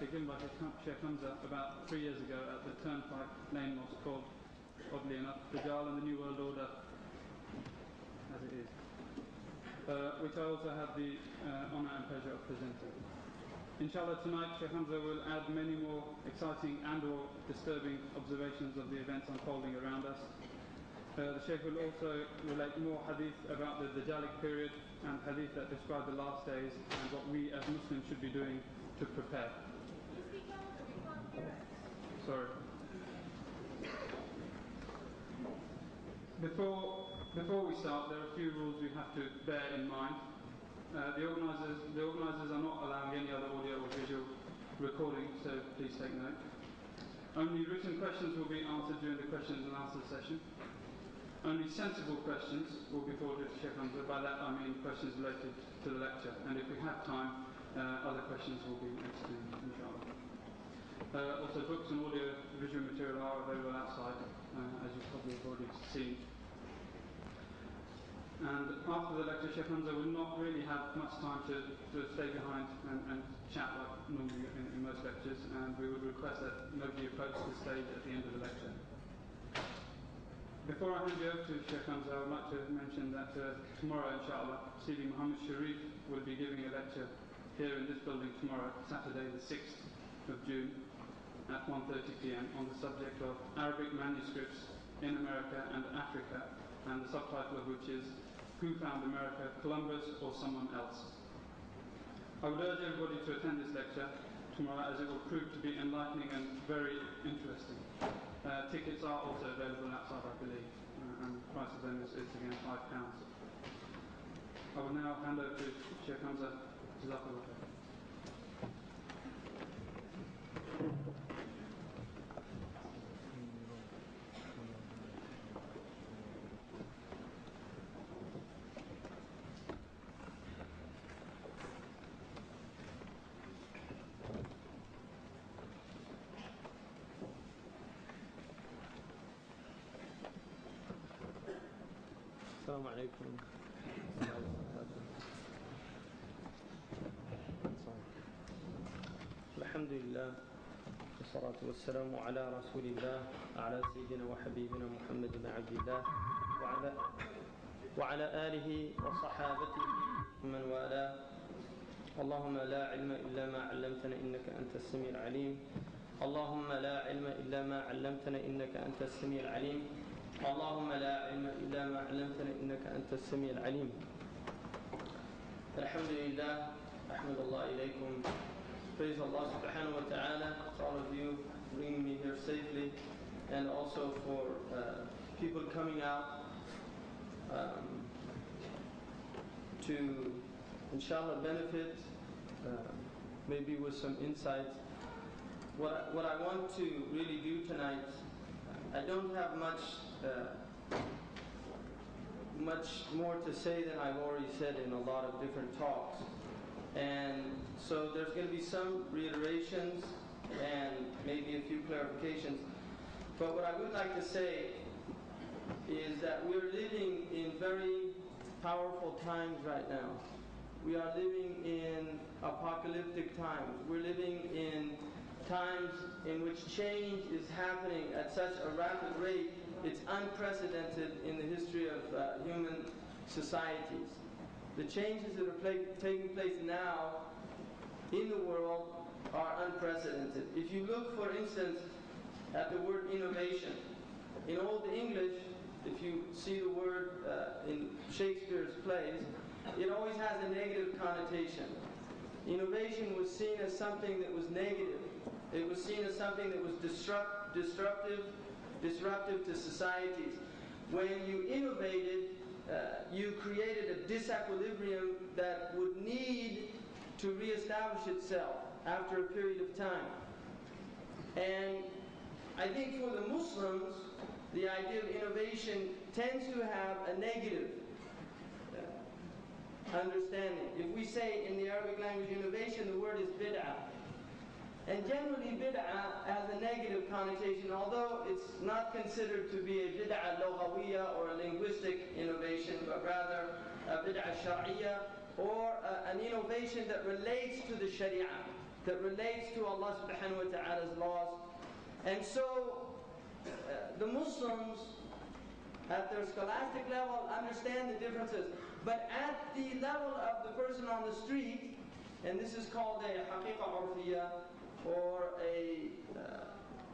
lecture given by Sheikh Hamza about 3 years ago at the Turnpike Lane Mosque called, oddly enough, Dajjal and the New World Order, as it is, which I also have the honour and pleasure of presenting. Inshallah, tonight Sheikh Hamza will add many more exciting and or disturbing observations of the events unfolding around us. The Shaykh will also relate more hadith about the Dajjalic period and hadith that describe the last days and what we as Muslims should be doing to prepare. Sorry. Before we start, there are a few rules we have to bear in mind. The organisers are not allowing any other audio or visual recording, so please take note. Only written questions will be answered during the questions and answers session. Only sensible questions will be forwarded to Sheikh Hamza. By that I mean questions related to the lecture, and if we have time, other questions will be entertained, inshallah. Also, books and audio visual material are available outside, as you probably have already seen. And after the lecture, Sheikh Hamza will not really have much time to stay behind and chat like normally in most lectures, and we would request that nobody approach the stage at the end of the lecture. Before I hand you over to Sheikh Hamza, I would like to mention that tomorrow, inshallah, Sidi Muhammad Sharif will be giving a lecture here in this building tomorrow, Saturday the 6th of June at 1:30 p.m. on the subject of Arabic manuscripts in America and Africa, and the subtitle of which is Who Found America, Columbus or Someone Else? I would urge everybody to attend this lecture tomorrow, as it will prove to be enlightening and very interesting. Tickets are also available outside, I believe, and the price of them is again £5. I will now hand over to Sheikh Hamza. Jazakallah khair. السلام عليكم. الحمد لله والصلاة والسلام على رسول الله على سيدنا وحبيبنا محمد بن عبد الله وعلى آله وصحابته ومن والاه. اللهم لا علم إلا ما علمتنا إنك أنت السميع العليم. اللهم لا علم إلا ما علمتنا إنك أنت السميع العليم. اللهم لا علم إلا ما علمتنا إنك أنت السميع العليم. الحمد لله. أحمد الله إليكم. Praise Allah subhanahu wa ta'ala for all of you bringing me here safely, and also for people coming out to inshallah benefit maybe with some insights. What I want to really do tonight, I don't have much more to say than I've already said in a lot of different talks. And so there's going to be some reiterations and maybe a few clarifications. But what I would like to say is that we're living in very powerful times right now. We are living in apocalyptic times. We're living in times in which change is happening at such a rapid rate, it's unprecedented in the history of human societies. The changes that are taking place now in the world are unprecedented. If you look, for instance, at the word innovation, in Old English, if you see the word in Shakespeare's plays, it always has a negative connotation. Innovation was seen as something that was negative. It was seen as something that was disruptive to societies. When you innovated, you created a disequilibrium that would need to reestablish itself after a period of time. And I think for the Muslims, the idea of innovation tends to have a negative understanding. If we say in the Arabic language innovation, the word is bid'ah. And generally bid'ah has a negative connotation, although it's not considered to be a bid'ah lughawiyya or a linguistic innovation, but rather a bid'ah shar'iyya, or an innovation that relates to the sharia. that relates to Allah subhanahu wa ta'ala's laws. And so the Muslims at their scholastic level understand the differences, but at the level of the person on the street, and this is called a haqiqa urfiyya, or a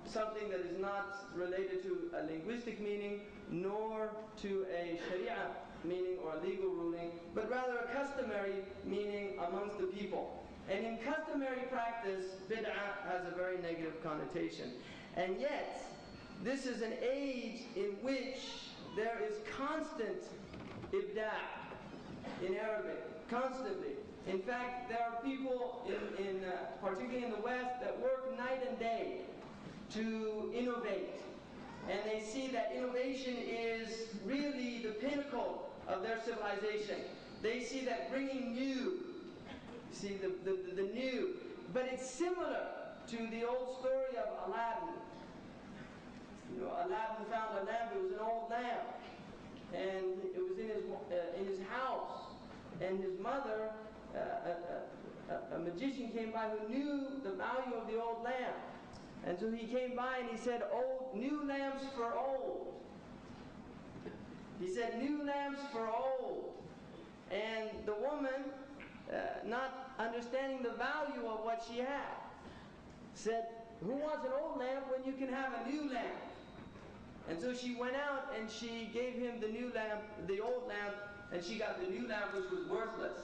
something that is not related to a linguistic meaning nor to a sharia meaning or a legal ruling, but rather a customary meaning amongst the people. And in customary practice, bid'ah has a very negative connotation. And yet, this is an age in which there is constant ibda' in Arabic, constantly. In fact, there are people, particularly in the West, that work night and day to innovate. And they see that innovation is really the pinnacle of their civilization. They see that bringing new, see the new, but it's similar to the old story of Aladdin. You know, Aladdin found a lamp. It was an old lamp, and it was in his house. And his mother, a magician, came by who knew the value of the old lamp. And so he came by and he said, "Old, new lamps for old." He said, "New lamps for old." And the woman, not understanding the value of what she had, said, "Who wants an old lamp when you can have a new lamp?" And so she went out and she gave him the new lamp, the old lamp, and she got the new lamp, which was worthless.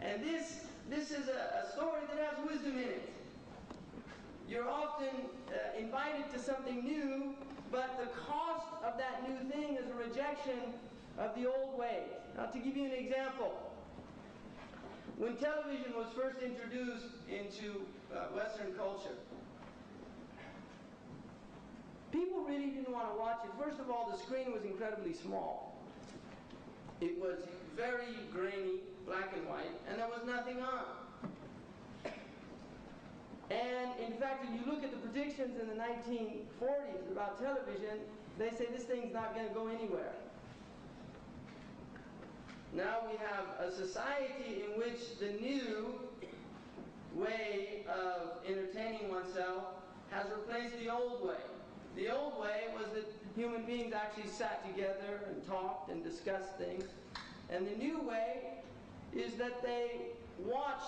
And this is a story that has wisdom in it. You're often invited to something new, but the cost of that new thing is a rejection of the old ways. Now, to give you an example, when television was first introduced into Western culture, people really didn't want to watch it. First of all, the screen was incredibly small. It was very grainy, black and white, and there was nothing on. And in fact, if you look at the predictions in the 1940s about television, they say this thing's not going to go anywhere. Now we have a society in which the new way of entertaining oneself has replaced the old way. The old way was that human beings actually sat together and talked and discussed things. And the new way is that they watch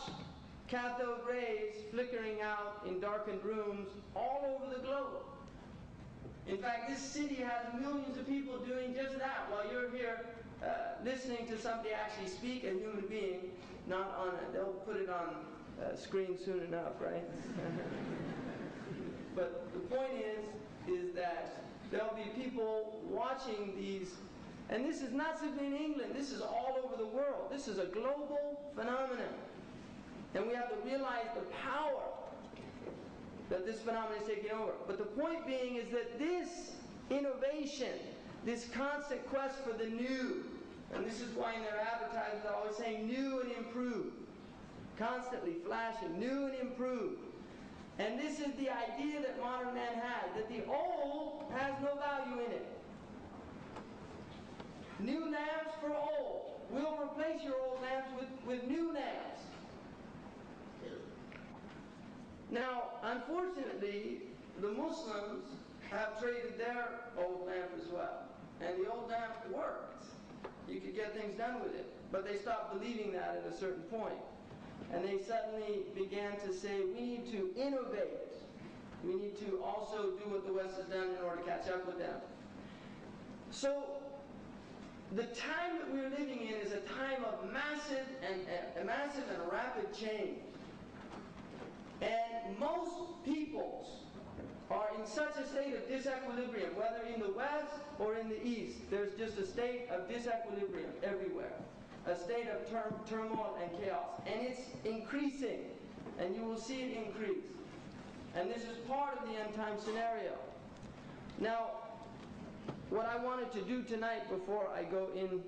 cathode rays flickering out in darkened rooms all over the globe. In fact, this city has millions of people doing just that while you're here listening to somebody actually speak, a human being, not on it. They'll put it on screen soon enough, right? But the point is that there'll be people watching these, and this is not simply in England, this is all over the world. This is a global phenomenon. And we have to realize the power that this phenomenon is taking over. But the point being is that this innovation, this constant quest for the new, and this is why in their advertisements they're always saying new and improved, constantly flashing, new and improved. And this is the idea that modern man has, that the old has no value in it. New lamps for old. We'll replace your old lamps with new lamps. Now, unfortunately, the Muslims have traded their old lamp as well. And the old lamp worked. You could get things done with it. But they stopped believing that at a certain point. And they suddenly began to say, we need to innovate. We need to also do what the West has done in order to catch up with them. So, the time that we're living in is a time of massive and rapid change. And most peoples are in such a state of disequilibrium, whether in the West or in the East. There's just a state of disequilibrium everywhere. A state of turmoil and chaos. And it's increasing. And you will see it increase. And this is part of the end time scenario. Now, what I wanted to do tonight before I go in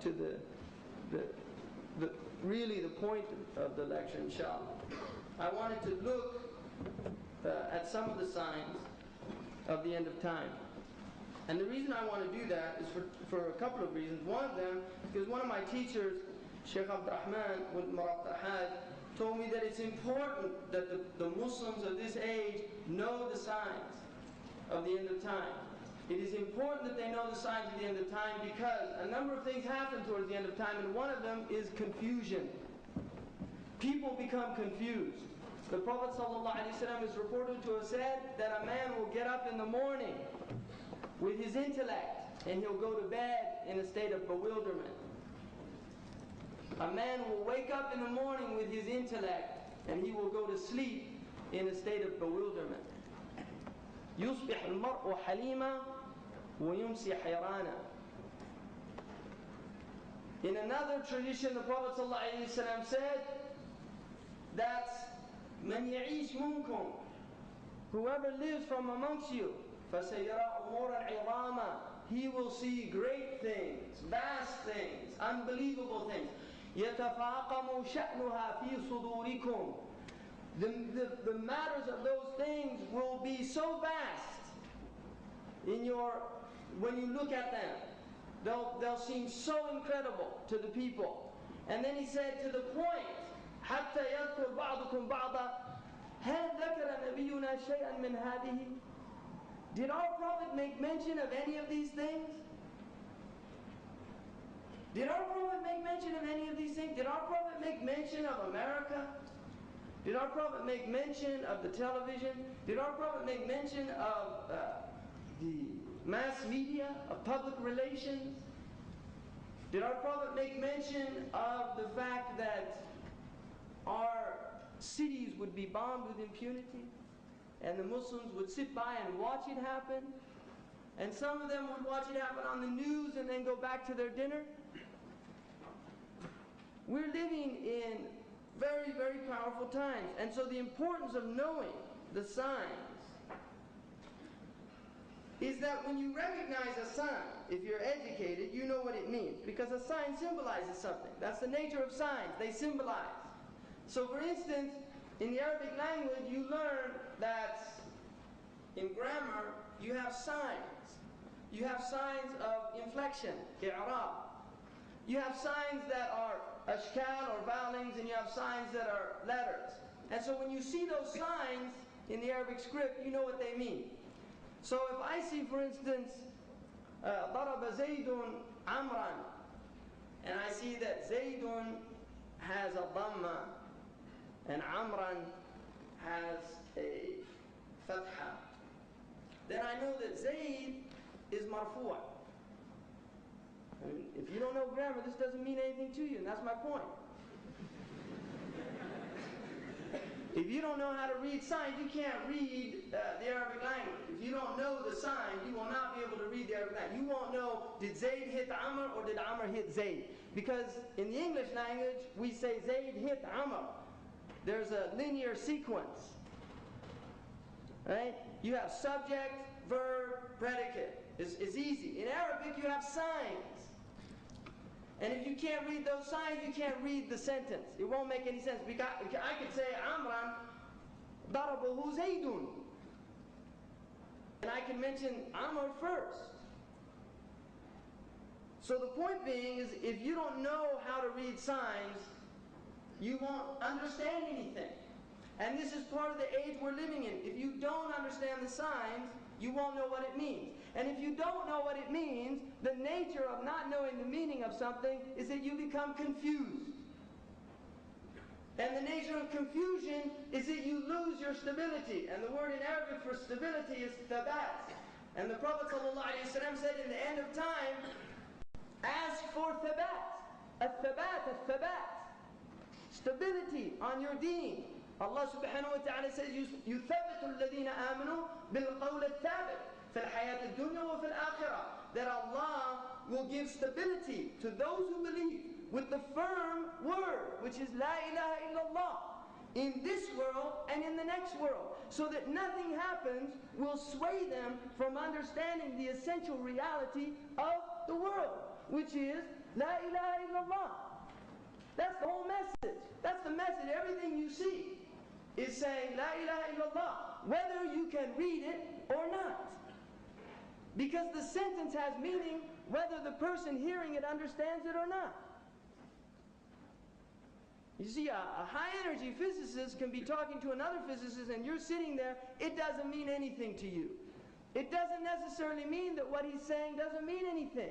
to really the point of the lecture, inshallah, I wanted to look at some of the signs of the end of time. And the reason I want to do that is for a couple of reasons. One of them, because one of my teachers, Sheikh Abdurrahman with Marat Tahad, told me that it's important that the Muslims of this age know the signs of the end of time. It is important that they know the signs of the end of time because a number of things happen towards the end of time, and one of them is confusion. People become confused. The Prophet ﷺ is reported to have said that a man will get up in the morning with his intellect and he'll go to bed in a state of bewilderment. A man will wake up in the morning with his intellect and he will go to sleep in a state of bewilderment. يصبح المرء حليما ويمسي حيرانا. In another tradition, the Prophet ﷺ said that من يعيش منكم, whoever lives from amongst you, فسيرى أمورا عظاما, he will see great things, vast things, unbelievable things. يتفاقم شأنها في صدوركم. The matters of those things will be so vast when you look at them. They'll seem so incredible to the people. And then he said to the point, حتى يذكر بعضكم بعضا هل ذكر نبينا شيئا من هذه. Did our Prophet make mention of any of these things? Did our Prophet make mention of any of these things? Did our Prophet make mention of America? Did our Prophet make mention of the television? Did our Prophet make mention of the mass media, of public relations? Did our Prophet make mention of the fact that our cities would be bombed with impunity and the Muslims would sit by and watch it happen? And some of them would watch it happen on the news and then go back to their dinner? We're living in very, very powerful times. And so the importance of knowing the signs is that when you recognize a sign, if you're educated, you know what it means. Because a sign symbolizes something. That's the nature of signs. They symbolize. So for instance, in the Arabic language, you learn that in grammar, you have signs. You have signs of inflection, i'rab. You have signs that are ashkal or vowelings, and you have signs that are letters. And so when you see those signs in the Arabic script, you know what they mean. So if I see, for instance, ضرب زيد عمرا, and I see that Zaydun has a dhamma and Amran has a fatha, then I know that Zayd is marfu'. I mean, if you don't know grammar, this doesn't mean anything to you, and that's my point. If you don't know how to read signs, you can't read the Arabic language. If you don't know the sign, you will not be able to read the Arabic language. You won't know, did Zayd hit Amr or did Amr hit Zayd? Because in the English language, we say Zayd hit Amr. There's a linear sequence. Right? You have subject, verb, predicate. It's easy. In Arabic, you have signs. And if you can't read those signs, you can't read the sentence. It won't make any sense. Because I could say, Amran darabahu Zaydun. And I can mention Amr first. So the point being is, if you don't know how to read signs, you won't understand anything. And this is part of the age we're living in. If you don't understand the signs, you won't know what it means. And if you don't know what it means, the nature of not knowing the meaning of something is that you become confused. And the nature of confusion is that you lose your stability. And the word in Arabic for stability is thabat. And the Prophet ﷺ said in the end of time, ask for thabat. Al-thabat, al-thabat. Stability on your deen. Allah subhanahu wa ta'ala says, يُثَبِّتُ الَّذِينَ آمَنُوا بِالْقَوْلِ الثَّابِتِ فِي الْحَيَاةِ الدُّنْيَا وَفِي الْآخِرَةِ. That Allah will give stability to those who believe with the firm word, which is La ilaha illallah, in this world and in the next world, so that nothing happens will sway them from understanding the essential reality of the world, which is La ilaha illallah. That's the whole message. That's the message. Everything you see is saying La ilaha illallah, whether you can read it or not. Because the sentence has meaning whether the person hearing it understands it or not. You see, a high-energy physicist can be talking to another physicist and you're sitting there, it doesn't mean anything to you. It doesn't necessarily mean that what he's saying doesn't mean anything.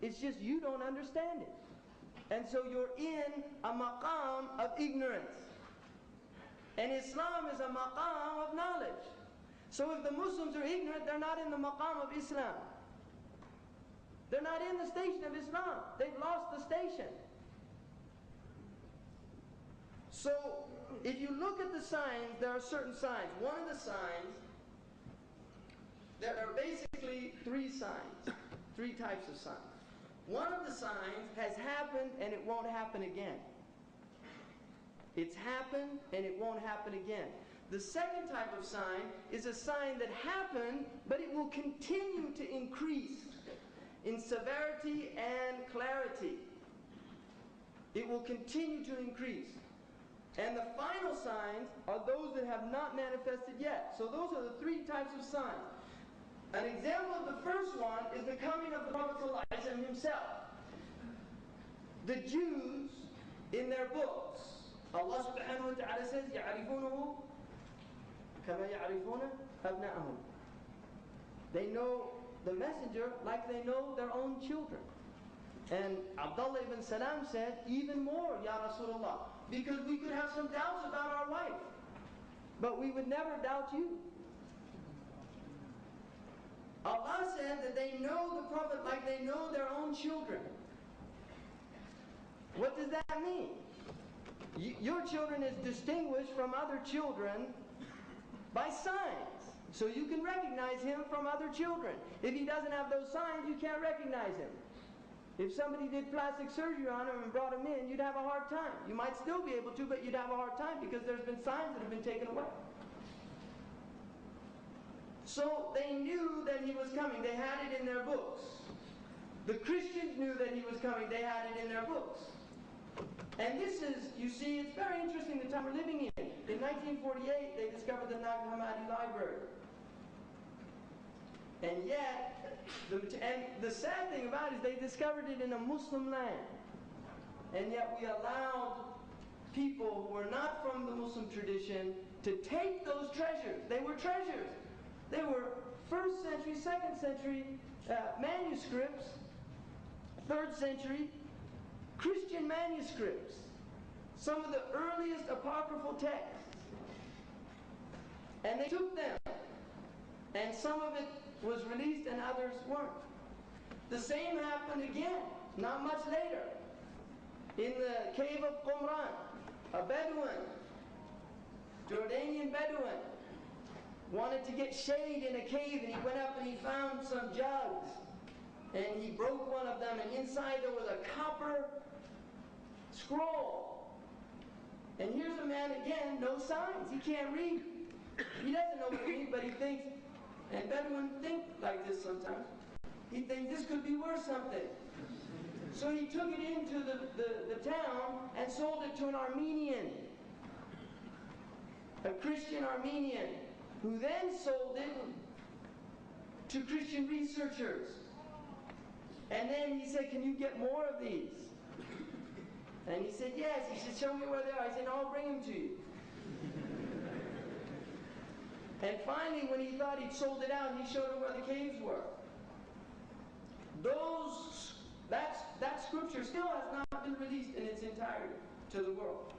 It's just you don't understand it. And so you're in a maqam of ignorance. And Islam is a maqam of knowledge. So if the Muslims are ignorant, they're not in the maqam of Islam. They're not in the station of Islam. They've lost the station. So if you look at the signs, there are certain signs. One of the signs, there are basically three signs, three types of signs. One of the signs has happened and it won't happen again. It's happened and it won't happen again. The second type of sign is a sign that happened, but it will continue to increase in severity and clarity. It will continue to increase. And the final signs are those that have not manifested yet. So those are the three types of signs. An example of the first one is the coming of the Prophet ﷺ himself. The Jews, in their books, Allah subhanahu wa ta'ala says, يَعْرِفُونَهُ كَمَا يَعْرِفُونَ أَبْنَاءَهُم. They know the messenger like they know their own children. And Abdullah ibn Salam said, even more, Ya Rasulullah, because we could have some doubts about our wife, but we would never doubt you. Allah said that they know the Prophet like they know their own children. What does that mean? Your children is distinguished from other children by signs. So you can recognize him from other children. If he doesn't have those signs, you can't recognize him. If somebody did plastic surgery on him and brought him in, you'd have a hard time. You might still be able to, but you'd have a hard time because there's been signs that have been taken away. So they knew that he was coming. They had it in their books. The Christians knew that he was coming. They had it in their books. And this is, you see, it's very interesting the time we're living in. In 1948, they discovered the Nag Hammadi Library. And yet, the sad thing about it is they discovered it in a Muslim land. And yet we allowed people who were not from the Muslim tradition to take those treasures. They were treasures. They were 1st century, 2nd century manuscripts, 3rd century Christian manuscripts, some of the earliest apocryphal texts. And they took them, and some of it was released and others weren't. The same happened again, not much later. In the cave of Qumran, a Bedouin, Jordanian Bedouin, wanted to get shade in a cave, and he went up and he found some jugs. And he broke one of them, and inside there was a copper scroll. And here's a man again, no signs. He can't read. He doesn't know what it means, but he thinks, and Bedouins think like this sometimes, he thinks this could be worth something. So he took it into the town and sold it to an Armenian, a Christian Armenian, who then sold it to Christian researchers. And then he said, can you get more of these? And he said, yes. He said, show me where they are. I said, no, I'll bring them to you. And finally, when he thought he'd sold it out, he showed him where the caves were. That scripture still has not been released in its entirety to the world.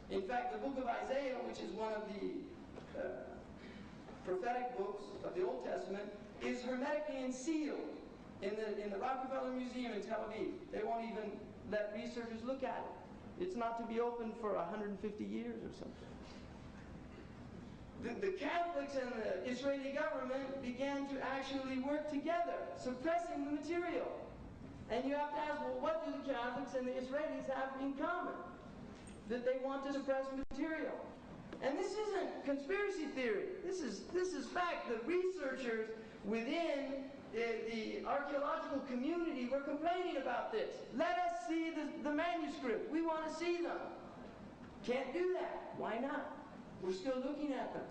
In fact, the book of Isaiah, which is one of the prophetic books of the Old Testament, is hermetically sealed in the Rockefeller Museum in Tel Aviv. They won't even let researchers look at it. It's not to be opened for 150 years or something. The Catholics and the Israeli government began to actually work together, suppressing the material. And you have to ask, well, what do the Catholics and the Israelis have in common? That they want to suppress material. And this isn't conspiracy theory. This is fact. The researchers within the archaeological community were complaining about this. Let us see the manuscripts. We want to see them. Can't do that. Why not? We're still looking at them.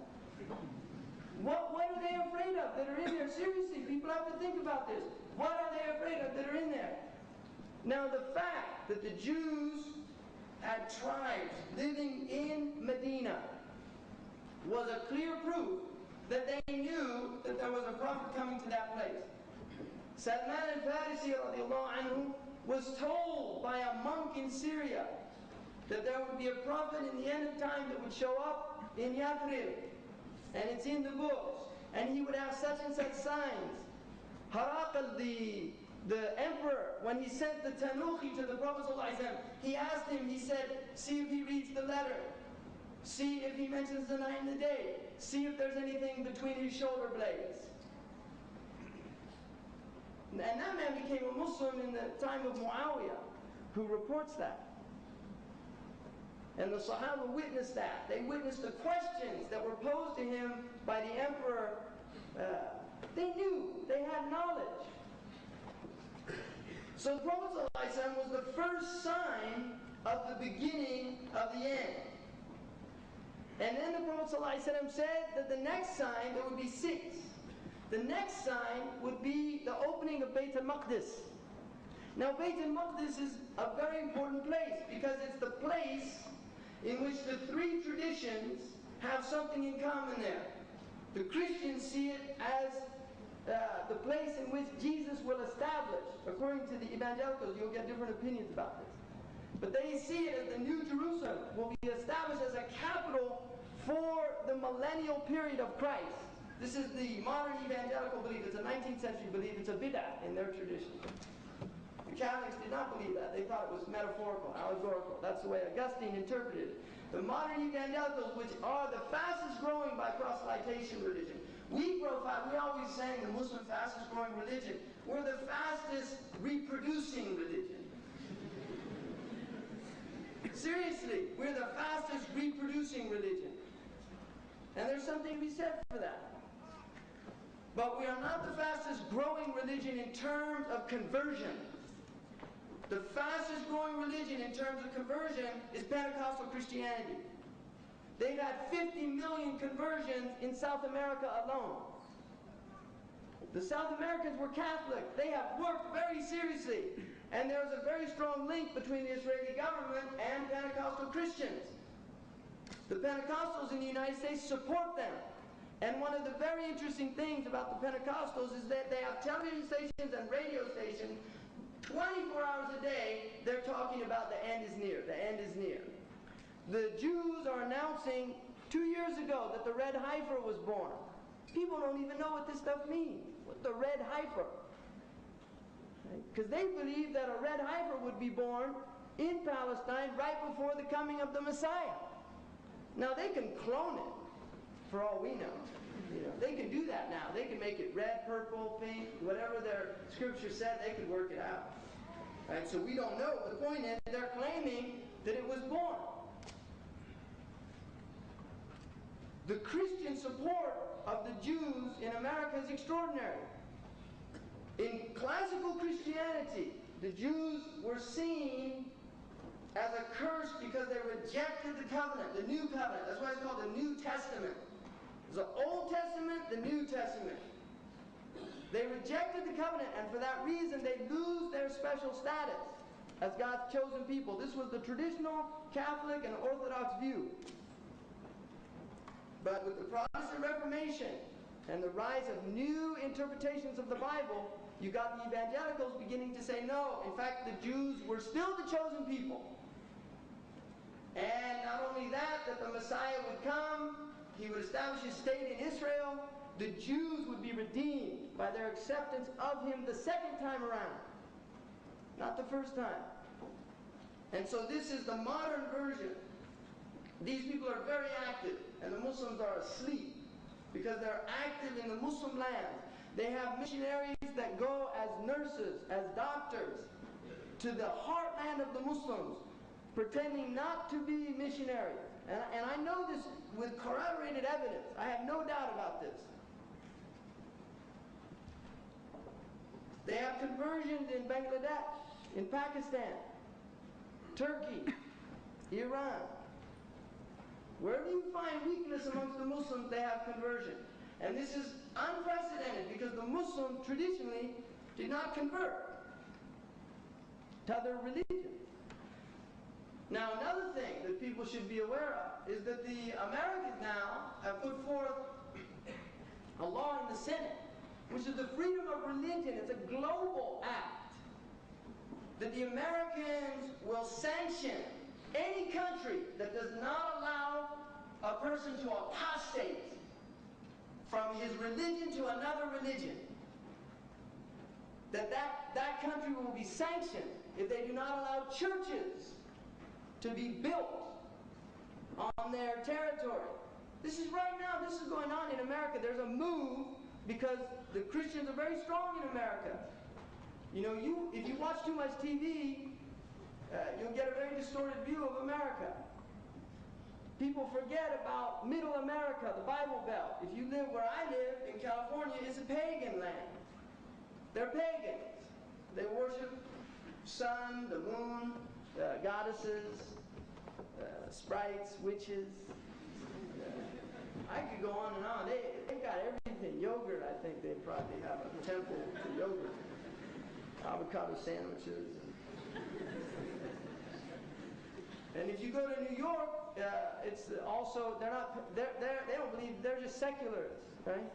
What are they afraid of that are in there? Seriously, people have to think about this. What are they afraid of that are in there? Now, the fact that the Jews had tribes living in Medina was a clear proof that they knew that there was a prophet coming to that place. Salman al-Farisi radiallahu anhu was told by a monk in Syria that there would be a prophet in the end of time that would show up in Yathrib, and it's in the books, and he would have such and such signs. Haraqal, the emperor, when he sent the Tanuhi to the Prophet ﷺ, he asked him, he said, see if he reads the letter, see if he mentions the night and the day, see if there's anything between his shoulder blades. And that man became a Muslim in the time of Muawiyah, who reports that. And the Sahaba witnessed that. They witnessed the questions that were posed to him by the emperor. They knew, they had knowledge. So the Prophet ﷺ was the first sign of the beginning of the end. And then the Prophet ﷺ said that the next sign, there would be 6. The next sign would be the opening of Bayt al-Maqdis. Now Bayt al-Maqdis is a very important place because it's the place in which the 3 traditions have something in common there. The Christians see it as the place in which Jesus will establish. According to the evangelicals, you'll get different opinions about this. But they see it as the New Jerusalem will be established as a capital for the millennial period of Christ. This is the modern evangelical belief. It's a 19th century belief. It's a bid'ah in their tradition. The Catholics did not believe that. They thought it was metaphorical, allegorical. That's the way Augustine interpreted it. The modern evangelicals, which are the fastest growing by proselytation religion. We always saying the Muslim fastest growing religion. We're the fastest reproducing religion. Seriously, we're the fastest reproducing religion. And there's something to be said for that. But we are not the fastest growing religion in terms of conversion. The fastest growing religion in terms of conversion is Pentecostal Christianity. They've had 50 million conversions in South America alone. The South Americans were Catholic. They have worked very seriously. And there's a very strong link between the Israeli government and Pentecostal Christians. The Pentecostals in the United States support them. And one of the very interesting things about the Pentecostals is that they have television stations and radio stations 24 hours a day. They're talking about the end is near, the end is near. The Jews are announcing 2 years ago that the red heifer was born. People don't even know what this stuff means. What the red heifer? Because they believe that a red heifer would be born in Palestine right before the coming of the Messiah. Now they can clone it, for all we know. They can do that now. They can make it red, purple, pink, whatever their scripture said, they can work it out. Right? So we don't know. The point is, they're claiming that it was born. The Christian support of the Jews in America is extraordinary. In classical Christianity, the Jews were seen as a curse because they rejected the covenant, the new covenant. That's why it's called the New Testament. There's the Old Testament, the New Testament. They rejected the covenant, and for that reason they lose their special status as God's chosen people. This was the traditional Catholic and Orthodox view. But with the Protestant Reformation and the rise of new interpretations of the Bible, you got the evangelicals beginning to say no. In fact, the Jews were still the chosen people. And not only that, that the Messiah would come, he would establish his state in Israel, the Jews would be redeemed by their acceptance of him the second time around, not the first time. And so this is the modern version. These people are very active, and the Muslims are asleep because they're active in the Muslim lands. They have missionaries that go as nurses, as doctors, to the heartland of the Muslims, pretending not to be missionaries. And I know this with corroborated evidence. I have no doubt about this. They have conversions in Bangladesh, in Pakistan, Turkey, Iran. Wherever you find weakness amongst the Muslims, they have conversion. And this is unprecedented because the Muslims traditionally did not convert to other religions. Now, another thing that people should be aware of is that the Americans now have put forth a law in the Senate, which is the freedom of religion. It's a global act that the Americans will sanction any country that does not allow a person to apostate from his religion to another religion. That country will be sanctioned if they do not allow churches to be built on their territory. This is right now, this is going on in America. There's a move because the Christians are very strong in America. You know, if you watch too much TV, you'll get a very distorted view of America. People forget about Middle America, the Bible Belt. If you live where I live, in California, it's a pagan land. They're pagans. They worship sun, the moon, goddesses, sprites, witches. I could go on and on. They got everything. Yogurt, I think they probably have a temple to yogurt. Avocado sandwiches. And if you go to New York, it's also, they don't believe, they're just secularists, right?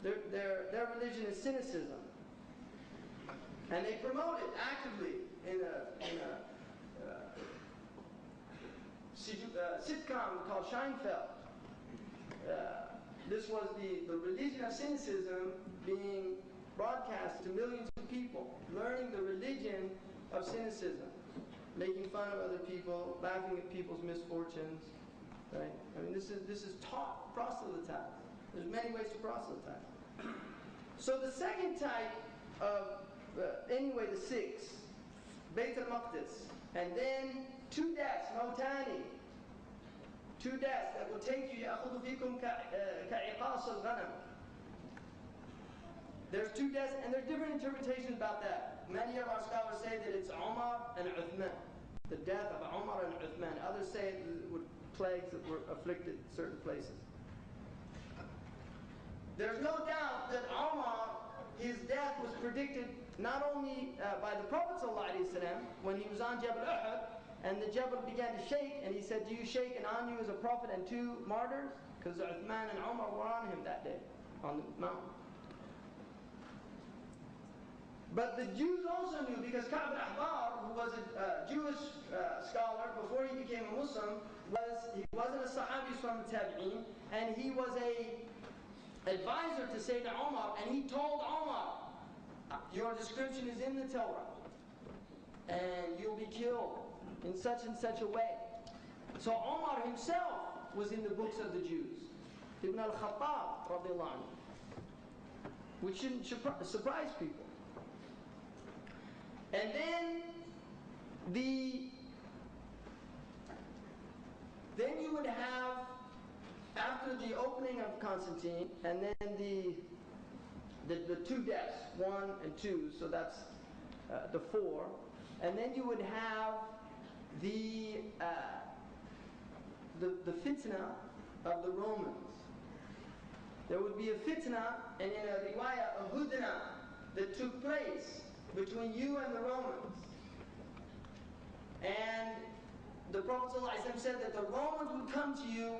Their religion is cynicism. And they promote it actively in a sitcom called Seinfeld. This was the religion of cynicism being broadcast to millions of people, learning the religion of cynicism, making fun of other people, laughing at people's misfortunes, right? I mean, this is taught proselytizing. There's many ways to proselytize. So the second type of, anyway, the six, Beit al-Maqdis, and then 2 deaths, Mawtani, 2 deaths that will take you, يَأْخُذُ فِيكُمْ كَعِقَاصِ الْغَنَمِ. There's 2 deaths, and there's different interpretations about that. Many of our scholars say that it's Umar and Uthman, the death of Umar and Uthman. Others say it were plagues that were afflicted certain places. There's no doubt that Umar, his death was predicted not only by the Prophet ﷺ when he was on Jabal Uhud, and the Jabal began to shake, and he said, "Do you shake, and on you is a prophet and 2 martyrs?" Because Uthman and Umar were on him that day, on the mountain. But the Jews also knew, because Ka'b al-Ahbar, who was a Jewish scholar before he became a Muslim, he wasn't a Sahabi, he was from the Tabi'een, and he was a advisor to Sayyidina Umar, and he told Umar, "Your description is in the Torah, and you'll be killed in such and such a way." So Umar himself was in the books of the Jews. Ibn al-Khattab, radiallahu anhu, which shouldn't surprise people. And then you would have, after the opening of Constantine, and then the 2 deaths, 1 and 2, so that's the 4, and then you would have the fitna of the Romans. There would be a fitna, and in a riwayah, a hudna that took place between you and the Romans. And the Prophet ﷺ said that the Romans would come to you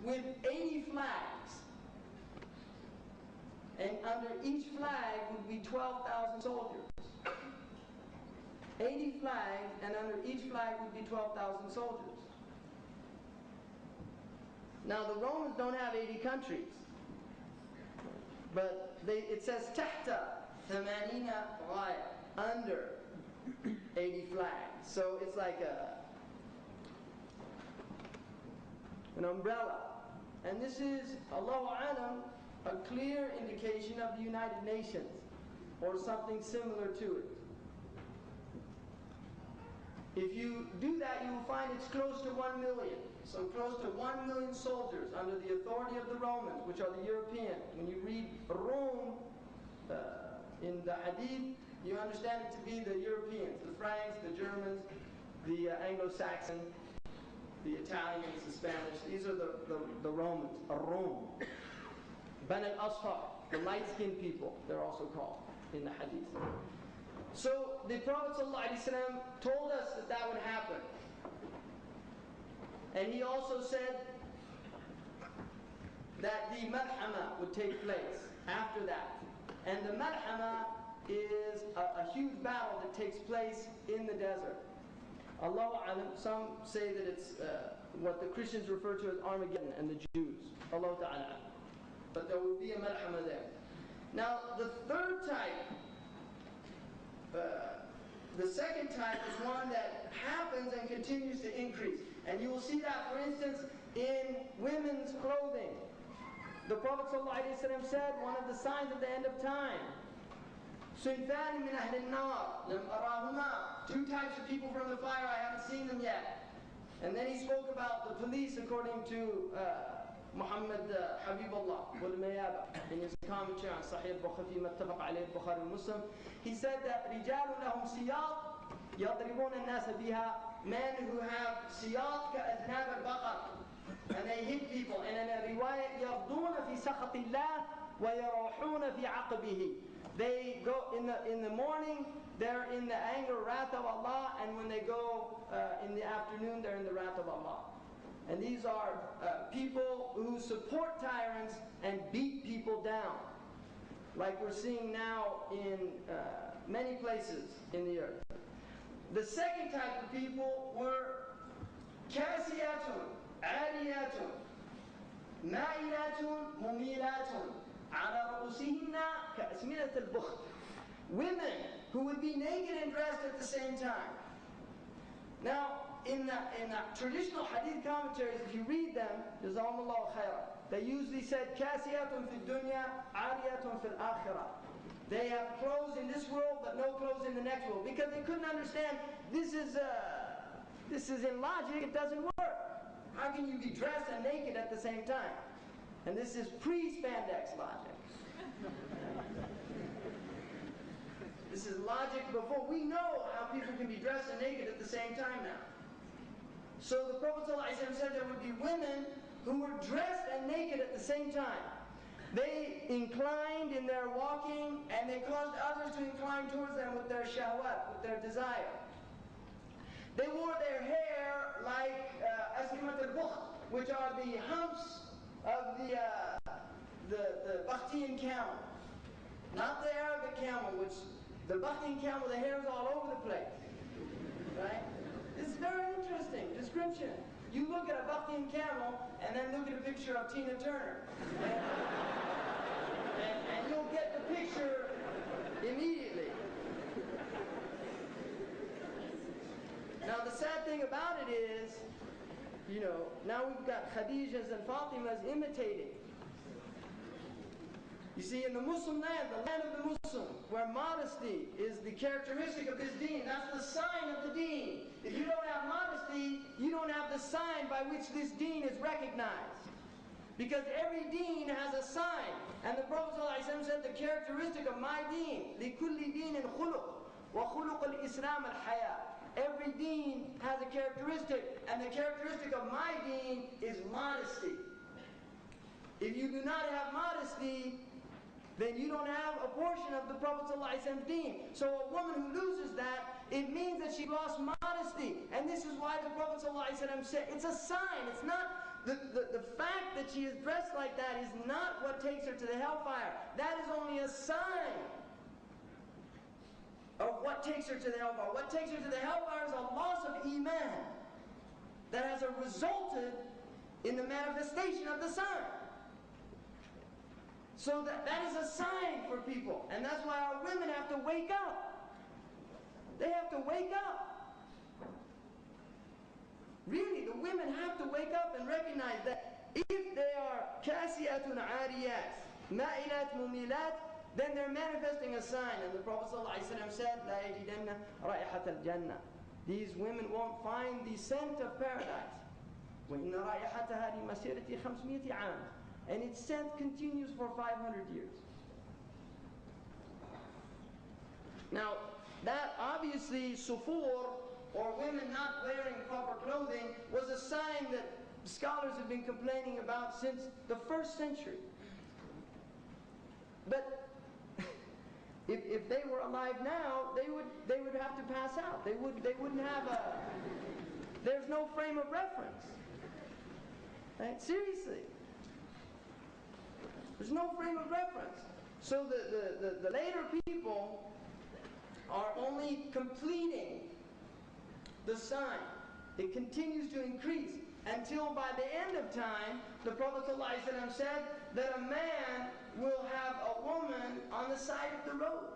with 80 flags. And under each flag would be 12,000 soldiers. 80 flags, and under each flag would be 12,000 soldiers. Now the Romans don't have 80 countries. But it says tahta 80 ghaya, under 80 flags. So it's like an umbrella. And this is, Allahu Alam, a clear indication of the United Nations, or something similar to it. If you do that, you will find it's close to 1 million. So close to 1 million soldiers under the authority of the Romans, which are the Europeans. When you read Rome in the Hadith, you understand it to be the Europeans, the Franks, the Germans, the Anglo-Saxon, the Italians, the Spanish. These are the Romans, Rome. Ban al-Asfar, the light-skinned people, they're also called in the Hadith. So the Prophet ﷺ told us that would happen. And he also said that the malhama would take place after that. And the malhama is a huge battle that takes place in the desert. Allahu alam, some say that it's what the Christians refer to as Armageddon and the Jews. Allah ta'ala. But there will be a malhama there. Now, the third type, the second type is one that happens and continues to increase. And you will see that, for instance, in women's clothing. The Prophet ﷺ said, one of the signs of the end of time, صنفان من أهل النار لم أراهما. Two types of people from the fire, I haven't seen them yet. And then he spoke about the police according to Muhammad Habibullah in his commentary on Sahih al-Bukhari فيما اتفق عليه البخاري ومسلم. He said that رجال لهم سياط يضربون الناس بها. Men who have سياط كأذناب البقر, and they hit people. And in a riwayat يغضون في سخط الله ويروحون في عقبه. They go in the morning, they're in the anger, wrath of Allah, and when they go in the afternoon, they're in the wrath of Allah. And these are people who support tyrants and beat people down, like we're seeing now in many places in the earth. The second type of people were kasiyatun, adiyatun, ma'ilatun, mumilatun. Women who would be naked and dressed at the same time. Now, in the traditional hadith commentaries, if you read them, Jazakumullahu khairan, they usually said, Kasiyatun fi dunya, ariyatun fil akhirah. They have clothes in this world, but no clothes in the next world. Because they couldn't understand, this is in logic, it doesn't work. How can you be dressed and naked at the same time? And this is pre-spandex logic. This is logic before. We know how people can be dressed and naked at the same time now. So the Prophet ﷺ said there would be women who were dressed and naked at the same time. They inclined in their walking, and they caused others to incline towards them with their shahwat, with their desire. They wore their hair like aslimat al-bukh, which are the humps of the Bakhtian camel. Not the Arabic camel, which the Bakhtian camel, the hair is all over the place. Right? It's a very interesting description. You look at a Bakhtian camel and then look at a picture of Tina Turner. And you'll get the picture immediately. Now the sad thing about it is, now we've got Khadijas and Fatimas imitating. You see, in the Muslim land, the land of the Muslim, where modesty is the characteristic of this deen, that's the sign of the deen. If you don't have modesty, you don't have the sign by which this deen is recognized. Because every deen has a sign. And the Prophet ﷺ said the characteristic of my deen, لِكُلِّ دِينٍ خُلُقٍ وَخُلُقُ الْإِسْلَامَ الْحَيَاةِ. Every deen has a characteristic, and the characteristic of my deen is modesty. If you do not have modesty, then you don't have a portion of the Prophet ﷺ's deen. So a woman who loses that, it means that she lost modesty. And this is why the Prophet ﷺ said, it's a sign. It's not, the fact that she is dressed like that is not what takes her to the hellfire. That is only a sign of what takes her to the hellfire. What takes her to the hellfire is a loss of iman that has resulted in the manifestation of the sun. So that is a sign for people. And that's why our women have to wake up. They have to wake up. Really, the women have to wake up and recognize that if they are kasiyatun ariyat, ma'ilat mumilat, then they're manifesting a sign. And the Prophet ﷺ said, La yajidanna ra'ihat al-jannah. These women won't find the scent of paradise. وَإِنَّ رَائِحَتَهَا لِمَسِيرَةِ 500 عام. And its scent continues for 500 years. Now, that obviously, sufur, or women not wearing proper clothing, was a sign that scholars have been complaining about since the 1st century. But if they were alive now, they would have to pass out. They wouldn't have a. There's no frame of reference. Right? Seriously. There's no frame of reference. So the later people are only completing the sign. It continues to increase until by the end of time, the Prophet ﷺ said that a man will have a woman on the side of the road.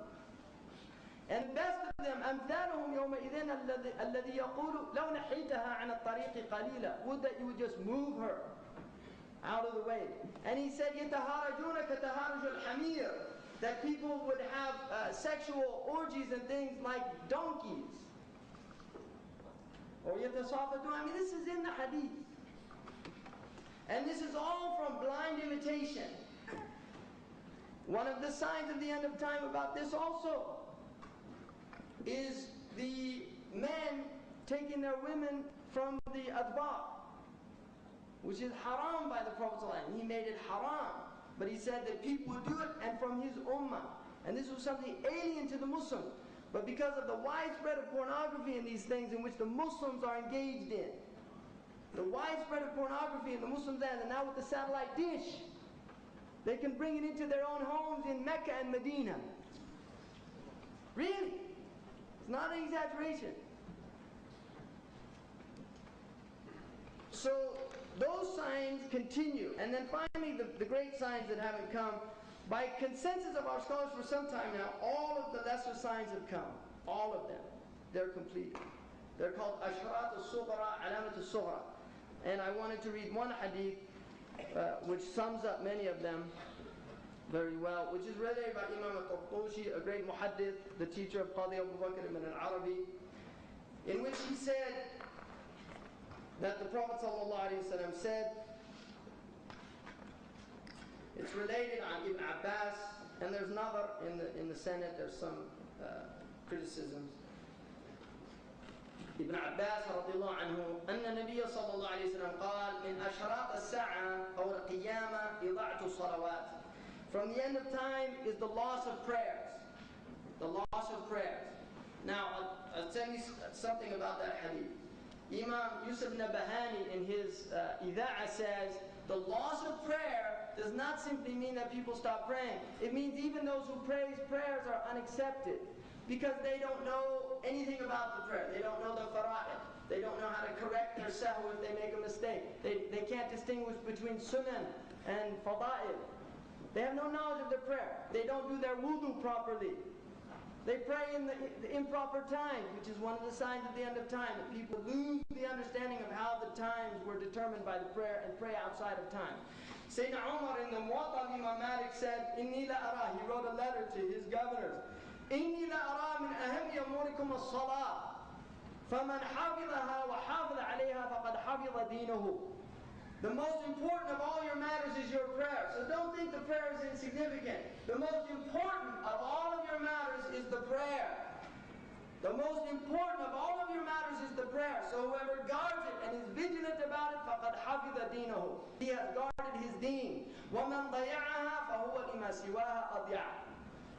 And the best of them, أمثالهم يومئذ الذي يقول لو نحيتها عن الطريق قليلا. Would that you would just move her out of the way. And he said, يتهارجون كتهارج الحمير. That people would have sexual orgies and things like donkeys. Or يتصافتون. I mean, this is in the hadith. And this is all from blind imitation. One of the signs of the end of time about this also is the men taking their women from the adbar, which is haram by the Prophet ﷺ. He made it haram, but he said that people would do it and from his ummah. And this was something alien to the Muslims. But because of the widespread of pornography in these things in which the Muslims are engaged in, the widespread of pornography in the Muslims land, and now with the satellite dish, they can bring it into their own homes in Mecca and Medina. Really? It's not an exaggeration. So those signs continue. And then finally, the great signs that haven't come. By consensus of our scholars for some time now, all of the lesser signs have come. All of them. They're completed. They're called Ashrat al-Sughra, Alamat al-Sughra. And I wanted to read one hadith which sums up many of them very well, which is related by Imam al-Qurtushi, a great muhaddith, the teacher of Qadi Abu Bakr ibn al-Arabi, in which he said that the Prophet ﷺ said, it's related on Ibn Abbas, and there's another in the Senate, there's some criticisms. ابن عباس رضي الله عنه أن النبي صلى الله عليه وسلم قال من أشراط الساعة أو القيامة إضاعة الصلوات. From the end of time is the loss of prayers. The loss of prayers. Now, I'll tell you something about that hadith. Imam Yusuf Nabahani in his Ida'a says, the loss of prayer does not simply mean that people stop praying. It means even those who praise prayers are unaccepted, because they don't know anything about the prayer. They don't know the fara'id. They don't know how to correct their sahw if they make a mistake. They can't distinguish between sunan and fada'il. They have no knowledge of their prayer. They don't do their wudu properly. They pray in the improper times, which is one of the signs of the end of time, that people lose the understanding of how the times were determined by the prayer and pray outside of time. Sayyidina Umar in the Muwatta of Imam Malik said, Inni la ara, he wrote a letter to his governors, Inni la ara min aham yamurikum as-salah, faman hafidaha wa hafida alayha faqad hafida deenuhu. The most important of all your matters is your prayer. So don't think the prayer is insignificant. The most important of all of your matters is the prayer. The most important of all of your matters is the prayer. So whoever guards it and is vigilant about it, فَقَدْ حَفِظَ دِينَهُ. He has guarded his deen. وَمَنْ ضَيَعَهَا فَهُوَ لِمَا سِوَاهَا أَضْيَعَ.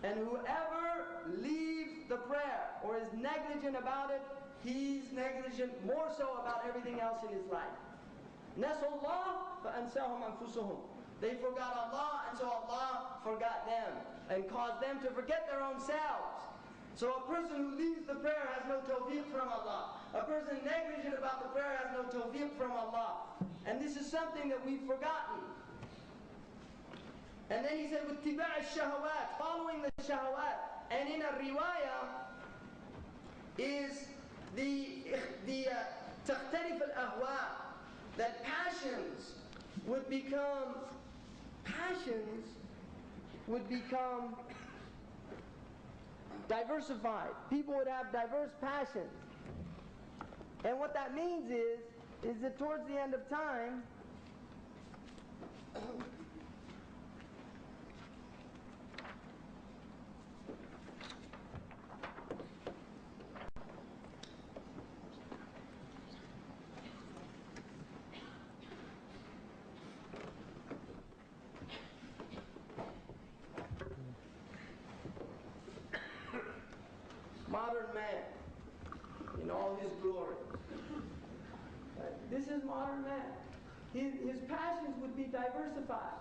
And whoever leaves the prayer or is negligent about it, he's negligent more so about everything else in his life. نَسُوا اللَّهَ فَأَنْسَاهُمْ أَنفُسُهُمْ. They forgot Allah, and so Allah forgot them and caused them to forget their own selves. So a person who leaves the prayer has no tawfiq from Allah. A person negligent about the prayer has no tawfiq from Allah. And this is something that we've forgotten. And then he said, وَاتِّبَاعِ الشَّهَوَاتِ, following the shahawat. And in a riwayah is the تَخْتَلِفَ الْأَهْوَاء, that passions would become diversified. People would have diverse passions. And what that means is that towards the end of time, modern man in all his glory. This is modern man. his passions would be diversified.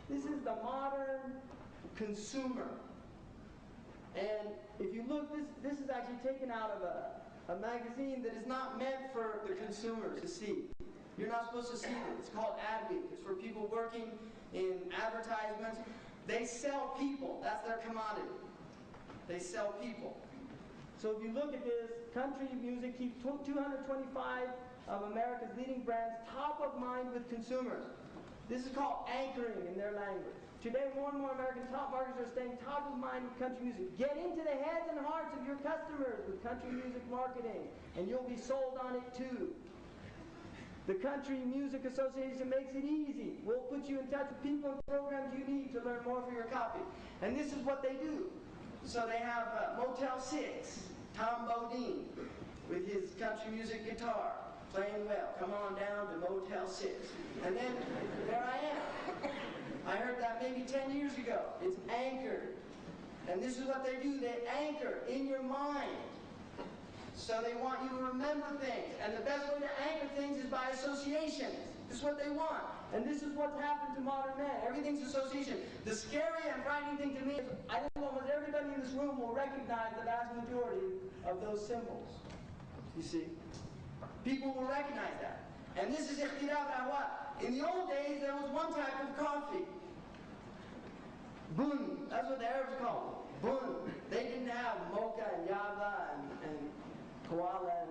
This is the modern consumer. And if you look, this is actually taken out of a magazine that is not meant for the consumers to see. You're not supposed to see it. It's called Ad Week. It's for people working in advertisements. They sell people. That's their commodity. They sell people. So if you look at this, country music keeps 225 of America's leading brands top of mind with consumers. This is called anchoring in their language. Today, more and more American top marketers are staying top of mind with country music. Get into the heads and hearts of your customers with country music marketing, and you'll be sold on it too. The Country Music Association makes it easy. We'll put you in touch with people and programs you need to learn more for your copy. And this is what they do. So they have Motel 6, Tom Bodine, with his country music guitar, playing well. Come on down to Motel 6. And then, there I am. I heard that maybe 10 years ago. It's anchored. And this is what they do. They anchor in your mind. So they want you to remember things. And the best way to anchor things is by associations. This is what they want. And this is what's happened to modern men. Everything's association. The scary and frightening thing to me is I think almost everybody in this room will recognize the vast majority of those symbols. You see? People will recognize that. And this is ikhtilaf ahwa. In the old days, there was one type of coffee. Bun. That's what the Arabs called it. Bun. They didn't have mocha and yava and koala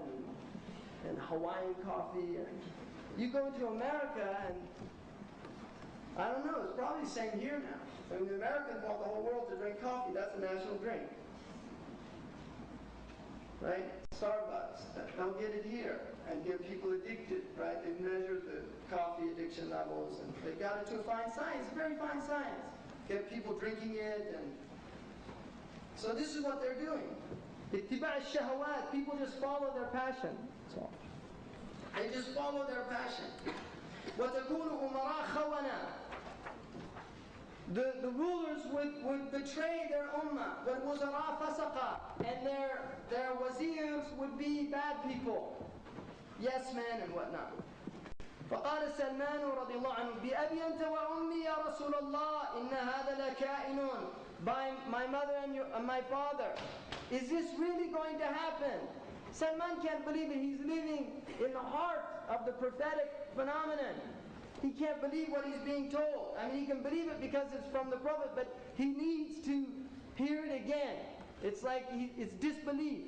and Hawaiian coffee. And you go into America and I don't know, it's probably the same here now. I mean, the Americans want the whole world to drink coffee. That's a national drink. Right? Starbucks. They'll get it here and get people addicted, right? They've measured the coffee addiction levels and they've got it to a fine science, a very fine science. Get people drinking it and so this is what they're doing. Ittiba' al-shahawat, people just follow their passion. They just follow their passion. وَتَكُونُ أُمَرَاءَ خَوَنًا. The rulers would betray their ummah. وَالْوُزَرَاءَ فَسَقًا. And their wazirs would be bad people. Yes men and whatnot. فقال سلمان رضي الله عنه بأبي أنت وأمي يا رسول الله إن هذا لكائن. By my mother and my father, is this really going to happen? Salman can't believe it. He's living in the heart of the prophetic phenomenon. He can't believe what he's being told. I mean, he can believe it because it's from the Prophet, but he needs to hear it again. It's like it's disbelief.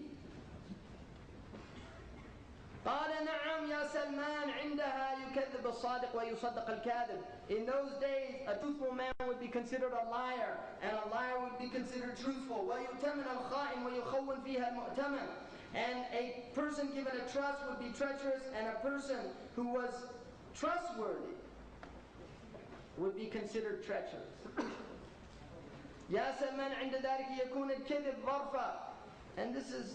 قال نعم يا سلمان عندها يكذب الصادق ويصدق الكاذب. In those days, a truthful man would be considered a liar, and a liar would be considered truthful. ويؤتمن الخائن ويخون فيها المؤتمن. And a person given a trust would be treacherous, and a person who was trustworthy would be considered treacherous. يا سلمان عند ذلك يكون الكذب ظرفا. And this is,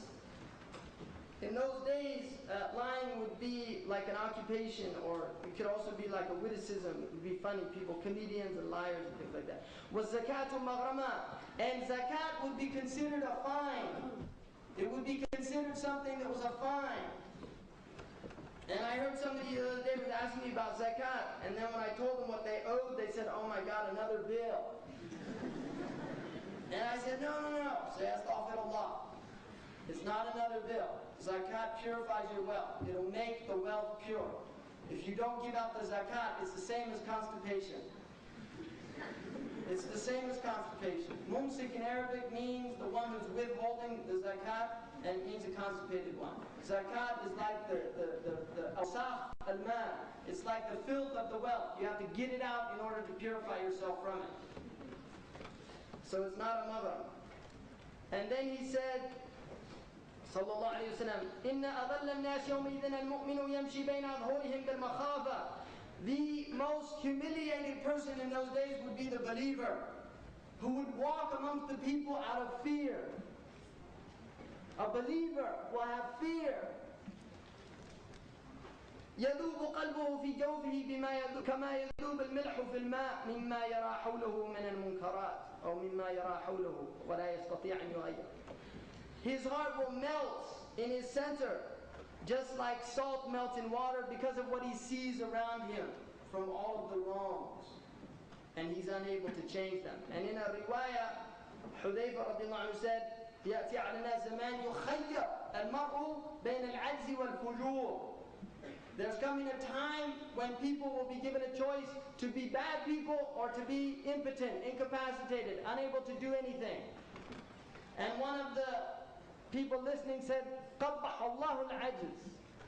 in those days, lying would be like an occupation, or it could also be like a witticism. It would be funny, people, comedians and liars and things like that. وَالزَّكَاةُ مَغْرَمًا. And zakat would be considered a fine. It would be considered something that was a fine. And I heard somebody the other day was asking me about zakat, and then when I told them what they owed, they said, oh my God, another bill. And I said, no, say astaghfirullah. It's not another bill. Zakat purifies your wealth. It'll make the wealth pure. If you don't give out the zakat, it's the same as constipation. It's the same as constipation. Mumsik in Arabic means the one who's withholding the zakat, and it means a constipated one. Zakat is like the awsakh al-mal. It's like the filth of the wealth. You have to get it out in order to purify yourself from it. So it's not a mother. And then he said, sallallahu alayhi wa sallam, إِنَّ أَضَلَّ النَّاسِ يَوْمَئِذٍ الْمُؤْمِنُ يَمْشِي بَيْنَ أَظْهُرِهِمْ بِالْمَخَافَةِ. The most humiliated person in those days would be the believer, who would walk amongst the people out of fear. A believer will have fear. يذوب قلبه في جوفه بما يذوب كما يذوب الملح في الماء مما يرى حوله من المنكرات أو مما يرى حوله ولا يستطيع أن يغير. His heart will melt in his center, just like salt melts in water because of what he sees around him. from all of the wrongs, and he's unable to change them. And in a riwayah, Hudayfa radiallahu anhu said, يأتي على الناس زمان يخير المرء بين العجز والفجور. There's coming a time when people will be given a choice to be bad people or to be impotent, incapacitated, unable to do anything. And one of the people listening said, قَبَّحَ اللَّهُ الْعَجْزِ.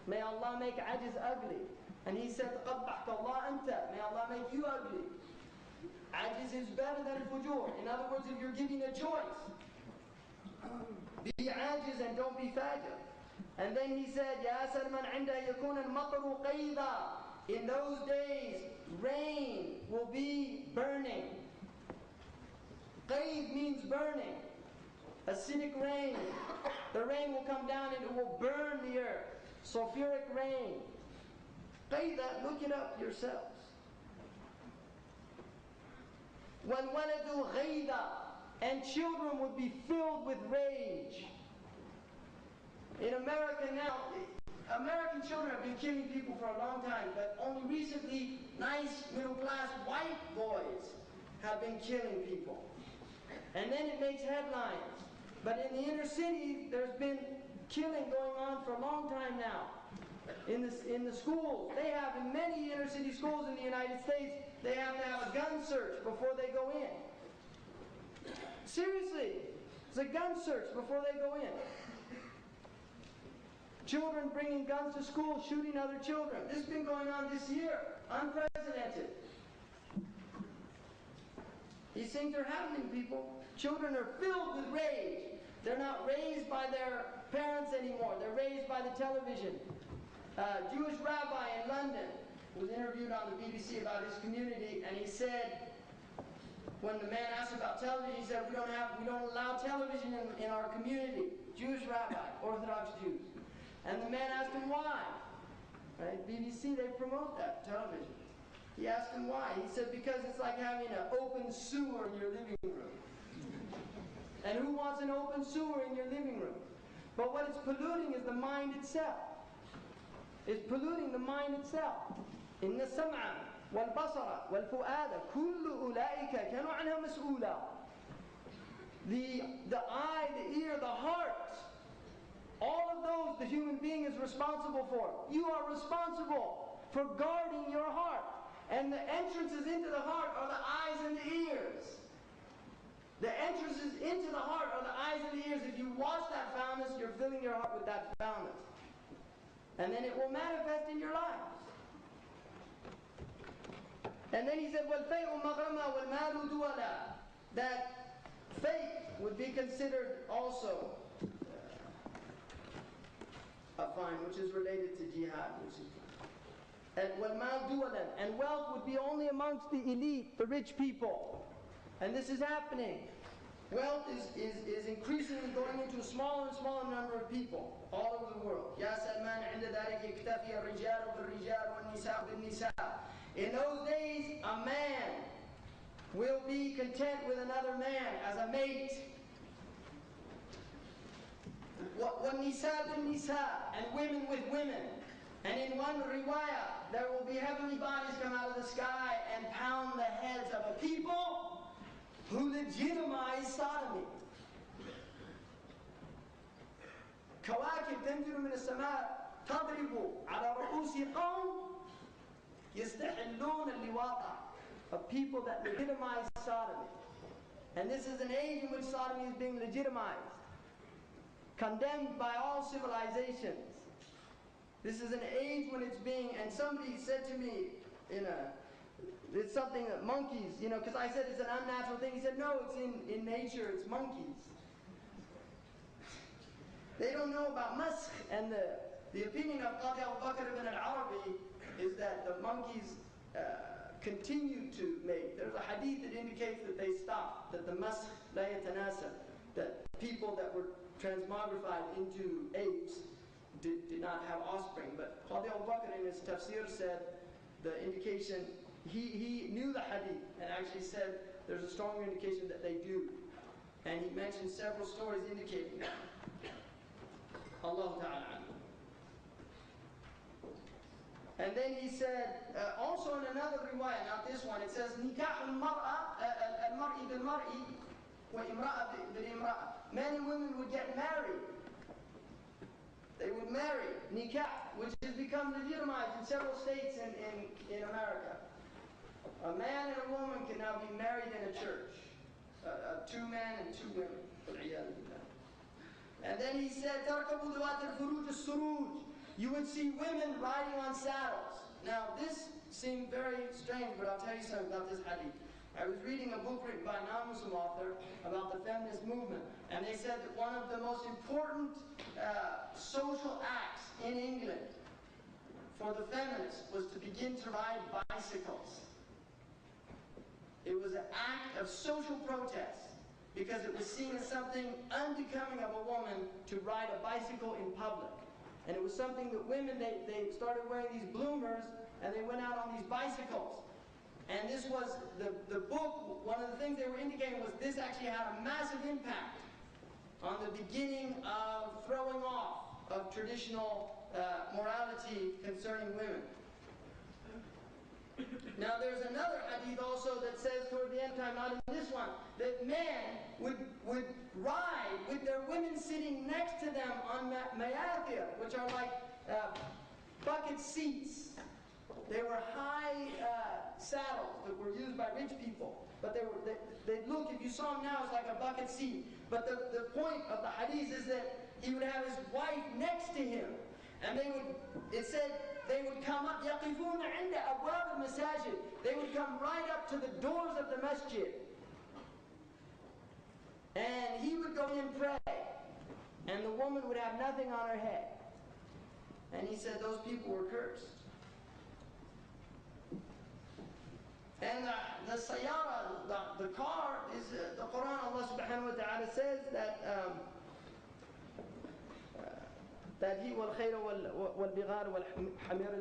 May Allah make ajz ugly. And he said, قَبَّحْكَ اللَّهُ أَنْتَ. May Allah make you ugly. Ajz is better than fujur. In other words, if you're giving a choice, be ajiz and don't be fajr. And then he said, يَا سَلْمَنْ عِنْدَهَ يَكُونَ الْمَطَرُ قَيْضًا. In those days, rain will be burning. Qayd means burning. Acidic rain. The rain will come down and it will burn the earth. Sulfuric rain. Qayda, look it up yourselves. وَالْوَلَدُ غَيْدًا. And children would be filled with rage. In America now, American children have been killing people for a long time, but only recently, nice middle-class white boys have been killing people. And then it makes headlines. But in the inner city, there's been killing going on for a long time now. In the schools, they have in many inner city schools in the United States, they have to have a gun search before they go in. Seriously, it's a gun search before they go in. Children bringing guns to school, shooting other children. This has been going on this year, unprecedented. These things are happening, people. Children are filled with rage. They're not raised by their parents anymore. They're raised by the television. A Jewish rabbi in London was interviewed on the BBC about his community, and he said, when the man asked about television, he said, we don't allow television in our community. Jewish rabbi, Orthodox Jews. And the man asked him why. Right? BBC, they promote that, television. He asked him why. He said, because it's like having an open sewer in your living room. And who wants an open sewer in your living room? But what it's polluting is the mind itself. It's polluting the mind itself. إِنَّ السَّمْعَ وَالْبَصَرَ وَالْفُؤَادَ كُلُّ أُولَٰئِكَ كَانُوا عَنْهَا مَسْئُولًا. The eye, the ear, the heart, all of those the human being is responsible for. You are responsible for guarding your heart. And the entrances into the heart are the eyes and the ears. The entrances into the heart are the eyes and the ears. If you wash that foulness, you're filling your heart with that foulness. And then it will manifest in your lives. And then he said, وَالْفَيْءُ مَغْرَمًا وَالْمَالُ دُوَلًا. That faith would be considered also a fine, which is related to jihad. And وَالْمَالُ دُوَلًا. And wealth would be only amongst the elite, the rich people. And this is happening. Wealth is increasingly going into a smaller and smaller number of people all over the world. يَا سَلْمَانَ عِنْدَ ذَلِكَ يَكْتَفِي الرِّجَالُ بِالرِّجَالِ وَالنِّسَاءُ بِالنِّسَاءِ. In those days, a man will be content with another man as a mate. وَالنِّسَاءُ بِالنِّسَاءِ. And women with women. And in one riwayah, there will be heavenly bodies come out of the sky and pound the heads of a people who legitimize sodomy. كواكب تنزل من السماء تضرب على رؤوس قوم يستحلون اللواطة, of people that legitimize sodomy. And this is an age in which sodomy is being legitimized, condemned by all civilizations. This is an age when it's being, and somebody said to me it's something that monkeys, because I said it's an unnatural thing. He said, no, it's in nature, it's monkeys. They don't know about maskh, and the opinion of Qadi Abu Bakr ibn al-Arabi is that the monkeys continue to mate. There's a hadith that indicates that they stopped, that the maskh la yatanasab, that people that were transmogrified into apes did not have offspring. But Qadi Abu Bakr in his tafsir said the indication, he knew the hadith and actually said there's a stronger indication that they do. And he mentioned several stories indicating that. Allah Ta'ala. And then he said, also in another riwayah, not this one, it says, نِكَاحُ الْمَرْءِ بِالْمَرْءِ وَإِمْرَأَ بِالْإِمْرَأَ. Men and women would get married. They would marry, nikah, which has become legitimized in several states in America. A man and a woman can now be married in a church. Two men and two women. And then he said, تَرْكَبُ ذُوَاتِ الْفُرُوجِ السُّرُوجِ. You would see women riding on saddles. Now this seemed very strange, but I'll tell you something about this hadith. I was reading a book written by a non-Muslim author about the feminist movement, and they said that one of the most important social acts in England for the feminists was to begin to ride bicycles. It was an act of social protest because it was seen as something unbecoming of a woman to ride a bicycle in public. And it was something that women, they started wearing these bloomers and they went out on these bicycles. And this was, the book, one of the things they were indicating was this actually had a massive impact on the beginning of throwing off of traditional morality concerning women. Now there's another hadith also that says toward the end of time, not in this one, that men would ride with their women sitting next to them on mayathir, which are like bucket seats. They were high saddles that were used by rich people, but they'd look, if you saw them now, it's like a bucket seat. But the point of the hadith is that he would have his wife next to him, and it said, they would come up, يَقِفُونَ عِنْدَ أَبْوَابِ الْمَسَاجِدِ. They would come right up to the doors of the masjid. And he would go in and pray, and the woman would have nothing on her head. And he said those people were cursed. And the sayyara, the car, is the Quran. Allah subhanahu wa ta'ala says that he والخيل والبغال والحمير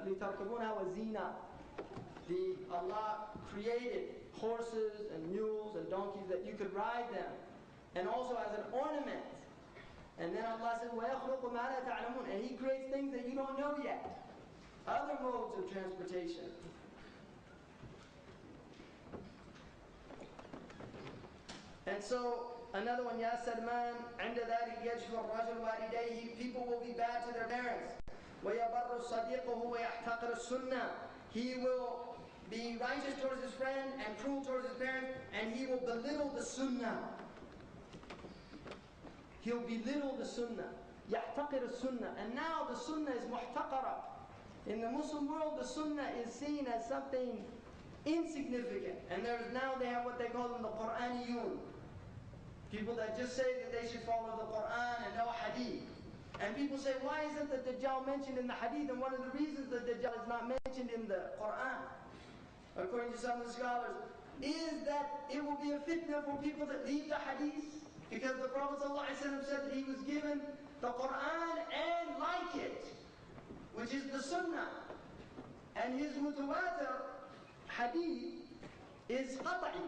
لتركبونها وزينة. Allah created horses and mules and donkeys that you could ride them, and also as an ornament. And then Allah said, وَيَخْلُقُ مَا لَا تَعْلَمُونَ. And He creates things that you don't know yet. Other modes of transportation. And so, another one, Ya Salman, عند ذلك يجف الرجل والديه. People will be bad to their parents. وَيَبَرُّ صَدِيقُهُ وَيَحْتَقِرُ السُّنَّةِ. He will be righteous towards his friend and cruel towards his parents, and he will belittle the sunnah. He'll belittle the sunnah. يَحْتَقِرُ السُّنَّةِ. And now the sunnah is muhtaqara. In the Muslim world, the sunnah is seen as something insignificant. And they have what they call them the Quraniyun. People that just say that they should follow the Quran and no hadith. And people say, why isn't the Dajjal mentioned in the hadith? And one of the reasons the Dajjal is not mentioned in the Quran, according to some of the scholars, is that it will be a fitna for people that leave the hadith. Because the Prophet ﷺ said that he was given the Quran and like it, which is the Sunnah. And his mutawatir hadith is qat'i.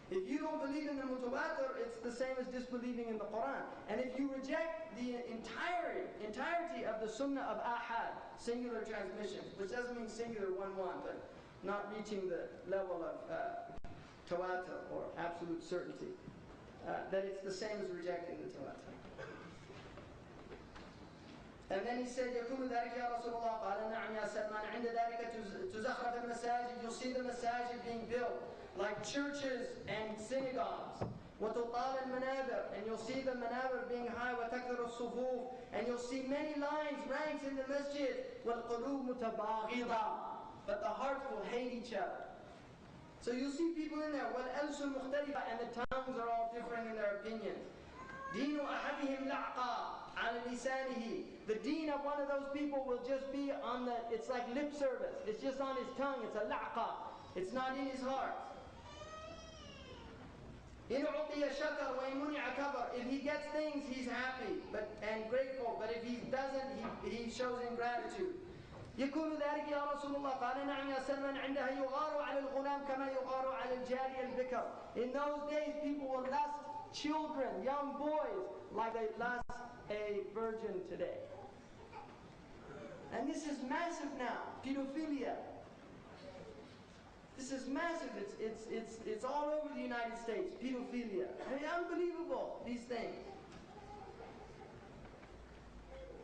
If you don't believe in the mutawatir, it's the same as disbelieving in the Quran. And if you reject the entirety of the Sunnah of ahad, singular transmissions, which doesn't mean singular 1-1, but not reaching the level of tawatur or absolute certainty, that it's the same as rejecting the tawatur. And then he said, يَكُونُ ذَلِكَ يَا رَسُولَ اللَّهِ قَالَ نَعَمْ يَا سَلْمَانَ عِنْدَ ذَلِكَ تُزَخْرَفَ الْمَسَاجِدِ. You'll see the masajid being built like churches and synagogues. وَتُطَالَ الْمَنَابِرِ. And you'll see the manabir being high. وَتَكْثُرُ الصُّفُوفِ. And you'll see many lines, ranks in the masjid. وَالْقُلُوبُ مُتَبَاغِضَةً. But the hearts will hate each other. So you'll see people in there, وَالْأَلْسُ مُخْتَلِفَةً. And the tongues are all different in their opinions. دِينُ أَحَدِهِمْ لَعْقَى عَلَى لِسَانِهِ. The deen of one of those people will just be on it's like lip service. It's just on his tongue. It's a la'qa. It's not in his heart. إِنْ عُطِيَ شَكَرْ وَإِنْ مُنِعَ كَبَرْ. If he gets things, he's happy and grateful. But if he doesn't, he shows ingratitude. يكون ذلك يا رسول الله قال نعم يا سلمان عندها يغار على الغلام كما يغار على الجارية البكر. In those days, people will lust children, young boys, like they lust a virgin today. And this is massive now, pedophilia. This is massive. It's all over the United States, pedophilia. I mean, unbelievable, these things.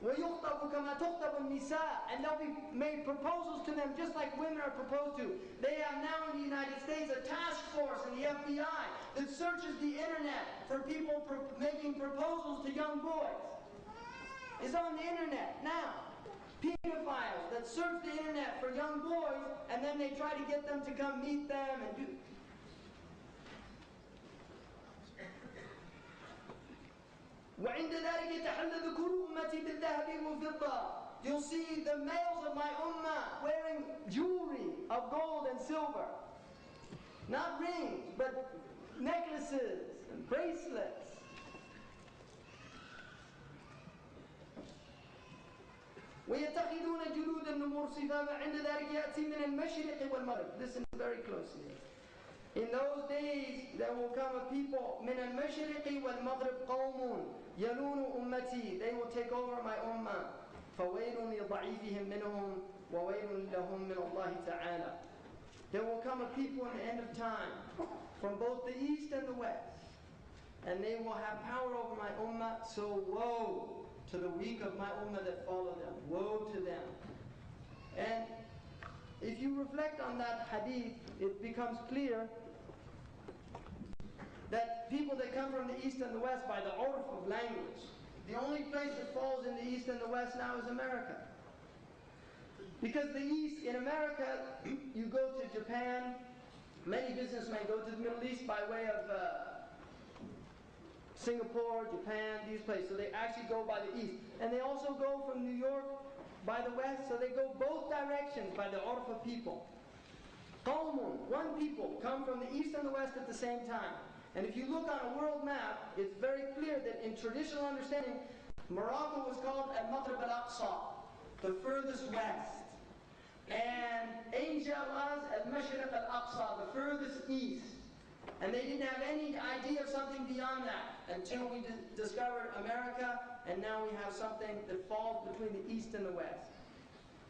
وَيُخْطَبُ كَمَا تُخْطَبُ النِّسَاء. And they'll be made proposals to them just like women are proposed to. They have now in the United States a task force in the FBI that searches the internet for people making proposals to young boys. It's on the internet now. Pedophiles that search the internet for young boys and then they try to get them to come meet them and do. وعند ذلك تحل ذكور أمتي بالذهب والفضة. You'll see the males of my ummah wearing jewelry of gold and silver. Not rings, but necklaces and bracelets. ويتخذون جلود النمور صفافا عند ذلك يأتي من المشرق والمغرب. Listen very closely. In those days there will come a people من المشرق والمغرب قوم يلون أمتي. They will take over my ummah. فويل لضعيفهم منهم وويل لهم من الله تعالى. There will come a people in the end of time from both the east and the west, and they will have power over my ummah. So woe to the weak of my ummah that follow them. Woe to them. And if you reflect on that hadith, it becomes clear that people that come from the east and the west by the urf of language, the only place that falls in the east and the west now is America. Because the east, in America, you go to Japan, many businessmen go to the Middle East by way of Singapore, Japan, these places. So they actually go by the east. And they also go from New York by the west, so they go both directions by the urf of people. Qawmun, one people, come from the east and the west at the same time. And if you look on a world map, it's very clear that in traditional understanding, Morocco was called Al-Maghrib Al-Aqsa, the furthest west. And Asia was Al-Mashriq Al-Aqsa, the furthest east. And they didn't have any idea of something beyond that until we discovered America, and now we have something that falls between the east and the west.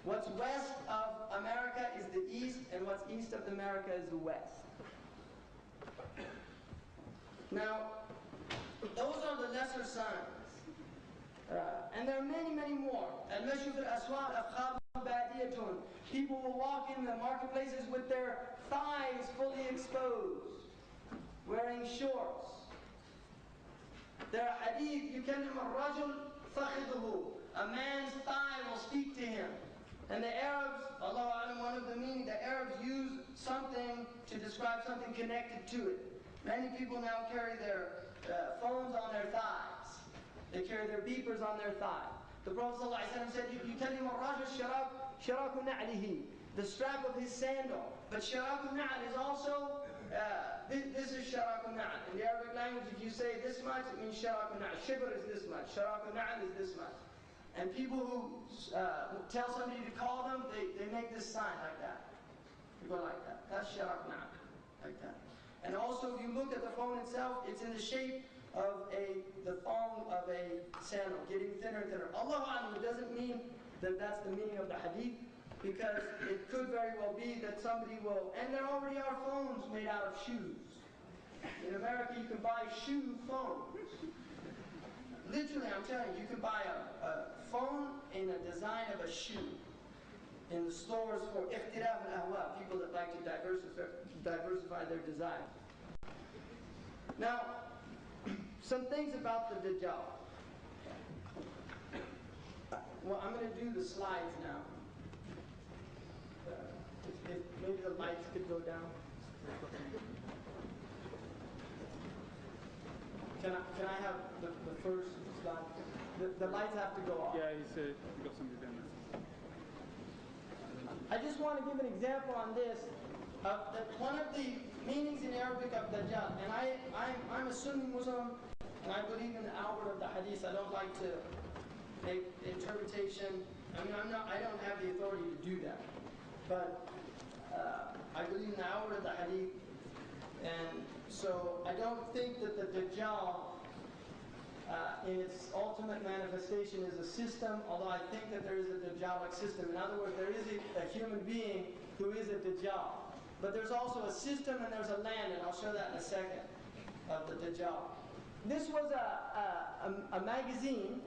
What's west of America is the east, and what's east of America is the west. Now, those are the lesser signs. And there are many, many more. People will walk in the marketplaces with their thighs fully exposed, wearing shorts. There are hadith, يُكَلِّمُ الرَّجُلُ فَخِذُهُ. A man's thigh will speak to him. And the Arabs, Allahu A'lam, one of the meaning, the Arabs use something to describe something connected to it. Many people now carry their phones on their thighs. They carry their beepers on their thigh. The Prophet ﷺ said, يُكَلِّمُ الرَّجُلُ شَرَاكُ نَعْلِهِ, the strap of his sandal. But sharaku na'al is also, this is sharaku na'al. In the Arabic language, if you say this much, it means sharaku na'al. Shibr is this much, sharaku na'al is this much. And people who tell somebody to call them, they make this sign like that. You go like that. That's sharaku na'al, like that. And also, if you look at the phone itself, it's in the shape of the thong of a sandal, getting thinner and thinner. Allahu A'lam doesn't mean that that's the meaning of the hadith, because it could very well be that somebody will, and there already are phones made out of shoes. In America, you can buy shoe phones. Literally, I'm telling you, you can buy a phone in a design of a shoe in the stores for ikhtiraf al-ahwa, people that like to diversify their design. Now, some things about the Dajjal. Well, I'm going to do the slides now. If maybe the lights could go down. Can I have the first slide? The lights have to go off. Yeah, he said he got somebody down there. I just want to give an example on this. One of the meanings in Arabic of Dajjal, and I'm a Sunni Muslim, and I believe in the outward of the hadith. I don't like to make interpretation. I mean, I don't have the authority to do that. But I believe in the outward of the hadith, and so I don't think that the Dajjal in its ultimate manifestation is a system, although I think that there is a Dajjalic system. In other words, there is a human being who is a Dajjal. But there's also a system and there's a land, and I'll show that in a second, of the Dajjal. This was a magazine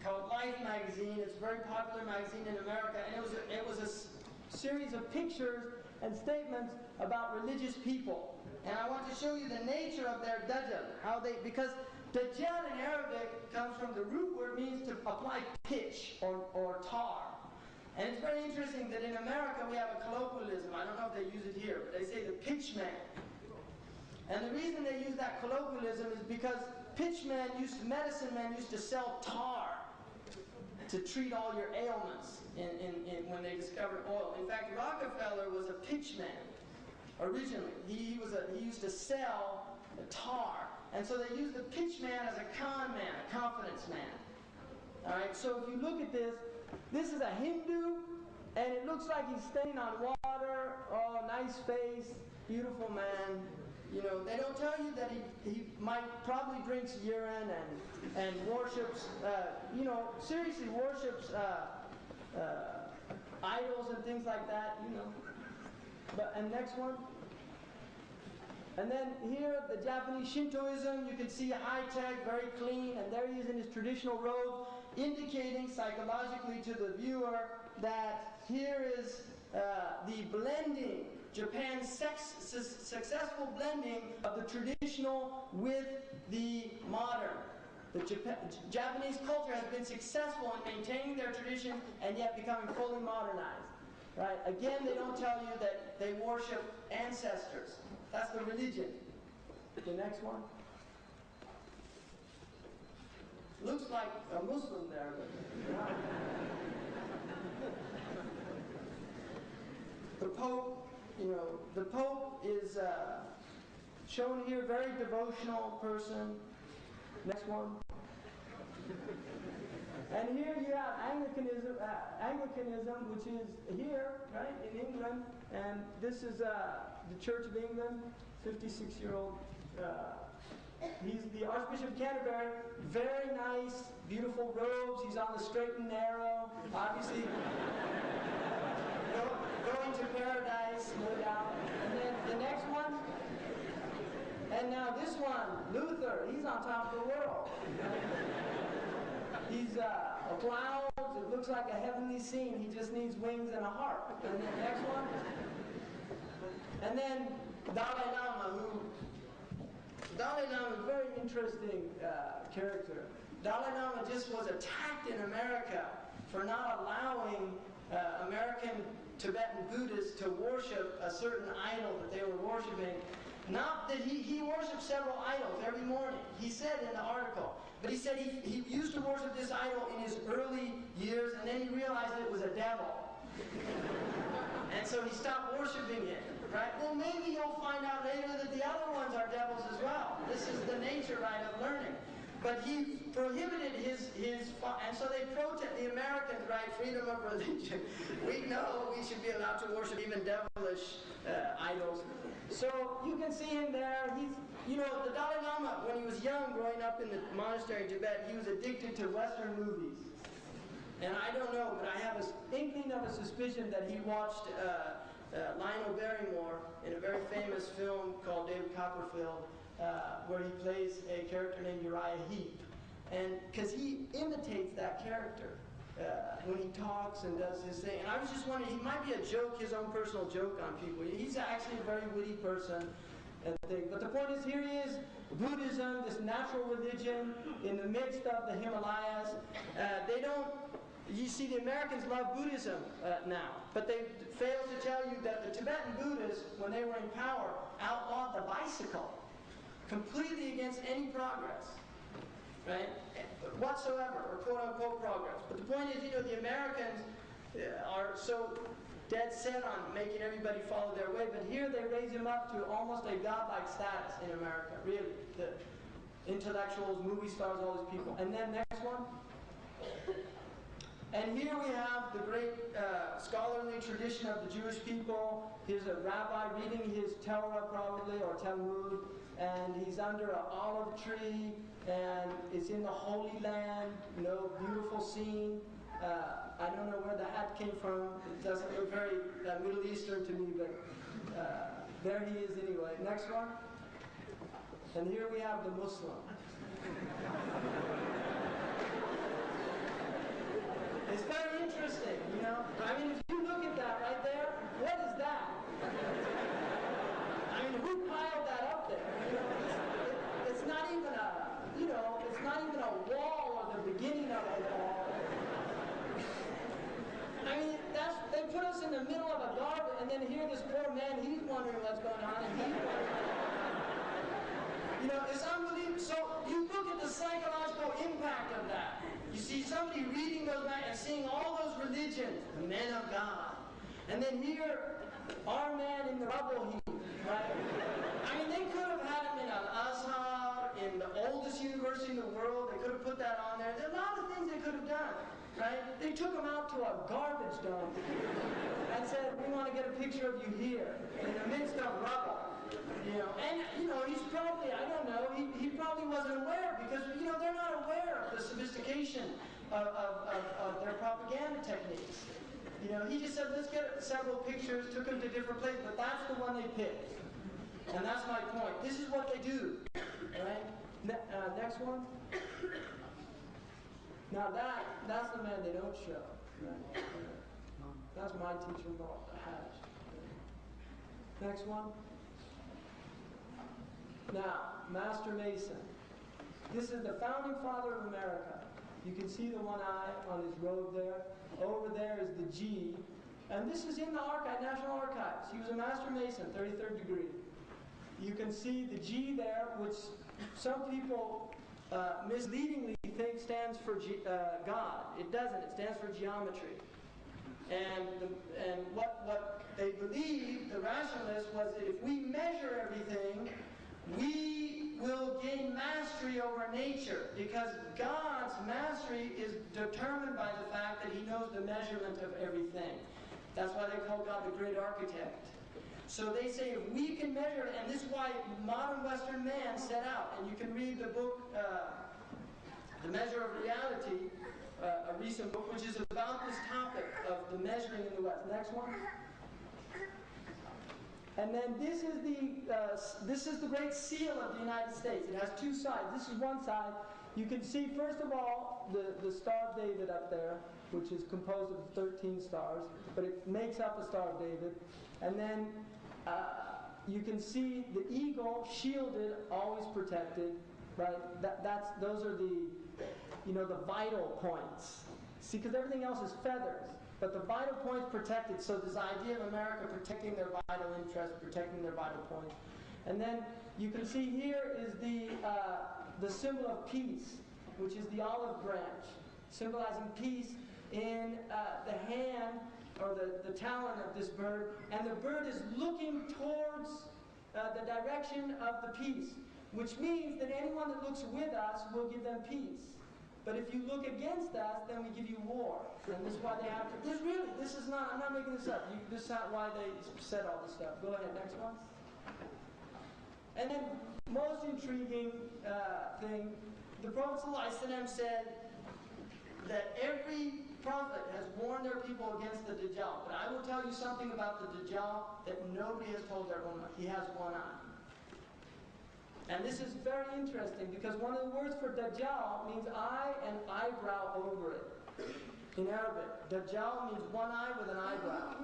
called Life magazine. It's a very popular magazine in America, and it was a series of pictures and statements about religious people. And I want to show you the nature of their Dajjal, because Dajjal in Arabic comes from the root word, means to apply pitch or tar. And it's very interesting that in America we have a colloquialism. I don't know if they use it here, but they say the pitch man. And the reason they use that colloquialism is because medicine men used to sell tar to treat all your ailments when they discovered oil. In fact, Rockefeller was a pitch man originally. He used to sell tar. And so they used the pitch man as a con man, a confidence man. All right, so if you look at this is a Hindu, and it looks like he's standing on water. Oh, nice face, beautiful man. You know, they don't tell you that he might probably drinks urine and worships, seriously worships idols and things like that, And next one. And then here, the Japanese Shintoism, you can see high-tech, very clean, and there he is in his traditional robe, indicating psychologically to the viewer that here is the blending, Japan's successful blending of the traditional with the modern. The Japanese culture has been successful in maintaining their tradition and yet becoming fully modernized. Right? Again, they don't tell you that they worship ancestors. That's the religion. The next one. Looks like a Muslim there, but the Pope, the Pope is shown here, very devotional person. Next one. And here you have Anglicanism, which is here, right, in England, and this is the Church of England, 56-year-old. He's the Archbishop of Canterbury, very nice, beautiful robes. He's on the straight and narrow, obviously going to paradise, no doubt. And then the next one, and now this one, Luther, he's on top of the world. He's clouds, it looks like a heavenly scene. He just needs wings and a harp. And then next one. And then Dalai Lama, Dalai Lama is a very interesting character. Dalai Lama just was attacked in America for not allowing American Tibetan Buddhists to worship a certain idol that they were worshiping. Not that he worshipped several idols every morning. He said in the article, but he said he used to worship this idol in his early years, and then he realized that it was a devil. And so he stopped worshiping it. Right? Well, maybe you'll find out later that the other ones are devils as well. This is the nature, right, of learning. But he prohibited his and so they protest, the Americans, right, freedom of religion. We know we should be allowed to worship even devilish idols. So you can see him there. He's, the Dalai Lama, when he was young, growing up in the monastery in Tibet, he was addicted to Western movies. And I don't know, but I have an inkling of a suspicion that he watched Lionel Barrymore in a very famous film called David Copperfield, where he plays a character named Uriah Heep. And because he imitates that character when he talks and does his thing. And I was just wondering, he might be a joke, his own personal joke on people. He's actually a very witty person. But the point is, here he is, Buddhism, this natural religion in the midst of the Himalayas. You see, the Americans love Buddhism now, but they fail to tell you that the Tibetan Buddhists, when they were in power, outlawed the bicycle, completely against any progress, right, whatsoever, or quote-unquote progress. But the point is, the Americans are so dead set on making everybody follow their way, but here they raise him up to almost a godlike status in America, really. The intellectuals, movie stars, all these people. And then next one. And here we have the great scholarly tradition of the Jewish people. Here's a rabbi reading his Torah probably, or Talmud, and he's under an olive tree, and it's in the Holy Land, beautiful scene. I don't know where the hat came from. It doesn't look very Middle Eastern to me, but there he is anyway. Next one. And here we have the Muslim. It's very interesting, I mean, if you look at that right there, what is that? I mean, who piled that up there? It's not even it's not even a wall or the beginning of a wall. I mean, they put us in the middle of a garden, and then here this poor man, he's wondering what's going on, and he's it's unbelievable. So you look at the psychological impact of that. You see somebody reading those and seeing all those religions, the men of God. And then here, our man in the rubble heap, right? I mean, they could have had him in Al-Azhar, in the oldest university in the world. They could have put that on there. There are a lot of things they could have done, right? They took him out to a garbage dump and said, we want to get a picture of you here, in the midst of rubble. And he's probably, I don't know, he probably wasn't aware, because they're not aware of the sophistication of their propaganda techniques. He just said, let's get several pictures, took them to different places, but that's the one they picked. And that's my point. This is what they do. Right? Next one. Now that's the man they don't show. Right? That's my teacher, the Hajj. Next one. Now, Master Mason. This is the founding father of America. You can see the one eye on his robe there. Over there is the G. And this is in the National Archives. He was a Master Mason, 33rd degree. You can see the G there, which some people misleadingly think stands for God. It doesn't. It stands for geometry. And what they believed, the rationalists, was that if we measure everything, we will gain mastery over nature, because God's mastery is determined by the fact that He knows the measurement of everything. That's why they call God the great architect. So they say if we can measure it, and this is why modern Western man set out, and you can read the book, The Measure of Reality, a recent book, which is about this topic of the measuring in the West. Next one. And then this is the Great Seal of the United States. It has two sides. This is one side. You can see, first of all, the Star of David up there, which is composed of 13 stars, but it makes up a Star of David. And then you can see the eagle shielded, always protected, right? Those are the vital points. See, because everything else is feathers. But the vital points protected, so this idea of America protecting their vital interests, protecting their vital points. And then you can see here is the symbol of peace, which is the olive branch, symbolizing peace in the hand or the talon of this bird. And the bird is looking towards the direction of the peace, which means that anyone that looks with us will give them peace. But if you look against us, then we give you war. And this is why they have to. I'm not making this up. This is why they said all this stuff. Go ahead, next one. And then, most intriguing thing, the Prophet ﷺ said that every prophet has warned their people against the Dajjal. But I will tell you something about the Dajjal that nobody has told everyone. He has one eye. And this is very interesting, because one of the words for Dajjal means eye and eyebrow over it. In Arabic, Dajjal means one eye with an eyebrow.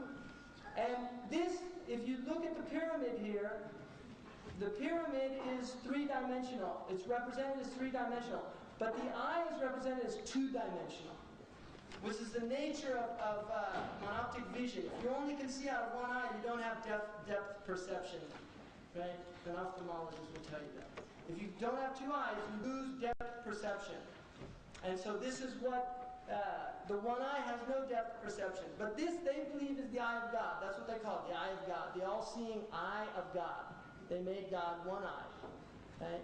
And this, if you look at the pyramid here, the pyramid is three-dimensional. It's represented as three-dimensional. But the eye is represented as two-dimensional, which is the nature of monoptic vision. If you only can see out of one eye, you don't have depth perception. Right? An ophthalmologist will tell you that. If you don't have two eyes, you lose depth perception. And so this is what, the one eye has no depth perception. But this, they believe, is the eye of God. That's what they call it, the eye of God. The all-seeing eye of God. They made God one eye. Right?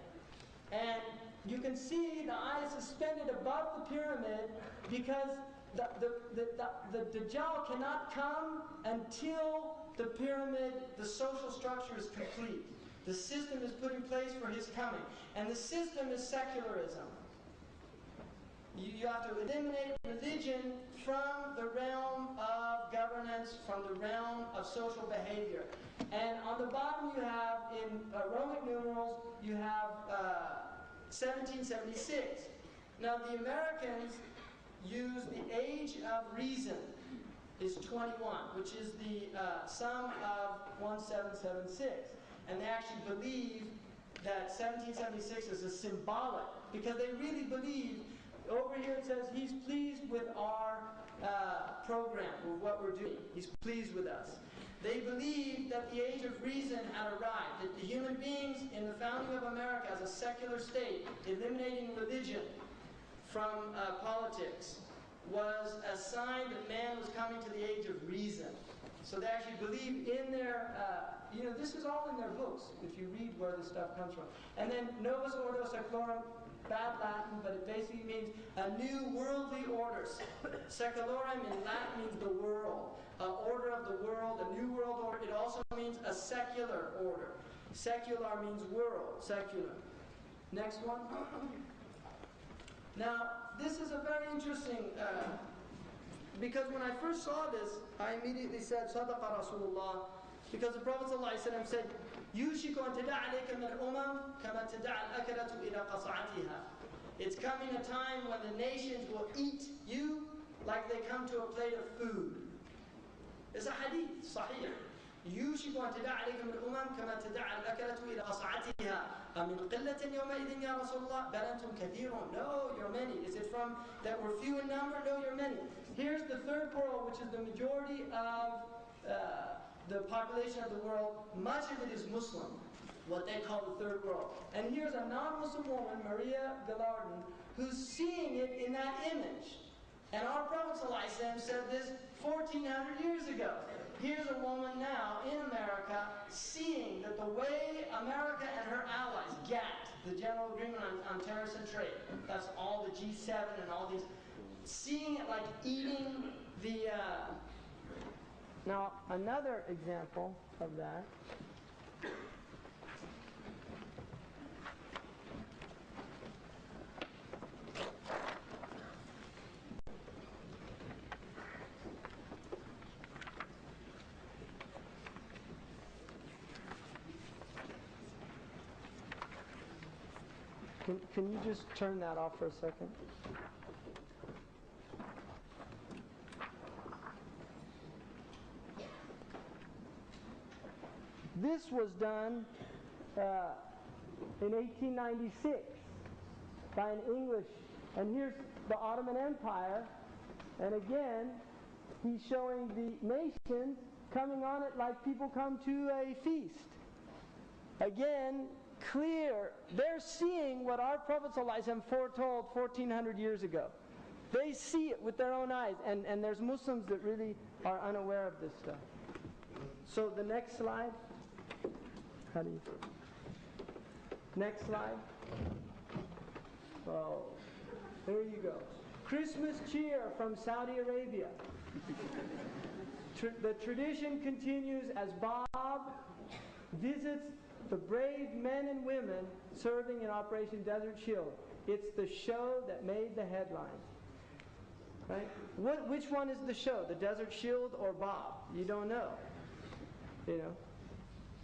And you can see the eye is suspended above the pyramid, because the Dajjal cannot come until the pyramid, the social structure is complete. The system is put in place for his coming. And the system is secularism. You have to eliminate religion from the realm of governance, from the realm of social behavior. And on the bottom you have, in Roman numerals, you have 1776. Now the Americans use the age of reason is 21, which is the sum of 1776. And they actually believe that 1776 is a symbolic, because they really believe, over here it says he's pleased with our program, with what we're doing. He's pleased with us. They believe that the age of reason had arrived, that the human beings in the founding of America as a secular state, eliminating religion from politics, was a sign that man was coming to the age of reason. So they actually believe in their, this is all in their books, if you read where this stuff comes from. And then Novus Ordo Seclorum, bad Latin, but it basically means a new worldly order. Secularum in Latin means the world, order of the world, a new world order. It also means a secular order. Secular means world, secular. Next one. Now, this is a very interesting, because when I first saw this, I immediately said, Sadaqa Rasulullah, because the Prophet ﷺ said, يُوشِكُ أَن تَدَعَ عَلَيْكَ مِنَ الْأُمَمِ كَمَا تَدَعَ الْأَكَلَةُ إِلَى قَصَعَتِهَا. It's coming a time when the nations will eat you like they come to a plate of food. It's a hadith, sahih. يُوشِكُ أَن تَدَعَ عَلَيْكَ مِنَ الْأُمَمِ كَمَا تَدَعَ الْأَكَلَةُ إِلَى قَصَعَتِهَا. أَمِنْ قِلَّةٍ يَوْمَئِذٍ يَا رَسُولَ اللَّهِ بَلْ أَنْتُمْ كَثِيرٌ. No, you're many. Is it from that we're few in number? No, you're many. Here's the third world, which is the majority of the population of the world. Much of it is Muslim, what they call the third world. And here's a non-Muslim woman, Maria Gallardin, who's seeing it in that image. And our Prophet ﷺ said this 1,400 years ago. Here's a woman now in America seeing that the way America and her allies, GATT, the General Agreement on Terrorist and Trade, that's all the G7 and all these, seeing it like eating the... Now, another example of that. Can you just turn that off for a second? This was done in 1896 by an English, and here's the Ottoman Empire, and again, he's showing the nations coming on it like people come to a feast. Again, clear, they're seeing what our Prophet ﷺ foretold 1,400 years ago. They see it with their own eyes, and there's Muslims that really are unaware of this stuff. So the next slide. How do you... Next slide. Oh, there you go. Christmas cheer from Saudi Arabia. The tradition continues as Bob visits the brave men and women serving in Operation Desert Shield. It's the show that made the headlines. Right? Which one is the show? The Desert Shield or Bob? You don't know. You know.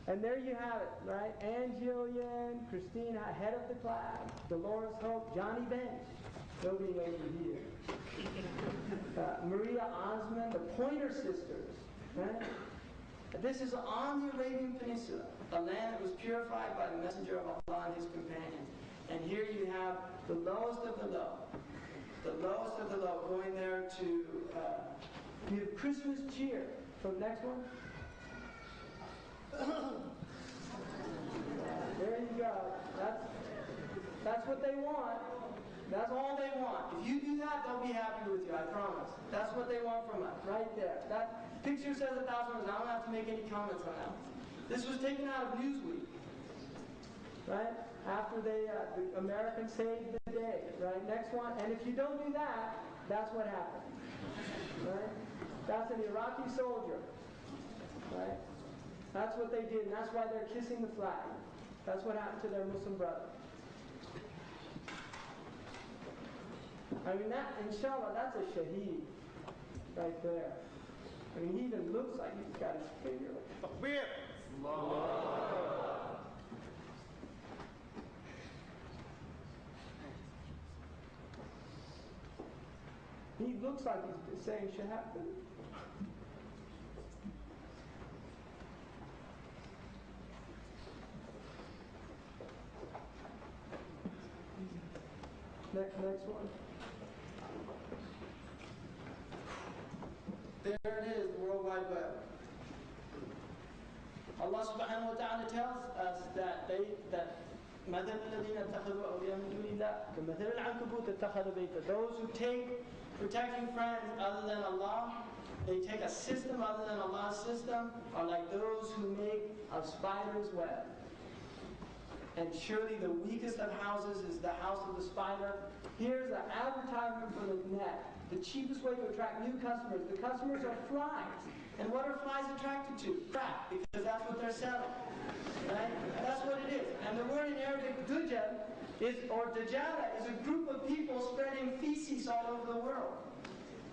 And there you have it, right? Ann Jillian, Christina, head of the class, Dolores Hope, Johnny Bench. Nobody knows who he is. Maria Osman, the Pointer Sisters, right? This is on the Arabian Peninsula, a land that was purified by the Messenger of Allah and his companions. And here you have the lowest of the low. The lowest of the low going there to give Christmas cheer. So next one. There you go. That's what they want. That's all they want. If you do that, they'll be happy with you, I promise. That's what they want from us, right there. That picture says 1,000 words. I don't have to make any comments on that. This was taken out of Newsweek, right? after the Americans saved the day, right? Next one, and if you don't do that, that's what happened, right? That's an Iraqi soldier, right? That's what they did, and that's why they're kissing the flag. That's what happened to their Muslim brother. I mean, that, inshallah, that's a shaheed right there. I mean, he even looks like he's got his finger like he looks like he's saying shahada. Next one. There it is, the World Wide Web. Allah subhanahu wa ta'ala tells us that مثل الذين اتخذوا أولياء من دون الله كمثل العنكبوت اتخذ بيتا. Those who take protecting friends other than Allah, they take a system other than Allah's system, are like those who make a spider's web. And surely the weakest of houses is the house of the spider. Here's an advertisement for the net. The cheapest way to attract new customers. The customers are flies. And what are flies attracted to? Crap, because that's what they're selling. Right? That's what it is. And the word in Arabic, Dajjal, or Dajjala, is a group of people spreading feces all over the world.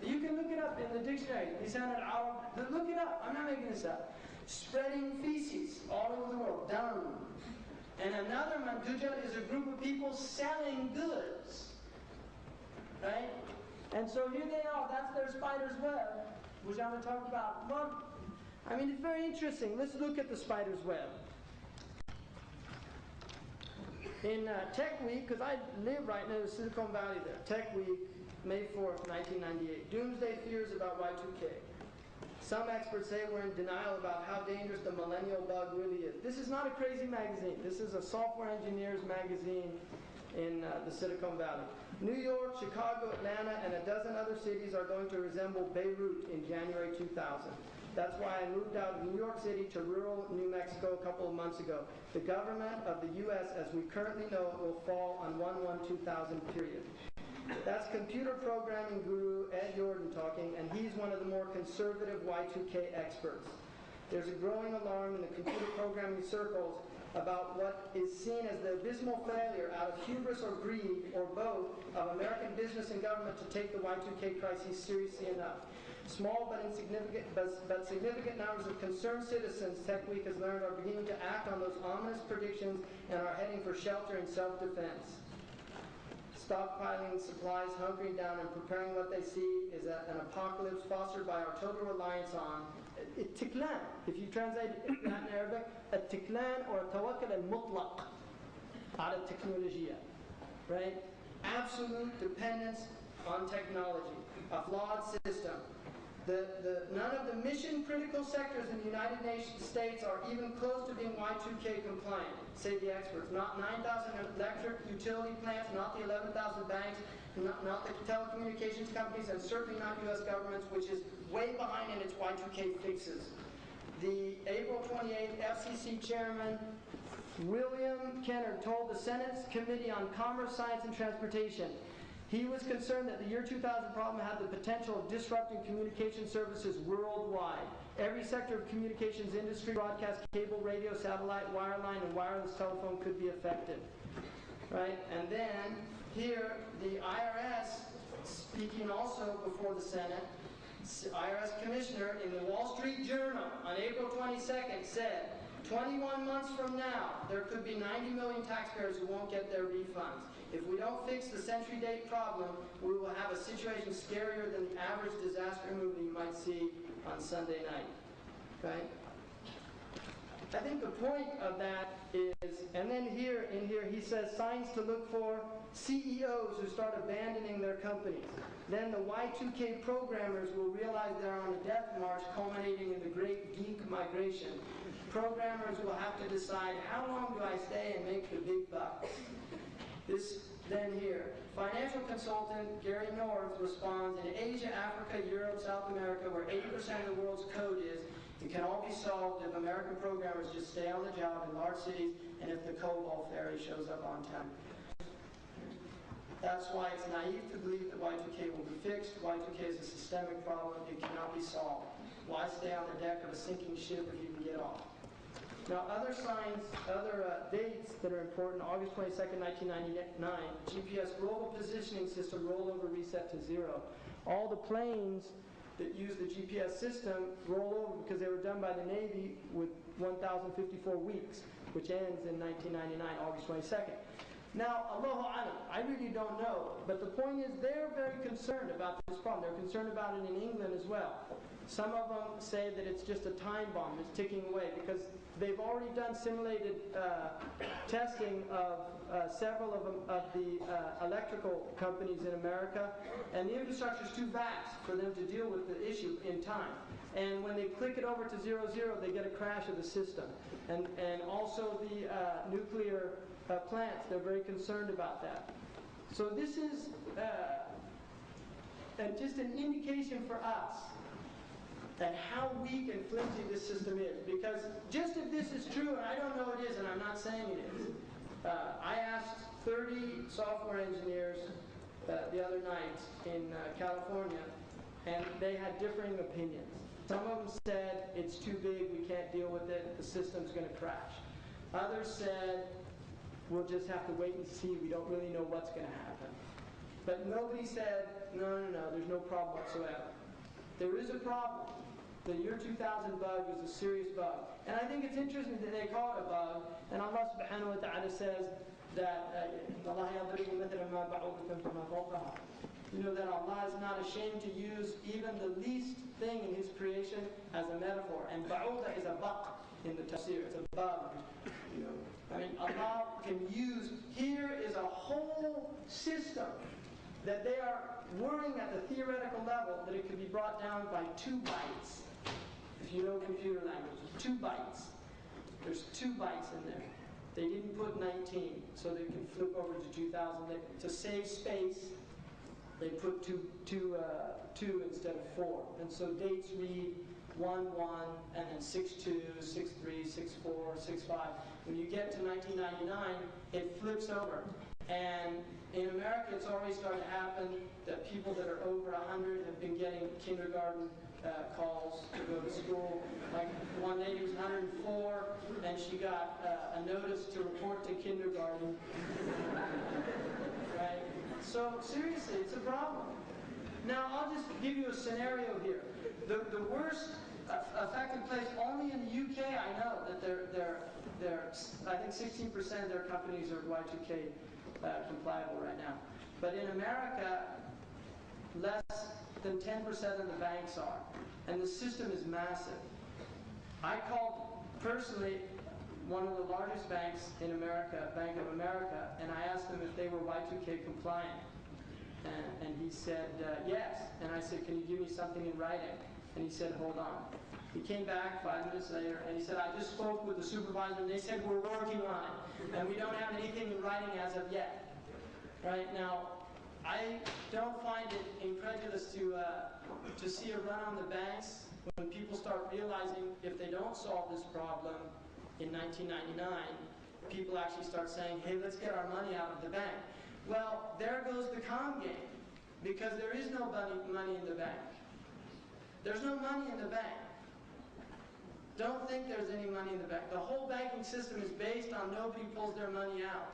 You can look it up in the dictionary. Lisan al-Arab. Look it up. I'm not making this up. Spreading feces all over the world. Dung. And another one, Dajjal, is a group of people selling goods. Right? And so here they are. That's their spider's web, which I'm going to talk about. Well, I mean, it's very interesting. Let's look at the spider's web. In Tech Week, because I live right near the Silicon Valley there, Tech Week, May 4th, 1998. Doomsday fears about Y2K. Some experts say we're in denial about how dangerous the millennial bug really is. This is not a crazy magazine. This is a software engineer's magazine in the Silicon Valley. New York, Chicago, Atlanta, and a dozen other cities are going to resemble Beirut in January 2000. That's why I moved out of New York City to rural New Mexico a couple of months ago. The government of the U.S. as we currently know it will fall on 1/1/2000 period. That's computer programming guru Ed Jordan talking, and he's one of the more conservative Y2K experts. There's a growing alarm in the computer programming circles about what is seen as the abysmal failure out of hubris or greed, or both, of American business and government to take the Y2K crisis seriously enough. Small but significant numbers of concerned citizens, Tech Week has learned, are beginning to act on those ominous predictions and are heading for shelter and self-defense. Stockpiling supplies, hunkering down, and preparing what they see is an apocalypse fostered by our total reliance on Tiklan. If you translate that in Arabic, a Tiklan or a tawakkul al-mutlaq ala technologia, right? Absolute dependence on technology, a flawed system. None of the mission-critical sectors in the United States are even close to being Y2K compliant, say the experts. Not 9,000 electric utility plants, not the 11,000 banks, not the telecommunications companies, and certainly not U.S. governments, which is way behind in its Y2K fixes. The April 28th FCC chairman, William Kenner, told the Senate's Committee on Commerce, Science, and Transportation he was concerned that the year 2000 problem had the potential of disrupting communication services worldwide. Every sector of communications industry, broadcast, cable, radio, satellite, wireline, and wireless telephone could be affected. Right? And then here, the IRS, speaking also before the Senate, IRS commissioner in the Wall Street Journal on April 22nd said, 21 months from now, there could be 90 million taxpayers who won't get their refunds. If we don't fix the century date problem, we will have a situation scarier than the average disaster movie you might see on Sunday night. Okay? I think the point of that is, and then in here he says signs to look for: CEOs who start abandoning their companies. Then the Y2K programmers will realize they're on a death march culminating in the great geek migration. Programmers will have to decide, how long do I stay and make the big bucks? Then here, financial consultant Gary North responds, in Asia, Africa, Europe, South America, where 80% of the world's code is, It can all be solved if American programmers just stay on the job in large cities and if the Cobalt ferry shows up on time. That's why it's naive to believe that Y2K will be fixed. Y2K is a systemic problem. It cannot be solved. Why stay on the deck of a sinking ship if you can get off? Now, other dates that are important: August 22nd, 1999, GPS global positioning system rollover reset to 0. All the planes that use the GPS system roll over because they were done by the Navy with 1,054 weeks, which ends in 1999, August 22nd. Now, Allahu Alam, I really don't know, but the point is they're very concerned about this problem. They're concerned about it in England as well. Some of them say that it's just a time bomb that's ticking away because they've already done simulated testing of several of the electrical companies in America, and the infrastructure is too vast for them to deal with the issue in time. And when they click it over to 00, they get a crash of the system. And also the nuclear plants, they're very concerned about that. So this is just an indication for us that how weak and flimsy this system is. Because just if this is true, and I don't know it is, and I'm not saying it is, I asked 30 software engineers the other night in California, and they had differing opinions. Some of them said, it's too big, we can't deal with it, the system's going to crash. Others said, we'll just have to wait and see, we don't really know what's going to happen. But nobody said, no, there's no problem whatsoever. There is a problem. The year 2000 bug was a serious bug. And I think it's interesting that they call it a bug, and Allah subhanahu wa ta'ala says that that Allah is not ashamed to use even the least thing in His creation as a metaphor. And ba'uda is a baq in the tafsir, it's a bug. I mean, Allah can use, here is a whole system that they are worrying at the theoretical level that it could be brought down by 2 bytes. If you know computer language, 2 bytes. There's 2 bytes in there. They didn't put 19, so they can flip over to 2000. To save space, they put two instead of 4. And so dates read 1, 1, and then 6, 2, 6, 3, 6, 4, 6, 5. When you get to 1999, it flips over. And in America, it's already started to happen that people that are over 100 have been getting kindergarten calls to go to school. Like one lady was 104, and she got a notice to report to kindergarten. Right? So seriously, it's a problem. Now, I'll just give you a scenario here. The worst affected place, only in the UK, I know that they're I think 16% of their companies are Y2K compliable right now. But in America, less than 10% of the banks are. And the system is massive. I called personally one of the largest banks in America, Bank of America, and I asked them if they were Y2K compliant. And he said, yes. And I said, can you give me something in writing? And he said, hold on. He came back 5 minutes later, and he said, I just spoke with the supervisor, and they said, we're working on it. And we don't have anything in writing as of yet. Right? Now, I don't find it incredulous to see a run on the banks when people start realizing if they don't solve this problem in 1999, people actually start saying, hey, let's get our money out of the bank. Well, there goes the con game, because there is no money in the bank. There's no money in the bank. Don't think there's any money in the bank. The whole banking system is based on nobody pulls their money out.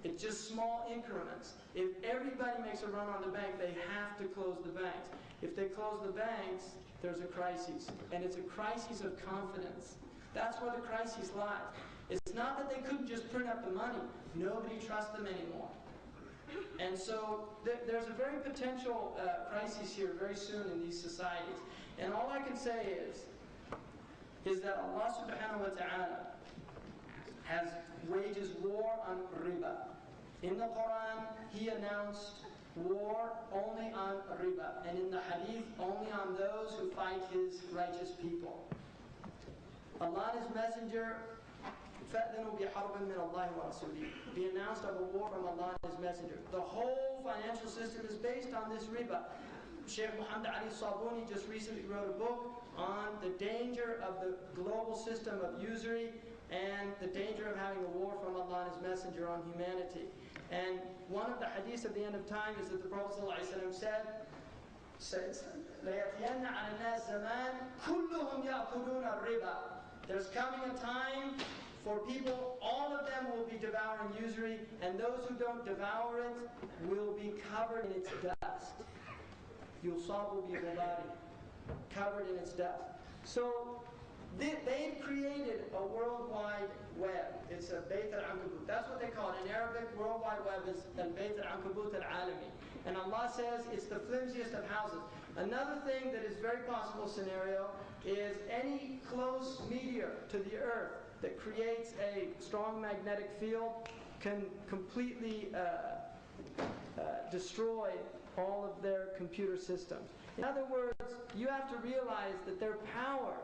It's just small increments. If everybody makes a run on the bank, they have to close the banks. If they close the banks, there's a crisis. And it's a crisis of confidence. That's where the crisis lies. It's not that they couldn't just print up the money. Nobody trusts them anymore. And so there's a very potential crisis here very soon in these societies. And all I can say is that Allah subhanahu wa ta'ala wages war on riba. In the Quran, He announced war only on riba, and in the Hadith, only on those who fight His righteous people. Allah and His Messenger, فَأْذِنُوا بِحَرْبٍ مِّنَ اللَّهِ وَرَسُولِهِ. Be announced of a war from Allah and His Messenger. The whole financial system is based on this riba. Sheikh Muhammad Ali Sabuni just recently wrote a book on the danger of the global system of usury and the danger of having a war from Allah and His Messenger on humanity. And one of the hadiths at the end of time is that the Prophet ﷺ said, لَيَأْتِيَنَّ عَلَى النَّاسِ زَمَانٍ كُلُّهُمْ يَأْكُلُونَ الرِّبَا. There's coming a time for people, all of them will be devouring usury, and those who don't devour it will be covered in its dust. Yusabu bi ghubari, covered in its dust. So they've created a worldwide web. It's a Bayt al-Ankabut. That's what they call it. In Arabic, worldwide web is al-Bayt al-Ankabut al-Alami. And Allah says it's the flimsiest of houses. Another thing that is very possible scenario is any close meteor to the earth that creates a strong magnetic field can completely destroy all of their computer systems. In other words, you have to realize that their power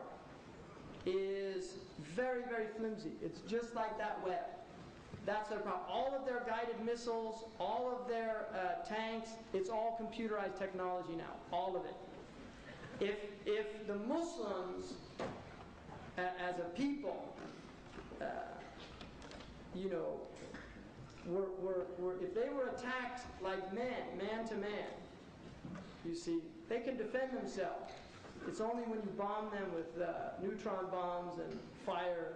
is very, very flimsy. It's just like that web. That's their problem. All of their guided missiles, all of their tanks, it's all computerized technology now. All of it. If the Muslims, as a people, if they were attacked like man to man, you see, they can defend themselves. It's only when you bomb them with neutron bombs and fire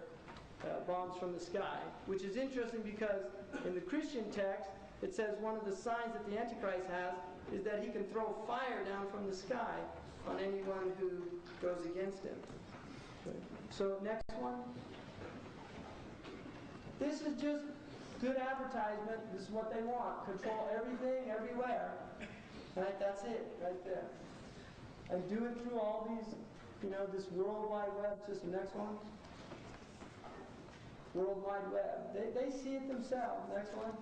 bombs from the sky, which is interesting because in the Christian text, it says one of the signs that the Antichrist has is that he can throw fire down from the sky on anyone who goes against him. So next one. This is just good advertisement. This is what they want. Control everything, everywhere. Right? That's it, right there. And do it through all these, this World Wide Web system. Next one. World Wide Web. They see it themselves. Next one.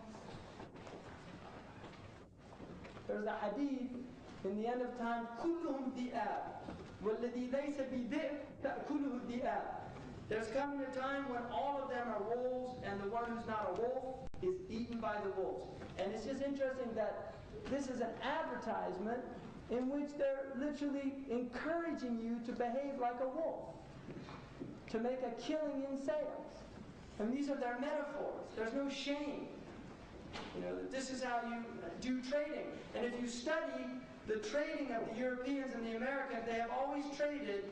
There's a hadith in the end of time. كلهم ذئاب والذي ليس بذئب تأكله الذئاب. There's coming a time when all of them are wolves, and the one who's not a wolf is eaten by the wolves. And it's just interesting that this is an advertisement in which they're literally encouraging you to behave like a wolf, to make a killing in sales. And these are their metaphors. There's no shame. That this is how you do trading. And if you study the trading of the Europeans and the Americans, they have always traded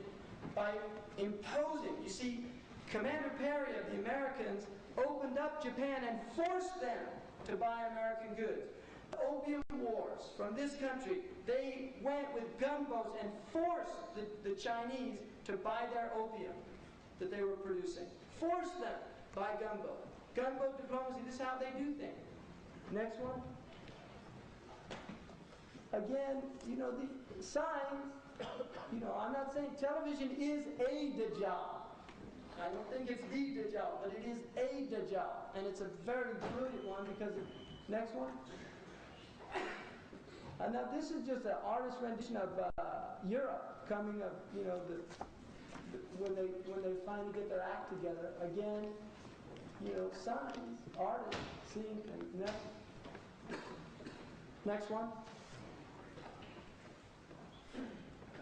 by imposing. You see, Commander Perry of the Americans opened up Japan and forced them to buy American goods. The Opium Wars from this country, they went with gunboats and forced the Chinese to buy their opium that they were producing. Forced them by gunboat. Gunboat diplomacy, this is how they do things. Next one. Again, the signs, I'm not saying television is a Dajjal. I don't think it's the Dajjal, but it is a Dajjal. And it's a very brilliant one because, next one. And now this is just an artist rendition of Europe coming of, when they finally get their act together. Again, signs, artists, seeing things. Next one.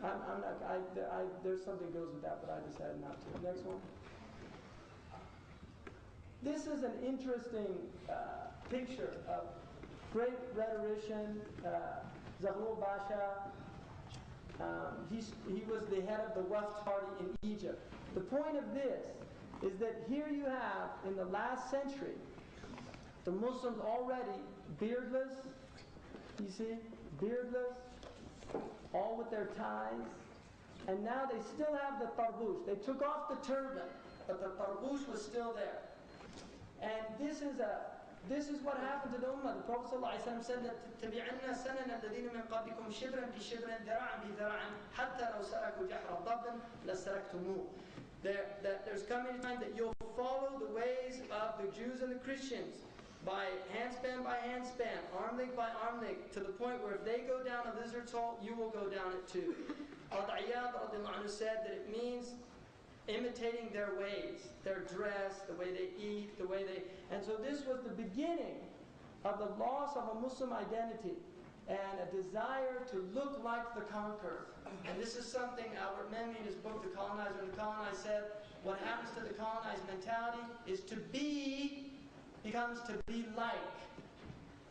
I'm not. There's something goes with that, but I decided not to. Next one. This is an interesting picture of great rhetorician Zaghloul Basha. He was the head of the Wafd party in Egypt. The point of this is that here you have, in the last century, the Muslims already beardless, you see, beardless, all with their ties, and now they still have the tarbush. They took off the turban, but the tarbush was still there. And this is what happened to the Ummah. The Prophet ﷺ said that تَتَّبِعَنَّ سَنَنَ الَّذِينَ مِنْ قَبْلِكُمْ شِبْرًا بِشِبْرٍ ذِرَاعًا بِذِرَاعٍ حَتَّى لَوْ سَلَكُوا جَحْرَ ضَبٍّ لَسَلَكْتُمُوهُ. There's coming a time that you'll follow the ways of the Jews and the Christians by handspan, arm length by arm length, to the point where if they go down a lizard's hole, you will go down it too. Al-Iyad radiallahu anhu said that it means imitating their ways, their dress, the way they eat, and so this was the beginning of the loss of a Muslim identity. and a desire to look like the conqueror. And this is something Albert Memmi in his book, The Colonizer and the Colonized, said, what happens to the colonized mentality is to be becomes to be like.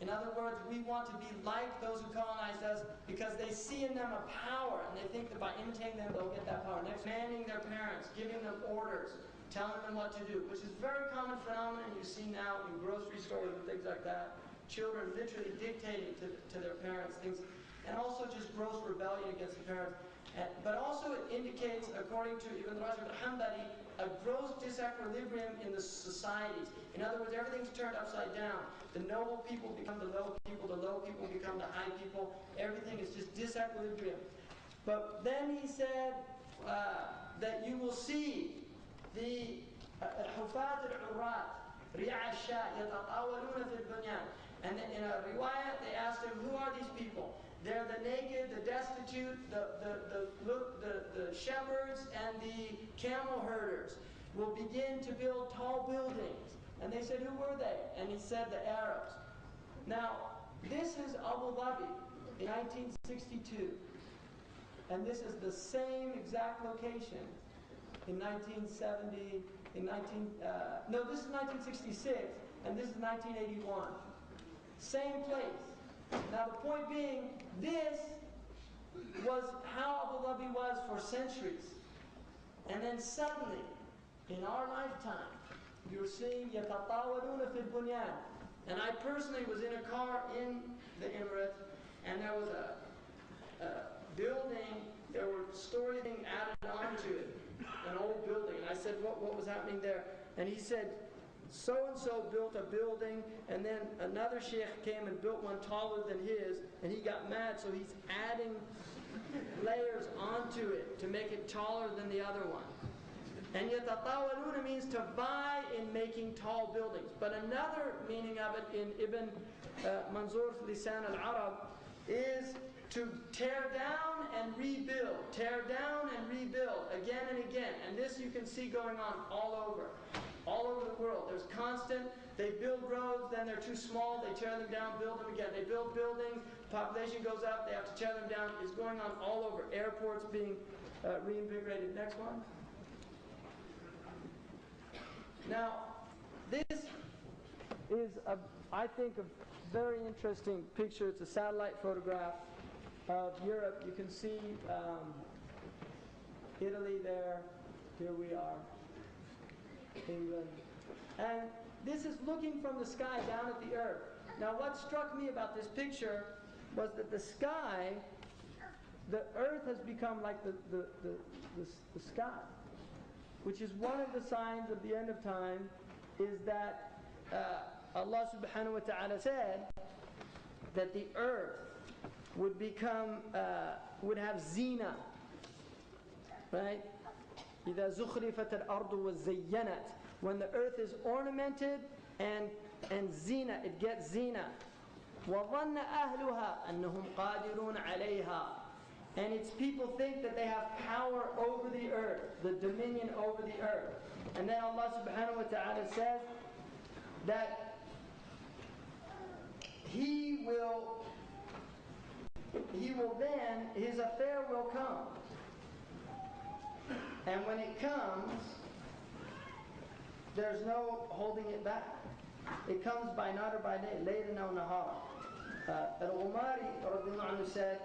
In other words, we want to be like those who colonized us because they see in them a power, and they think that by imitating them, they'll get that power. Next, commanding their parents, giving them orders, telling them what to do, which is a very common phenomenon you see now in grocery stores and things like that. Children literally dictating to their parents things, and also just gross rebellion against the parents. But also it indicates, according to Ibn Rajab al-Hanbali, a gross disequilibrium in the societies. In other words, everything's turned upside down. The noble people become the low people become the high people. Everything is just disequilibrium. But then he said that you will see the Hufat al-Urrat, Ri'a al-Shat, yatatawaluna fil bunyan. And in a riwayat, they asked him, who are these people? They're the naked, the destitute, the shepherds, and the camel herders will begin to build tall buildings. And they said, who were they? And he said, the Arabs. Now, this is Abu Dhabi in 1962. And this is the same exact location in 1970, this is 1966, and this is 1981. Same place. Now the point being, this was how Abu Dhabi was for centuries. And then suddenly, in our lifetime, you're seeing yatatawaluna fil bunyan. And I personally was in a car in the Emirates, and there was a building, there were stories being added onto it, an old building. And I said, what was happening there? And he said, so-and-so built a building, and then another sheikh came and built one taller than his, and he got mad, so he's adding layers onto it to make it taller than the other one. And yatatawaluna means to vie in making tall buildings. But another meaning of it in Ibn Manzur's Lisan al-Arab is to tear down and rebuild, tear down and rebuild again and again. And this you can see going on all over the world. There's constant, they build roads, then they're too small, they tear them down, build them again. They build buildings, population goes up, they have to tear them down. It's going on all over. Airports being reinvigorated. Next one. Now, this is, I think, a very interesting picture. It's a satellite photograph of Europe. You can see Italy there. Here we are, England. And this is looking from the sky down at the earth. Now, what struck me about this picture was that the sky, the earth has become like the sky, which is one of the signs of the end of time, is that Allah subhanahu wa ta'ala said that the earth would become, would have zina, right? إِذَا زُخْرِفَتَ الْأَرْضُ وَزَيَّنَتْ. When the earth is ornamented and zina, it gets zina. وَظَنَّ أَهْلُهَا أَنَّهُمْ قَادِرُونَ عَلَيْهَا. And its people think that they have power over the earth, the dominion over the earth. And then Allah subhanahu wa ta'ala says that He will then, His affair will come. And when it comes, there's no holding it back. It comes by night or by day, laylan aw nahara. Al-Umari radiyallahu anhu said,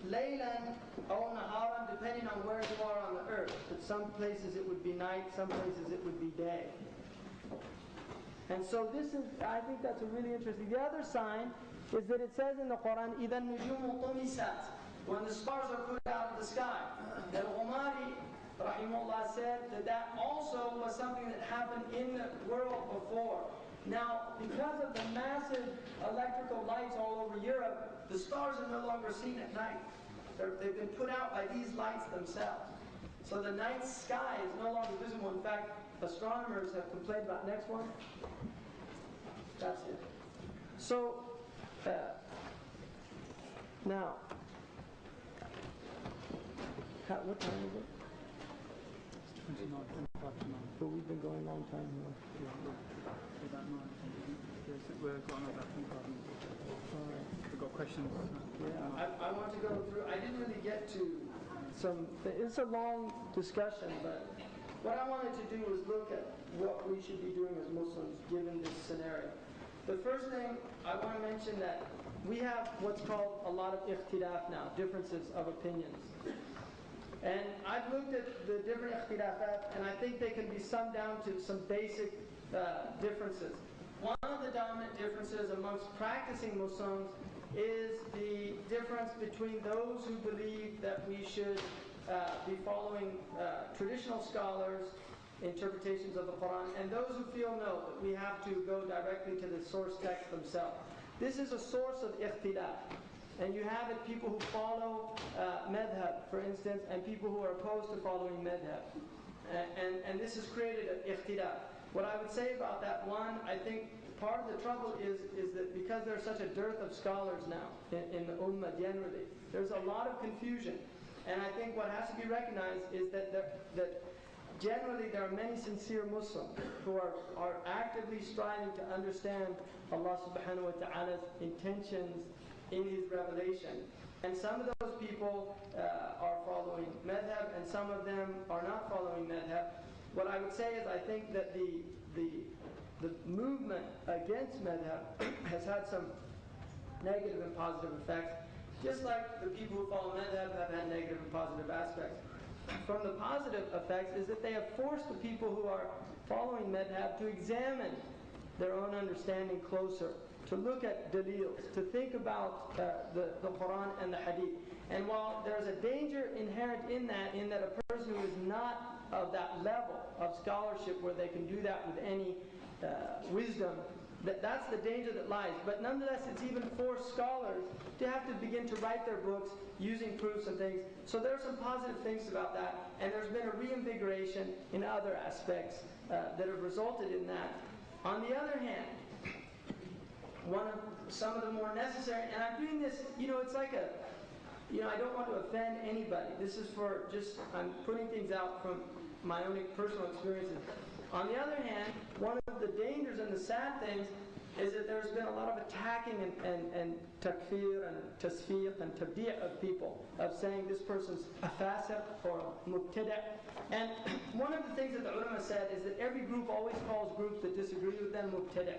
laylan aw naharan, depending on where you are on the earth. At some places it would be night, some places it would be day. And so this is, I think that's a really interesting. The other sign is that it says in the Quran, إِذَا النُّجُومُ طُمِسَتْ, when the stars are put out of the sky. Al-Umari rahimahullah said that also was something that happened in the world before. Now, because of the massive electrical lights all over Europe, the stars are no longer seen at night. They've been put out by these lights themselves. So the night sky is no longer visible. In fact, astronomers have complained about. Next one. That's it. So, now, what time is it? But we've been going a long time here. we've got another problem. We've got questions. Yeah, I want to go through. I didn't really get to some. It's a long discussion, but what I wanted to do was look at what we should be doing as Muslims given this scenario. The first thing I want to mention that we have what's called a lot of ikhtilaf now, differences of opinions. And I've looked at the different ikhtilafat, and I think they can be summed down to some basic differences. One of the dominant differences amongst practicing Muslims is the difference between those who believe that we should be following traditional scholars' interpretations of the Quran, and those who feel no, that we have to go directly to the source text themselves. This is a source of ikhtilaf. And you have it, people who follow madhab, for instance, and people who are opposed to following madhab. And this has created an ikhtilaf. What I would say about that, one, I think part of the trouble is that because there's such a dearth of scholars now in the ummah generally, there's a lot of confusion. And I think what has to be recognized is that generally there are many sincere Muslims who are actively striving to understand Allah subhanahu wa ta'ala's intentions in His revelation. And some of those people are following madhab, and some of them are not following madhab. What I would say is I think that the movement against madhab has had some negative and positive effects, just like the people who follow madhab have had negative and positive aspects. From the positive effects is that they have forced the people who are following madhab to examine their own understanding closer, to look at dalils, to think about the Quran and the Hadith. And while there's a danger inherent in that a person who is not of that level of scholarship where they can do that with any wisdom, that's the danger that lies. But nonetheless, it's even forced scholars to have to begin to write their books using proofs and things. So there are some positive things about that, and there's been a reinvigoration in other aspects that have resulted in that. On the other hand, some of the more necessary, and I'm doing this, it's like I don't want to offend anybody. This is I'm putting things out from my own personal experiences. On the other hand, one of the dangers and the sad things is that there's been a lot of attacking and takfir and tasfiq and tabdi' of people, of saying this person's a fasiq or a mubtada'. And one of the things that the ulama said is that every group always calls groups that disagree with them mubtada'.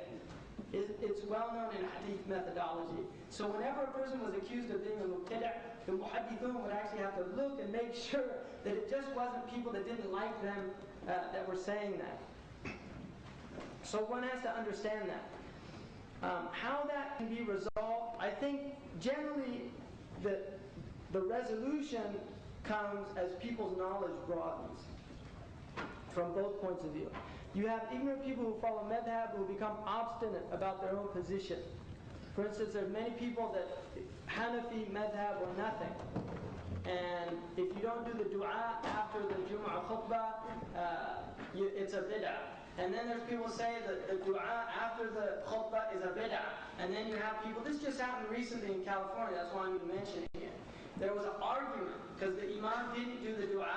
It's well known in hadith methodology. So whenever a person was accused of being a mubtada', the muhaddithun would actually have to look and make sure that it just wasn't people that didn't like them that were saying that. So one has to understand that. How that can be resolved, I think generally the resolution comes as people's knowledge broadens from both points of view. You have ignorant people who follow madhab who become obstinate about their own position. For instance, there's many people that Hanafi madhab or nothing. And if you don't do the dua after the Jumu'ah khutbah, it's a bid'ah. And then there's people say that the dua after the khutbah is a bid'ah. And then you have people, this just happened recently in California, that's why I'm mentioning it. There was an argument because the imam didn't do the dua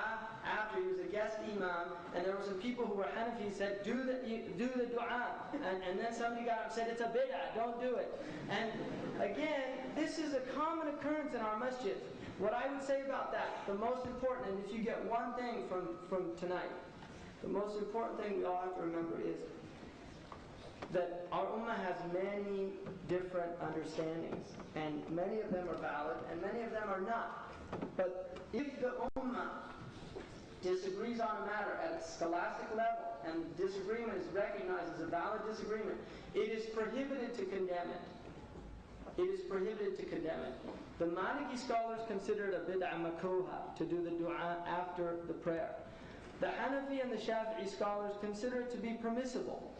after, he was a guest imam, and there were some people who were Hanafi said, do the dua. And then somebody got up and said, it's a bid'ah, don't do it. And again, this is a common occurrence in our masjid. What I would say about that, the most important, and if you get one thing from tonight, the most important thing we all have to remember is that our ummah has many different understandings, and many of them are valid, and many of them are not. But if the ummah disagrees on a matter at a scholastic level, and the disagreement is recognized as a valid disagreement, it is prohibited to condemn it. It is prohibited to condemn it. The Maliki scholars consider it a bid'ah makruha to do the dua after the prayer. The Hanafi and the Shafi'i scholars consider it to be permissible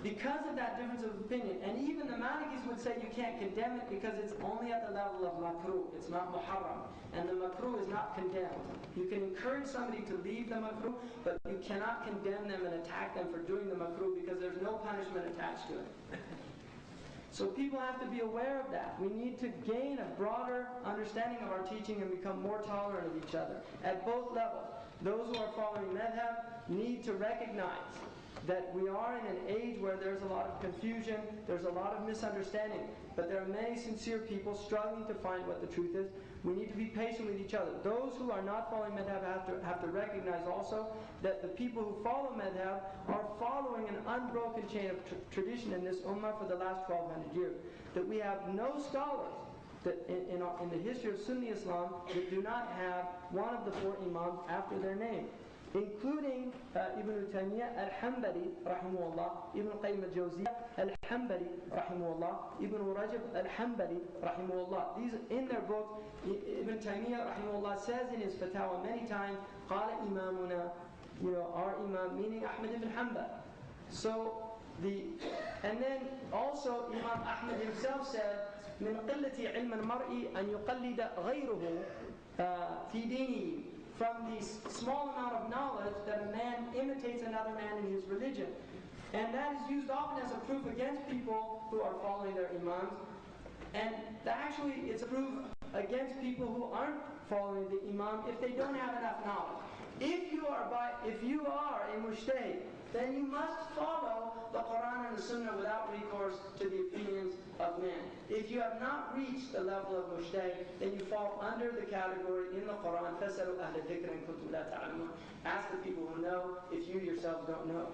because of that difference of opinion. And even the Malikis would say you can't condemn it because it's only at the level of makruh. It's not muharram. And the makruh is not condemned. You can encourage somebody to leave the makruh, but you cannot condemn them and attack them for doing the makruh because there's no punishment attached to it. So people have to be aware of that. We need to gain a broader understanding of our teaching and become more tolerant of each other at both levels. Those who are following madhab need to recognize that we are in an age where there's a lot of confusion, there's a lot of misunderstanding, but there are many sincere people struggling to find what the truth is. We need to be patient with each other. Those who are not following madhab have to recognize also that the people who follow madhab are following an unbroken chain of tradition in this ummah for the last 1200 years. That we have no scholars that in the history of Sunni Islam that do not have one of the four imams after their name, including Ibn Taymiyyah al-Hanbali rahimahullah, Ibn Qayyim al-Jawziyah al-Hanbali rahimahullah, Ibn Rajab al-Hanbali rahimahullah. These in their books, Ibn Taymiyyah rahimahullah says in his fatwa many times, قال إمامنا, our imam, meaning Ahmad ibn Hanbal. So and then also Imam Ahmad himself said, من قلة علم المرء أن يقلد غيره في دينه. From the small amount of knowledge that a man imitates another man in his religion. And that is used often as a proof against people who are following their imams. And actually it's a proof against people who aren't following the imam if they don't have enough knowledge. If you are a mujtahid, then you must follow the Quran and the Sunnah without recourse to the opinions of men. If you have not reached the level of mujtahid, then you fall under the category in the Quran, فَاسْأَلُوا أَهْلَ الذِّكْرِ إِن كُنتُمْ لَا تَعْلَمُونَ. Ask the people who know if you yourselves don't know.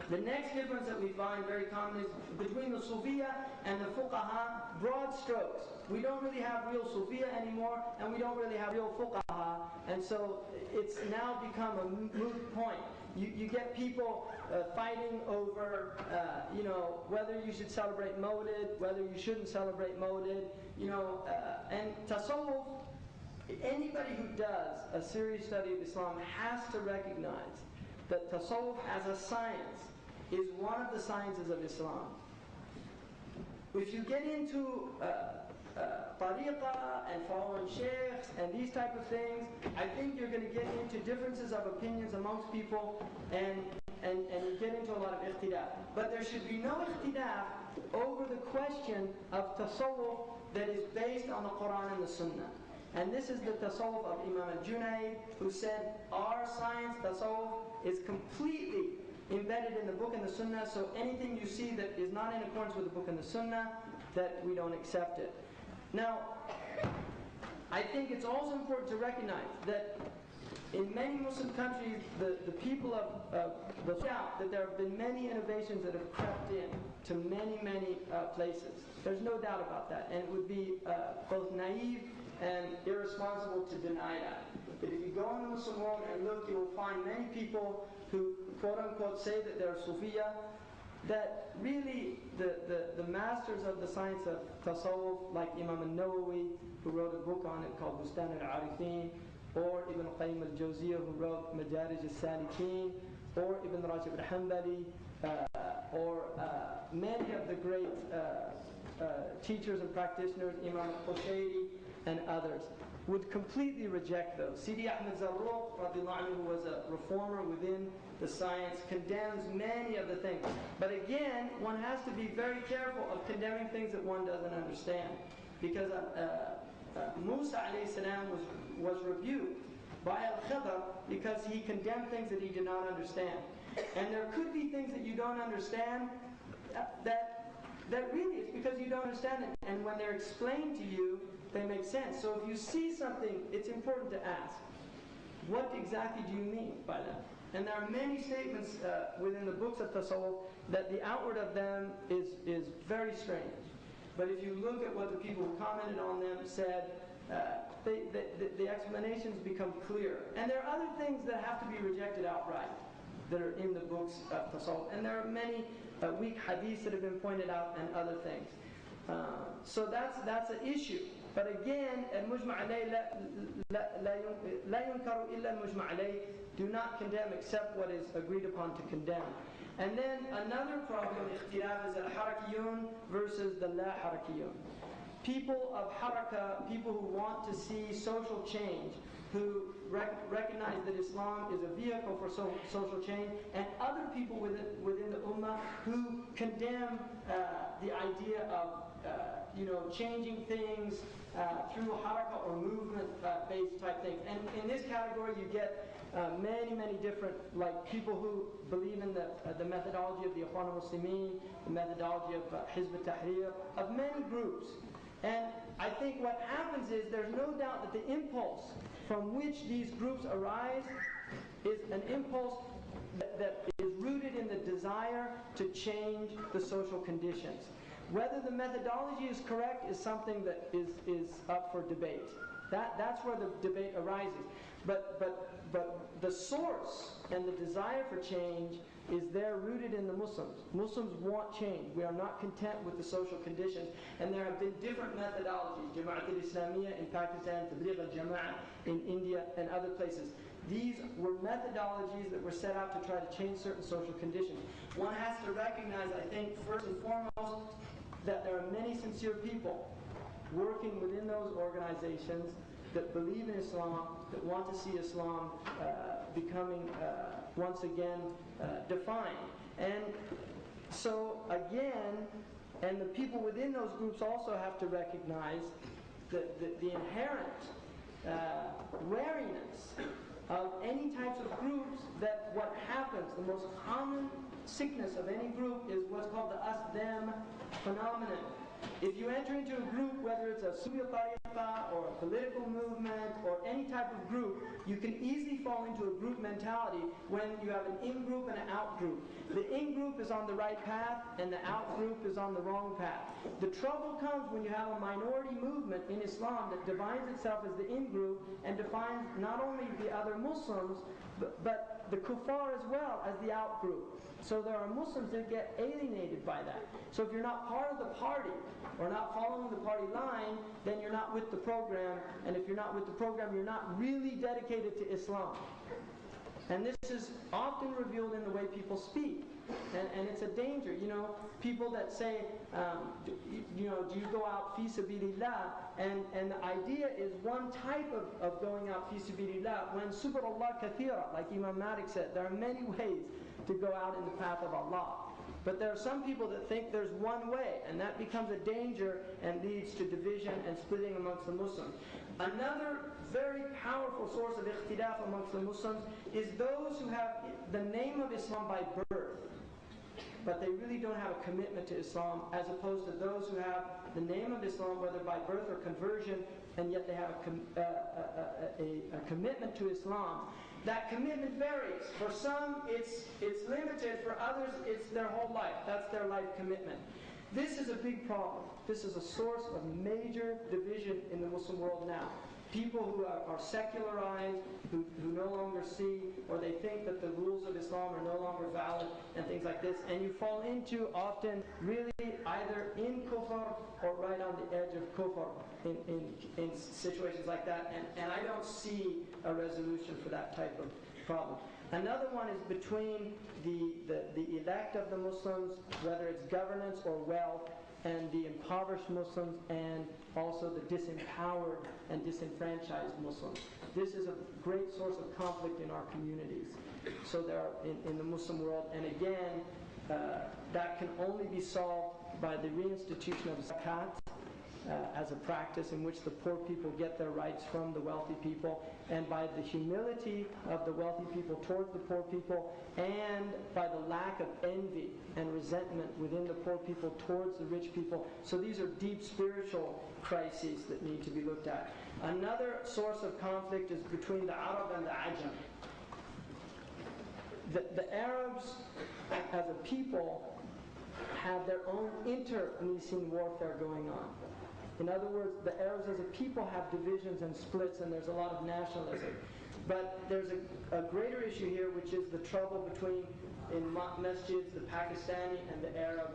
The next difference that we find very common is between the Sufiya and the Fuqaha, broad strokes. We don't really have real Sufiya anymore, and we don't really have real Fuqaha, and so it's now become a moot point. You get people fighting over, whether you should celebrate Mawlid, whether you shouldn't celebrate Mawlid, and Tasawwuf, anybody who does a serious study of Islam has to recognize that Tasawwuf as a science is one of the sciences of Islam. If you get into tariqah and following sheikhs and these type of things, I think you're going to get into differences of opinions amongst people and you get into a lot of ikhtilaf. But there should be no ikhtilaf over the question of tasawwuf that is based on the Quran and the Sunnah. And this is the tasawwuf of Imam al-Junayd, who said, our science, tasawwuf, is completely embedded in the book and the Sunnah, so anything you see that is not in accordance with the book and the Sunnah, that we don't accept it. Now, I think it's also important to recognize that in many Muslim countries, the people will doubt that there have been many innovations that have crept in to many places. There's no doubt about that, and it would be both naive and irresponsible to deny that. But if you go in the Muslim world and look, you will find many people who, quote-unquote, say that they're Sufiya, that really the masters of the science of Tasawwuf, like Imam al-Nawawi, who wrote a book on it called Bustan al-Arifin, or Ibn Qayyim al-Jawziyah, who wrote Madarij al-Salikin, or Ibn Rajab al-Hanbali, or many of the great teachers and practitioners, Imam al-Qushayri, and others, would completely reject those. Sidi Ahmed Zarruq, who was a reformer within the science, condemns many of the things. But again, one has to be very careful of condemning things that one doesn't understand. Because Musa alayhi salam was rebuked by Al-Khidr because he condemned things that he did not understand. And there could be things that you don't understand that really it's because you don't understand it. And when they're explained to you, they make sense. So if you see something, it's important to ask, what exactly do you mean by that? And there are many statements within the books of Tasawwuf that the outward of them is very strange. But if you look at what the people who commented on them said, the explanations become clear. And there are other things that have to be rejected outright that are in the books of Tasawwuf. And there are many weak hadiths that have been pointed out and other things. So that's an issue. But again, المجمع عليه لا ينكر إلا المجمع عليه. Do not condemn except what is agreed upon to condemn. And then another problem, ikhtilaf, is al-harakiyun versus the la-harakiyun. People of haraka, people who want to see social change, who recognize that Islam is a vehicle for social change, and other people within the Ummah who condemn the idea of changing things through harakah or movement-based type things. And in this category, you get many different, like people who believe in the methodology of the Ikhwan al-Muslimin, the methodology of Hizb al-Tahrir, of many groups. And I think what happens is there's no doubt that the impulse from which these groups arise is an impulse that is rooted in the desire to change the social conditions. Whether the methodology is correct is something that is up for debate. That's where the debate arises. But the source and the desire for change is there rooted in the Muslims. Muslims want change. We are not content with the social conditions. And there have been different methodologies. Jama'at al-Islamiyya in Pakistan, Tabligh al-Jama'ah in India and other places. These were methodologies that were set out to try to change certain social conditions. One has to recognize, I think, first and foremost, that there are many sincere people working within those organizations that believe in Islam, that want to see Islam becoming once again defined. And so again, and the people within those groups also have to recognize the inherent wariness of any types of groups, that what happens, the most common sickness of any group is what's called the us-them phenomenon. If you enter into a group, whether it's a Sufi tariqa or a political movement or any type of group, you can easily fall into a group mentality when you have an in-group and an out-group. The in-group is on the right path and the out-group is on the wrong path. The trouble comes when you have a minority movement in Islam that defines itself as the in-group and defines not only the other Muslims, but the kuffar as well as the out-group. So there are Muslims that get alienated by that. So if you're not part of the party or not following the party line, then you're not with the program. And if you're not with the program, you're not really dedicated to Islam. And this is often revealed in the way people speak. And it's a danger. People that say, do you go out fi sabilillah? And the idea is one type of going out fi sabilillah, when subhanallah kathira, like Imam Malik said, there are many ways to go out in the path of Allah. But there are some people that think there's one way, and that becomes a danger and leads to division and splitting amongst the Muslims. Another very powerful source of ikhtilaf amongst the Muslims is those who have the name of Islam by birth, but they really don't have a commitment to Islam, as opposed to those who have the name of Islam, whether by birth or conversion, and yet they have a commitment to Islam. That commitment varies. For some, it's limited. For others, it's their whole life. That's their life commitment. This is a big problem. This is a source of major division in the Muslim world now. People who are secularized, who no longer see, or they think that the rules of Islam are no longer valid, and things like this. And you fall into often really either in kufr or right on the edge of kufr in situations like that. And I don't see a resolution for that type of problem. Another one is between the elect of the Muslims, whether it's governance or wealth, and the impoverished Muslims, and also the disempowered and disenfranchised Muslims. This is a great source of conflict in our communities. So there are in the Muslim world, and again, that can only be solved by the reinstitution of zakat as a practice in which the poor people get their rights from the wealthy people, and by the humility of the wealthy people towards the poor people, and by the lack of envy and resentment within the poor people towards the rich people. So these are deep spiritual crises that need to be looked at. Another source of conflict is between the Arab and the Ajam. The Arabs, as a people, have their own internecine warfare going on. In other words, the Arabs as a people have divisions and splits, and there's a lot of nationalism. But there's a greater issue here, which is the trouble between, in masjids, the Pakistani and the Arab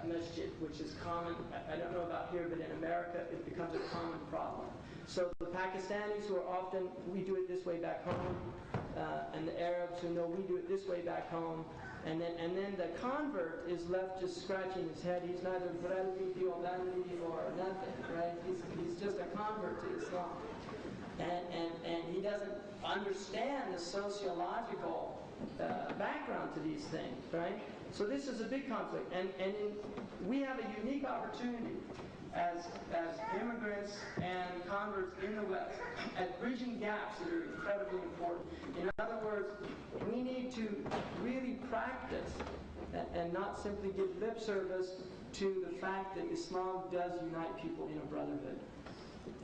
masjid, which is common. I don't know about here, but in America, it becomes a common problem. So the Pakistanis who are often, we do it this way back home, and the Arabs who know we do it this way back home, and then the convert is left just scratching his head. He's neither Brahmi or Bandi or nothing, right? He's just a convert to Islam. and he doesn't understand the sociological background to these things, right? So this is a big conflict, and we have a unique opportunity as immigrants and converts in the West at bridging gaps that are incredibly important. In other words, we need to really practice and not simply give lip service to the fact that Islam does unite people in a brotherhood.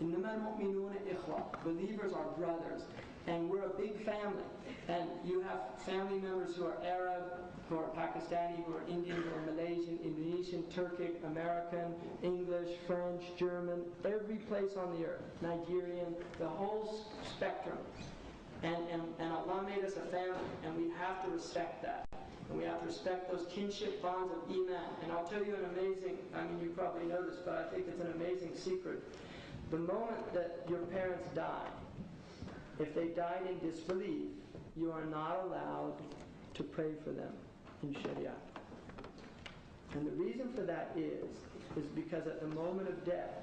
إِنَّمَا الْمُؤْمِنُونَ إِخْوَةٌ. Believers are brothers, and we're a big family. And you have family members who are Arab, who are Pakistani, who are Indian, who are Malaysian, Indonesian, Turkic, American, English, French, German, every place on the earth, Nigerian, the whole spectrum. And Allah made us a family, and we have to respect that. And we have to respect those kinship bonds of Iman. And I'll tell you an amazing, you probably know this, but I think it's an amazing secret. The moment that your parents die, if they died in disbelief, you are not allowed to pray for them in Sharia. And the reason for that is because at the moment of death,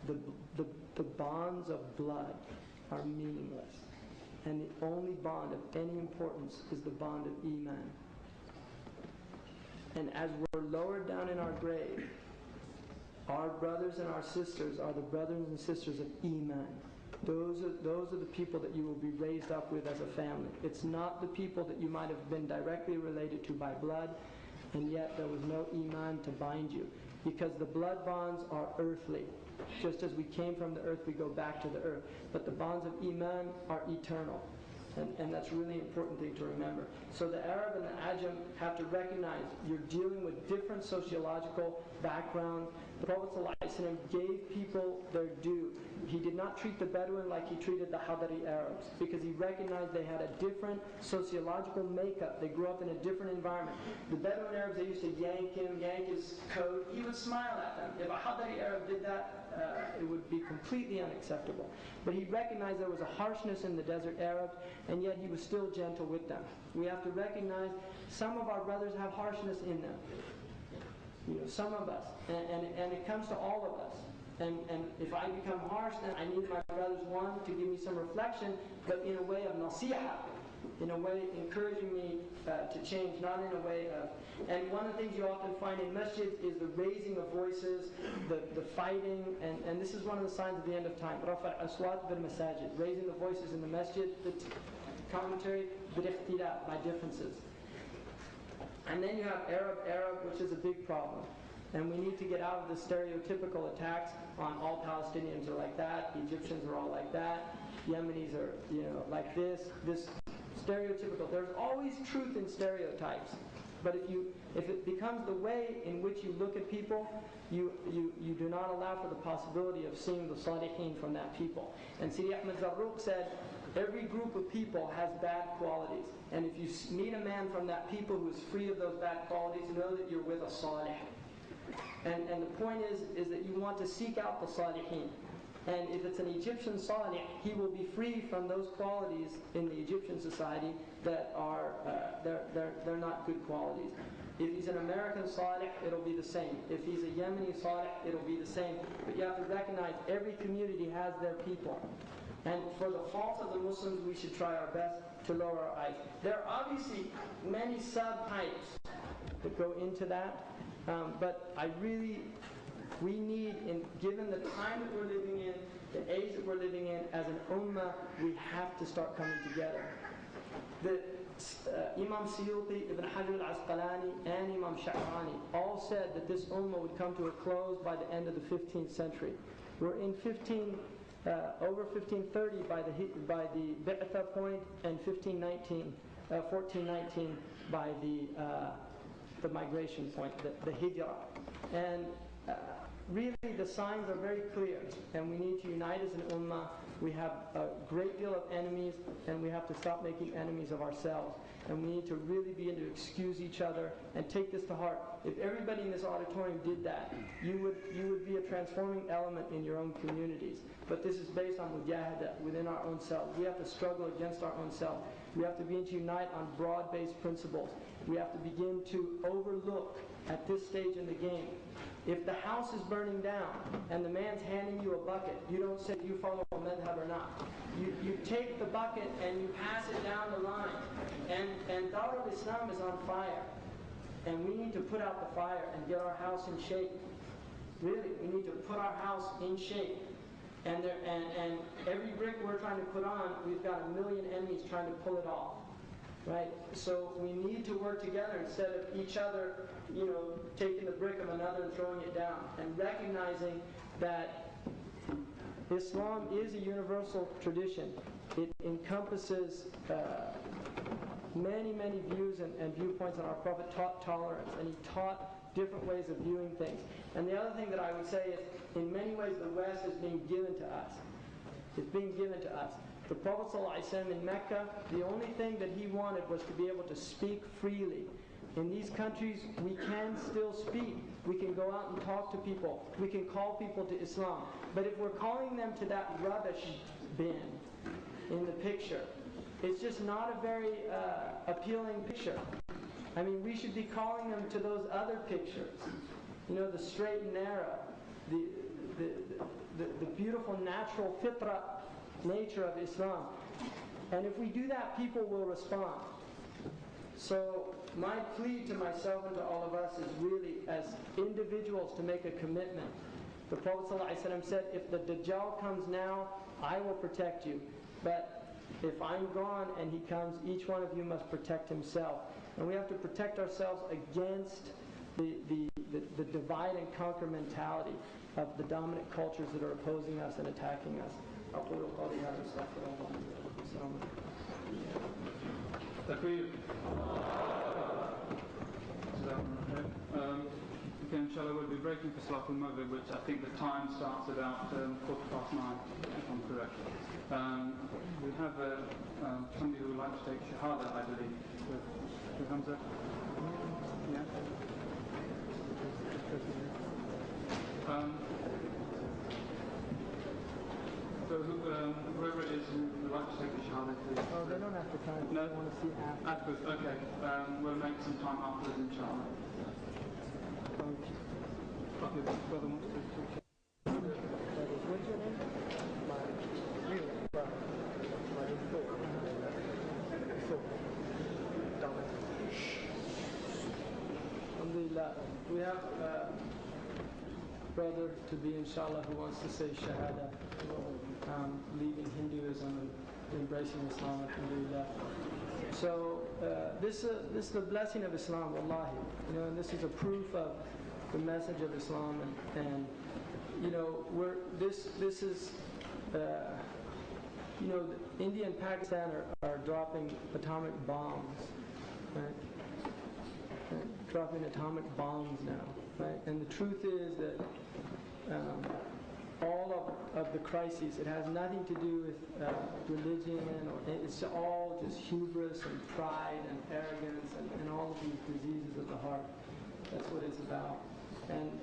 the bonds of blood are meaningless. And the only bond of any importance is the bond of Iman. And as we're lowered down in our grave, our brothers and our sisters are the brothers and sisters of Iman. Those are the people that you will be raised up with as a family. It's not the people that you might have been directly related to by blood, and yet there was no Iman to bind you. Because the blood bonds are earthly. Just as we came from the earth, we go back to the earth. But the bonds of Iman are eternal. And that's a really important thing to remember. So the Arab and the Ajam have to recognize you're dealing with different sociological backgrounds. The Prophet ﷺ gave people their due. He did not treat the Bedouin like he treated the Hadari Arabs, because he recognized they had a different sociological makeup. They grew up in a different environment. The Bedouin Arabs, they used to yank him, yank his coat. He would smile at them. If a Hadari Arab did that, it would be completely unacceptable. But he recognized there was a harshness in the desert Arabs, and yet he was still gentle with them. We have to recognize some of our brothers have harshness in them. Some of us. And it comes to all of us. And if I become harsh, then I need my brothers, one, to give me some reflection, but in a way of nasiha, in a way encouraging me to change, not in a way of... And one of the things you often find in masjids is the raising of voices, the fighting, and this is one of the signs of the end of time. Rafa' aswat bil masajid, raising the voices in the masjid, the commentary, by differences. And then you have Arab, which is a big problem. And we need to get out of the stereotypical attacks on all Palestinians are like that, Egyptians are all like that, Yemenis are, like this stereotypical. There's always truth in stereotypes. But if it becomes the way in which you look at people, you do not allow for the possibility of seeing the salihin from that people. And Sidi Ahmed Zarruq said, every group of people has bad qualities. And if you meet a man from that people who is free of those bad qualities, know that you're with a salih. And the point is that you want to seek out the salihin. And if it's an Egyptian salih, he will be free from those qualities in the Egyptian society that are they're not good qualities. If he's an American salih, it'll be the same. If he's a Yemeni salih, it'll be the same. But you have to recognize every community has their people. And for the fault of the Muslims, we should try our best to lower our eyes. There are obviously many subtypes that go into that, but we need, given the time that we're living in, the age that we're living in, as an ummah, we have to start coming together. Imam Suyuti, Ibn Hajar al-Asqalani, and Imam Sha'rani all said that this ummah would come to a close by the end of the 15th century. We're in over 1530 by the Bi'tha point, and 1419 by the migration point, the Hijrah. And really the signs are very clear, and we need to unite as an ummah. We have a great deal of enemies, and we have to stop making enemies of ourselves. And we need to really begin to excuse each other and take this to heart. If everybody in this auditorium did that, you would be a transforming element in your own communities. But this is based on mujahada, within our own selves. We have to struggle against our own self. We have to begin to unite on broad-based principles. We have to begin to overlook at this stage in the game. If the house is burning down and the man's handing you a bucket, you don't say you follow a madhab or not. You take the bucket and you pass it down the line. And Dar al-Islam is on fire. And we need to put out the fire and get our house in shape. Really, we need to put our house in shape. And every brick we're trying to put on, we've got a million enemies trying to pull it off. Right? So we need to work together instead of each other, taking the brick of another and throwing it down. And recognizing that Islam is a universal tradition. It encompasses many, many views and viewpoints, and our Prophet taught tolerance, and he taught different ways of viewing things. And the other thing that I would say is, in many ways, the West is being given to us. It's being given to us. The Prophet ﷺ in Mecca, the only thing that he wanted was to be able to speak freely. In these countries, we can still speak. We can go out and talk to people. We can call people to Islam. But if we're calling them to that rubbish bin in the picture, it's just not a very appealing picture. I mean, we should be calling them to those other pictures. The straight and narrow, the beautiful natural fitra nature of Islam. And if we do that, people will respond. So my plea to myself and to all of us is really, as individuals, to make a commitment. The Prophet ﷺ said, if the Dajjal comes now, I will protect you. But if I'm gone and he comes, each one of you must protect himself. And we have to protect ourselves against the divide and conquer mentality of the dominant cultures that are opposing us and attacking us. Okay, inshallah, we'll be breaking for Salat al-Maghrib, which I think the time starts about 9:15, if I'm correct. We have somebody who would like to take Shahada, I believe, with Hamza. Yeah. So whoever it is who would like to take the Shahada, please. Oh, they don't have to time. No? They want to see after. Afterwards, okay. We'll make some time afterwards, inshallah. Okay, brother wants to talk. What's your name? My real brother. My Alhamdulillah. We have a brother to be, inshallah, who wants to say Shahada, leaving Hinduism and embracing Islam, alhamdulillah. So this is the blessing of Islam, wallahi. And this is a proof of the message of Islam, and this is India and Pakistan are dropping atomic bombs, right? Dropping atomic bombs now, right? And the truth is that all of the crises, it has nothing to do with religion, or it's all just hubris and pride and arrogance and all of these diseases of the heart. That's what it's about. And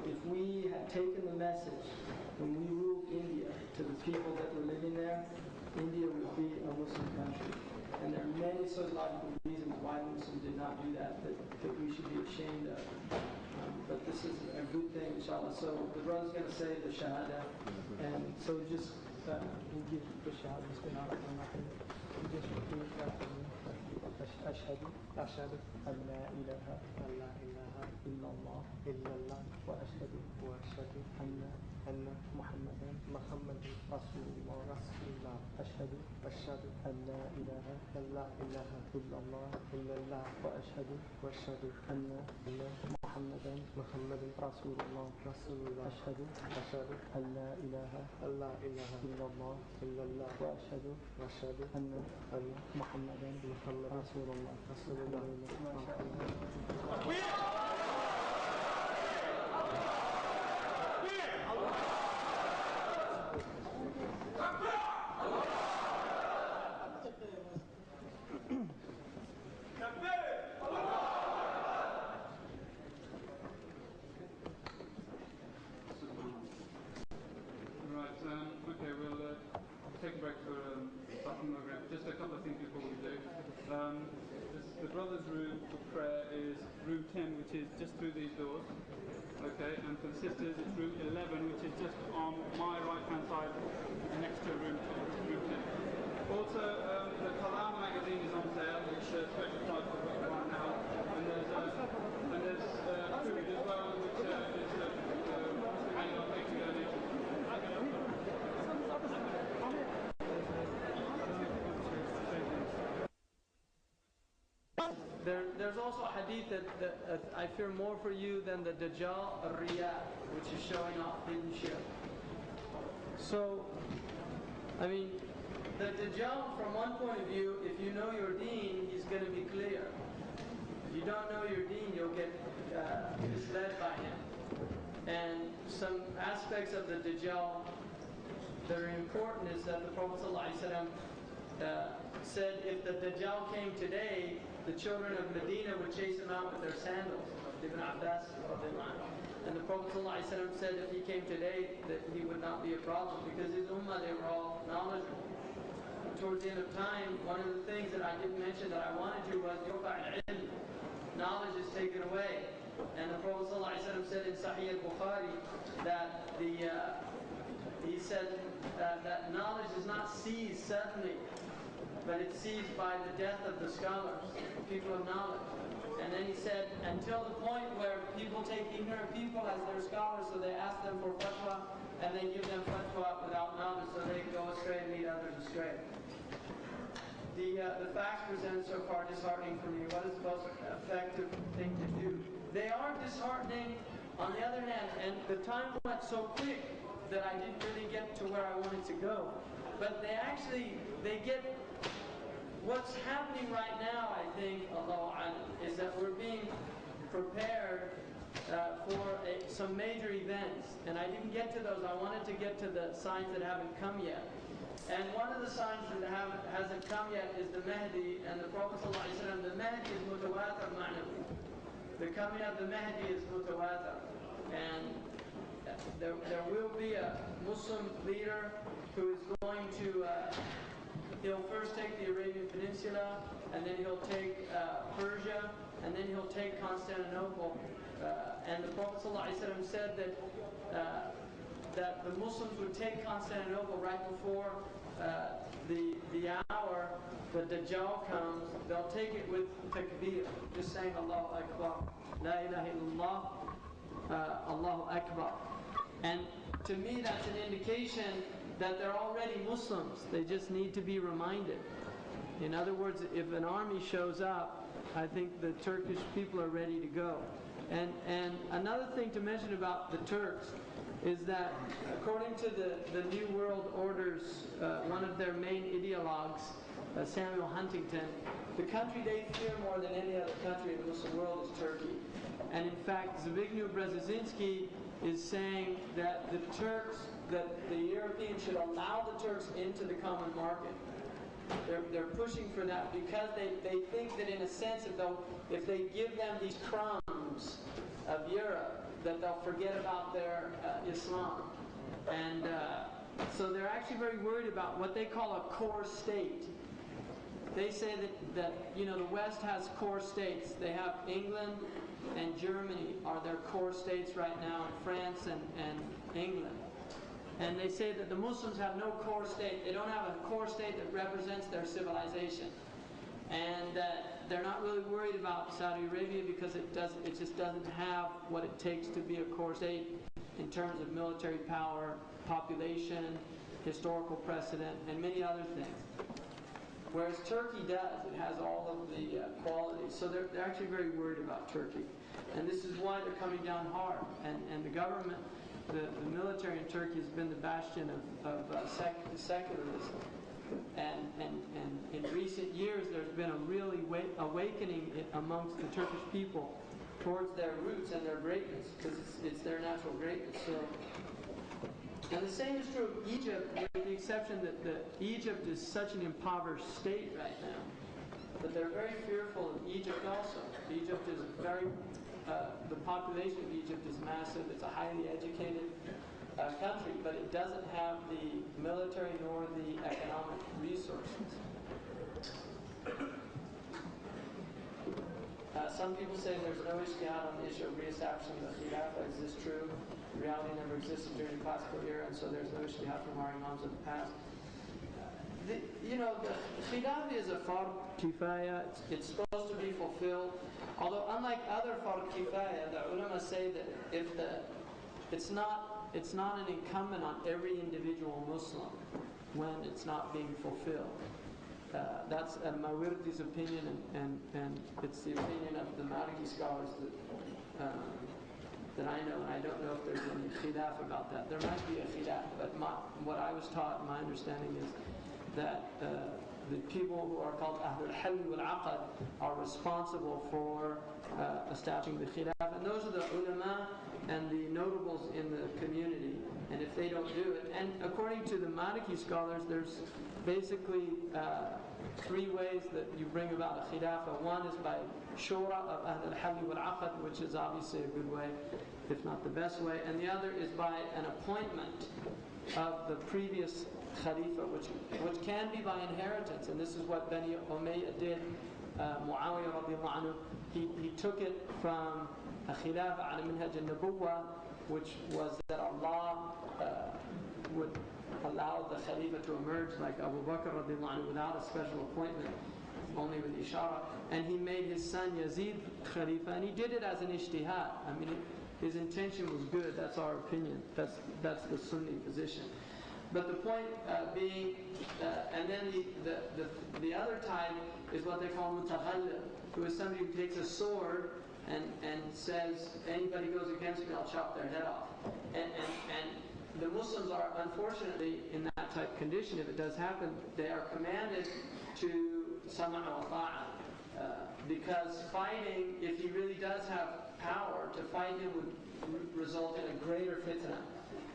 if we had taken the message when we ruled India to the people that were living there, India would be a Muslim country. And there are many sociological reasons why Muslims did not do that we should be ashamed of. But this is a good thing, inshallah. So the brother's going to say the Shahada. And so just give the Shahada. Just repeat after me. أشهد أن لا إله إلا الله وأشهد أن محمدا رسول الله أشهد أن لا إله إلا الله وأشهد أن محمدا رسول الله أشهد أن لا إله إلا الله وأشهد أن محمدا رسول الله. Okay, we'll take a break for just a couple of things before we do. The brother's room for prayer is room is just through these doors. Okay, and for the sisters, it's room 11, which is just on my right-hand side, next to room 10. Also, the Kalam magazine is on sale, which is special price for right now. And there's food as well, which is Muslim are making donations. There's also a hadith that I fear more for you than the Dajjal Riyah, which is showing off hidden shit. So, I mean, the Dajjal, from one point of view, if you know your deen, he's going to be clear. If you don't know your deen, you'll get misled by him. And some aspects of the Dajjal that are important is that the Prophet ﷺ said if the Dajjal came today, the children of Medina would chase him out with their sandals. Ibn Abbas. And the Prophet ﷺ said if he came today, that he would not be a problem because his ummah, they were all knowledgeable. Towards the end of time, one of the things that I didn't mention that I wanted to was knowledge is taken away. And the Prophet ﷺ said in Sahih al-Bukhari that he said that knowledge is not seized suddenly, but it's seized by the death of the scholars, people of knowledge. And then he said, until the point where people take ignorant people as their scholars, so they ask them for fatwa, and they give them fatwa without knowledge, so they go astray and lead others astray. The facts presented so far disheartening for me. What is the most effective thing to do? They are disheartening on the other hand, and the time went so quick that I didn't really get to where I wanted to go. But they get what's happening right now, I think, Allahu Alam, is that we're being prepared for some major events. And I didn't get to those. I wanted to get to the signs that haven't come yet. And one of the signs that hasn't come yet is the Mahdi, and the Prophet ﷺ, the Mahdi is mutawatir ma'nawi. The coming of the Mahdi is mutawatir. And there will be a Muslim leader who is going to, he'll first take the Arabian Peninsula, and then he'll take Persia, and then he'll take Constantinople. And the Prophet ﷺ said that the Muslims would take Constantinople right before the hour the Dajjal comes. They'll take it with takbir, just saying Allahu Akbar, La ilaha illallah, Allahu Akbar. And to me that's an indication that they're already Muslims. They just need to be reminded. In other words, if an army shows up, I think the Turkish people are ready to go. And another thing to mention about the Turks is that according to the New World Order's, one of their main ideologues, Samuel Huntington, the country they fear more than any other country in the Muslim world is Turkey. And in fact, Zbigniew Brzezinski is saying that that the Europeans should allow the Turks into the common market. They're pushing for that because they think that in a sense if they give them these crumbs of Europe, that they'll forget about their Islam. And so they're actually very worried about what they call a core state. They say that the West has core states. They have England and Germany are their core states right now, and France and England. And they say that the Muslims have no core state. They don't have a core state that represents their civilization. And they're not really worried about Saudi Arabia because it just doesn't have what it takes to be a core state in terms of military power, population, historical precedent, and many other things. Whereas Turkey does. It has all of the qualities. So they're actually very worried about Turkey. And this is why they're coming down hard. And the government, the military in Turkey has been the bastion of secularism. And in recent years, there's been a really awakening amongst the Turkish people towards their roots and their greatness, because it's their natural greatness. So, and the same is true of Egypt, with the exception that Egypt is such an impoverished state right now. But they're very fearful of Egypt also. Egypt is the population of Egypt is massive. It's a highly educated country, but it doesn't have the military nor the economic resources. Some people say there's no ijtihad on the issue of re-establishing the Khilafah. Is this true? Reality never existed during the classical era, and so there's no ijtihad from our Imams of the past. The Khilafah is a fard kifaya. It's supposed to be fulfilled. Although unlike other fard kifaya, the ulama say that if it's not an incumbent on every individual Muslim when it's not being fulfilled. That's Mawardi's opinion, and it's the opinion of the Maliki scholars that I know, and I don't know if there's any khilaf about that. There might be a khilaf, but what I was taught, my understanding is that the people who are called Ahlul Hal wal Aqad are responsible for establishing the khilaf, and those are the ulama and the notables in the community. And if they don't do it, and according to the Maliki scholars, there's basically 3 ways that you bring about a khilafah. One is by shura of Ahl al-Hal wal Aqad, which is obviously a good way, if not the best way. And the other is by an appointment of the previous khalifa, which can be by inheritance. And this is what Bani Umayyah did. Muawiyah radiallahu anhu, he took it from a khilafah ala minhaj al-Nabuwah, which was that Allah would allow the Khalifa to emerge like Abu Bakr radiallahu anhu without a special appointment, only with ishara. And he made his son Yazid Khalifa, and he did it as an ijtihad. I mean, his intention was good. That's our opinion. That's the Sunni position. But the point being, and then the other type is what they call mutaghallib, who is somebody who takes a sword and says, anybody goes against me, I'll chop their head off. And the Muslims are, unfortunately, in that type of condition. If it does happen, they are commanded to sama' wa ta'a. Because fighting, if he really does have power, to fight him would result in a greater fitna,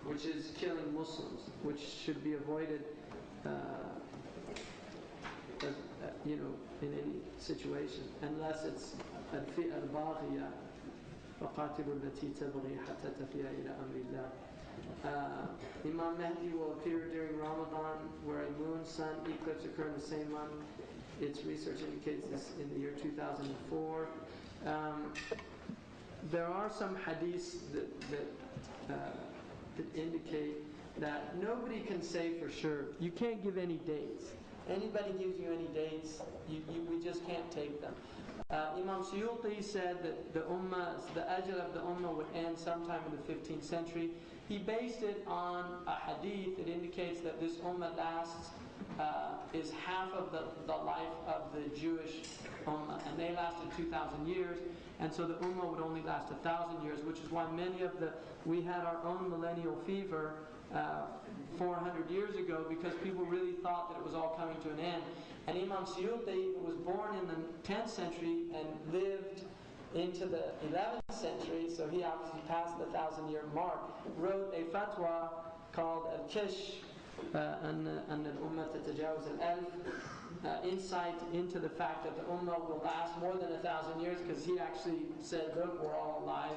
which is killing Muslims, which should be avoided, in any situation, unless it's al-fi'a al-baghiya, وَقَاتِلُوا الَّتِي تَبْغِي حَتَّى تَفِيَ إِلَى أَمْرِ اللَّهِ. Imam Mahdi will appear during Ramadan, where a moon-sun eclipse occur in the same month. Its research indicates this in the year 2004. There are some hadiths that indicate that nobody can say for sure. You can't give any dates. Anybody gives you any dates, we just can't take them. Imam Suyuti said that the ajal of the ummah would end sometime in the 15th century. He based it on a hadith that indicates that this ummah lasts, is half of the life of the Jewish ummah, and they lasted 2,000 years, and so the ummah would only last 1,000 years, which is why we had our own millennial fever 400 years ago, because people really thought that it was all coming to an end. And Imam Suyuti, who was born in the 10th century and lived into the 11th century, so he obviously passed the 1,000-year mark, wrote a fatwa called Al-Kish, and al-Ummah tatajawaz al-alf, insight into the fact that the Ummah will last more than 1,000 years, because he actually said, look, we're all alive,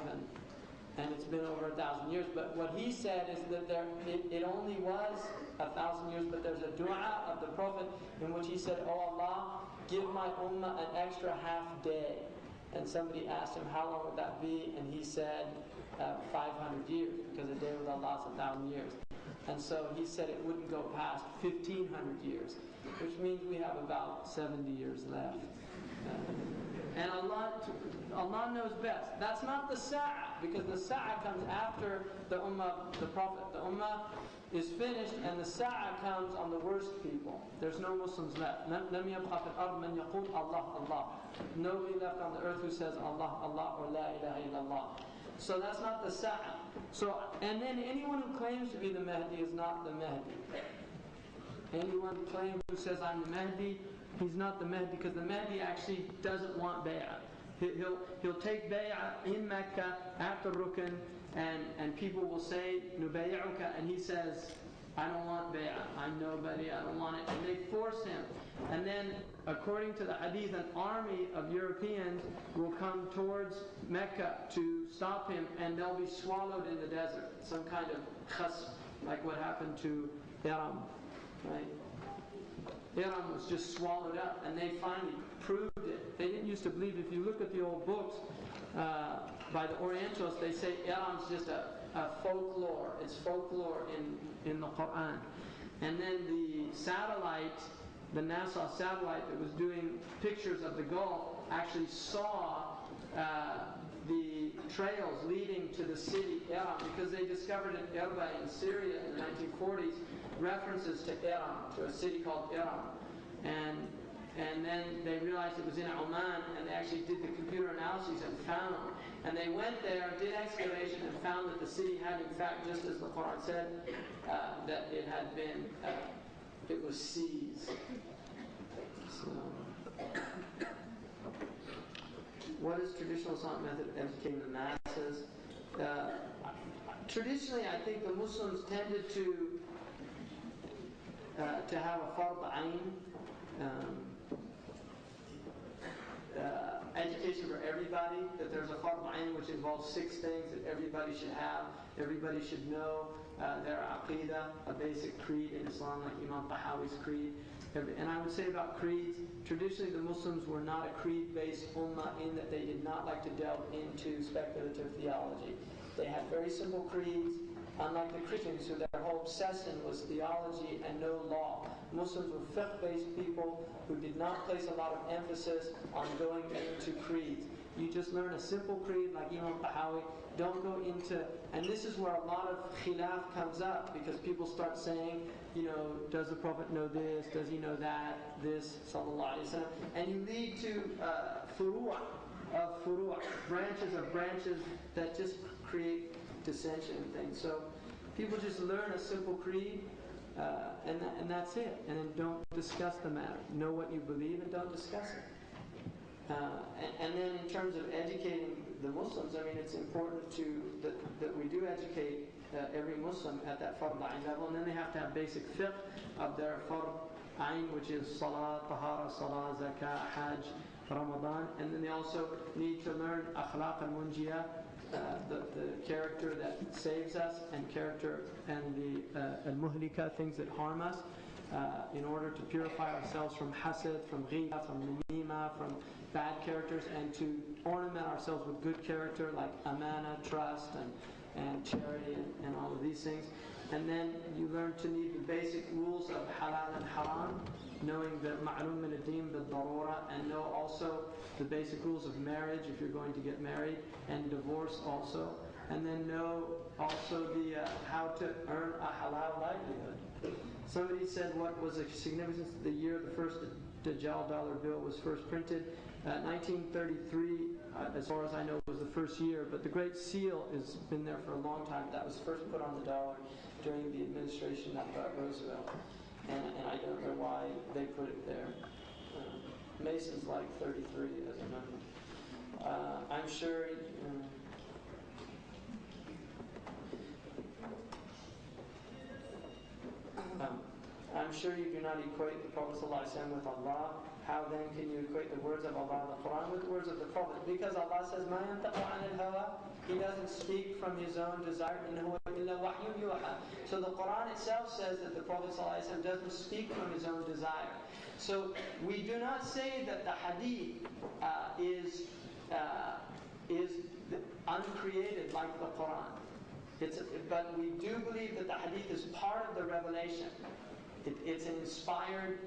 and it's been over 1,000 years. But what he said is that it only was 1,000 years, but there's a dua of the Prophet in which he said, oh Allah, give my ummah an extra half day. And somebody asked him, how long would that be? And he said, 500 years, because a day with Allah is 1,000 years. And so he said it wouldn't go past 1,500 years, which means we have about 70 years left. And Allah knows best. That's not the Sa'ah, because the Sa'ah comes after the Ummah of the Prophet. The Ummah is finished, and the Sa'ah comes on the worst people. There's no Muslims left. لَمْ يَبْقَى فِي الْأَرْضِ مَنْ يَقُولُ Allah, Allah. Nobody left on the earth who says Allah, Allah, or La ilaha illallah. So that's not the Sa'ah. So, and then anyone who claims to be the Mahdi is not the Mahdi. Anyone who says I'm the Mahdi, he's not the Mahdi, because the Mahdi actually doesn't want bay'ah. He'll take bay'ah in Mecca at the Rukn, and people will say nubay'uka, and he says, I don't want bay'ah, I'm nobody, I don't want it, and they force him. And then, according to the hadith, an army of Europeans will come towards Mecca to stop him, and they'll be swallowed in the desert. Some kind of khasf, like what happened to Iran, right? Iran was just swallowed up, and they finally proved it. They didn't use used to believe, if you look at the old books by the Orientals, they say Iran's just a folklore. It's folklore in the Quran. And then the satellite, the NASA satellite that was doing pictures of the Gulf, actually saw the trails leading to the city Iran, because they discovered in Erbil in Syria in the 1940s references to Iran, to a city called Iran. And then they realized it was in Oman, and they actually did the computer analyses and found. And they went there, did excavation, and found that the city had, in fact, just as the Quran said, that it had been, it was seized. So, what is traditional Islamic method of educating the masses? Traditionally, I think the Muslims tended to have a fard ayn, education for everybody, that there's a fard ayn which involves 6 things that everybody should have. Everybody should know their aqidah, a basic creed in Islam, like Imam Tahawi's creed. And I would say about creeds, traditionally the Muslims were not a creed-based ummah in that they did not like to delve into speculative theology. They had very simple creeds, unlike the Christians, who their whole obsession was theology and no law. Muslims were fiqh-based people who did not place a lot of emphasis on going into creeds. You just learn a simple creed like Imam Tahawi. Don't go into, and this is where a lot of khilaf comes up, because people start saying, you know, does the Prophet know this? Does he know that? This, sallallahu alaihi wasallam. And you lead to branches of branches that just create dissension and things. So people just learn a simple creed, and that's it. And then don't discuss the matter. Know what you believe and don't discuss it. And then in terms of educating the Muslims, I mean, it's important that we do educate every Muslim at that fard ayn level, and then they have to have basic fiqh of their fard ayn, which is salah, tahara, salah, zakah, hajj, Ramadan, and then they also need to learn akhlaq al-munjiyah, the character that saves us, and character and the al-muhlika, things that harm us, in order to purify ourselves from hasad, from ghibah, from namima, from bad characters, and to ornament ourselves with good character like amana, trust, and charity, and all of these things. And then you learn to need the basic rules of halal and haram, knowing the ma'lum min ad-din bil-darura, and know also the basic rules of marriage if you're going to get married, and divorce also. And then know also the how to earn a halal livelihood. Somebody said, what was the significance of the year the first Dajjal dollar bill was first printed? 1933, as far as I know, was the first year, but the Great Seal has been there for a long time. That was first put on the dollar during the administration of Roosevelt, and I don't know why they put it there. Mason's like 33 as a number. I'm sure. I'm sure you do not equate the Prophet ﷺ with Allah. How then can you equate the words of Allah in the Quran with the words of the Prophet? Because Allah says, مَا يَنْتَقُ عَنِ الْهَوَىٰ, He doesn't speak from His own desire. إِنْ هُوَ إِلَّا وَحْيٌ يُوحَىٰ. So the Quran itself says that the Prophet ﷺ doesn't speak from his own desire. So we do not say that the hadith is uncreated like the Quran. But we do believe that the hadith is part of the revelation. It's inspired.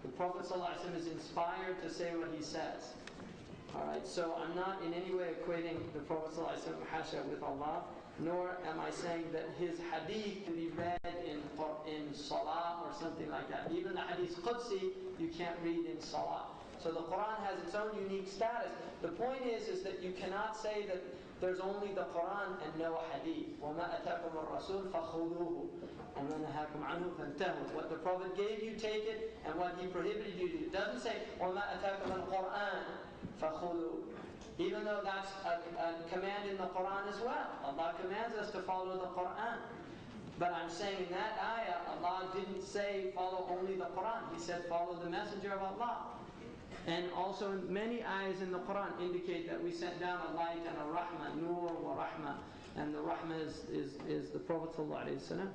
The Prophet ﷺ is inspired to say what he says. Alright, so I'm not in any way equating the Prophet ﷺ hasha with Allah, nor am I saying that his hadith can be read in salah or something like that. Even the hadith Qudsi, you can't read in salah. So the Quran has its own unique status. The point is that you cannot say that there's only the Quran and no hadith. وَمَا أَتَاكُمُ الرَّسُولُ فَخُذُوهُ وَمَا نَهَاكُمْ عَنْهُ فَانْتَهُوا. What the Prophet gave you, take it, and what he prohibited you to do. It doesn't say وَمَا أَتَاكُمُ الْقُرْآنُ فَخُذُوهُ. Even though that's a command in the Quran as well. Allah commands us to follow the Quran. But I'm saying in that ayah, Allah didn't say follow only the Quran. He said follow the messenger of Allah. And also many ayahs in the Quran indicate that we sent down a light and a rahmah, nur wa rahmah. And the rahmah is the Prophet ﷺ.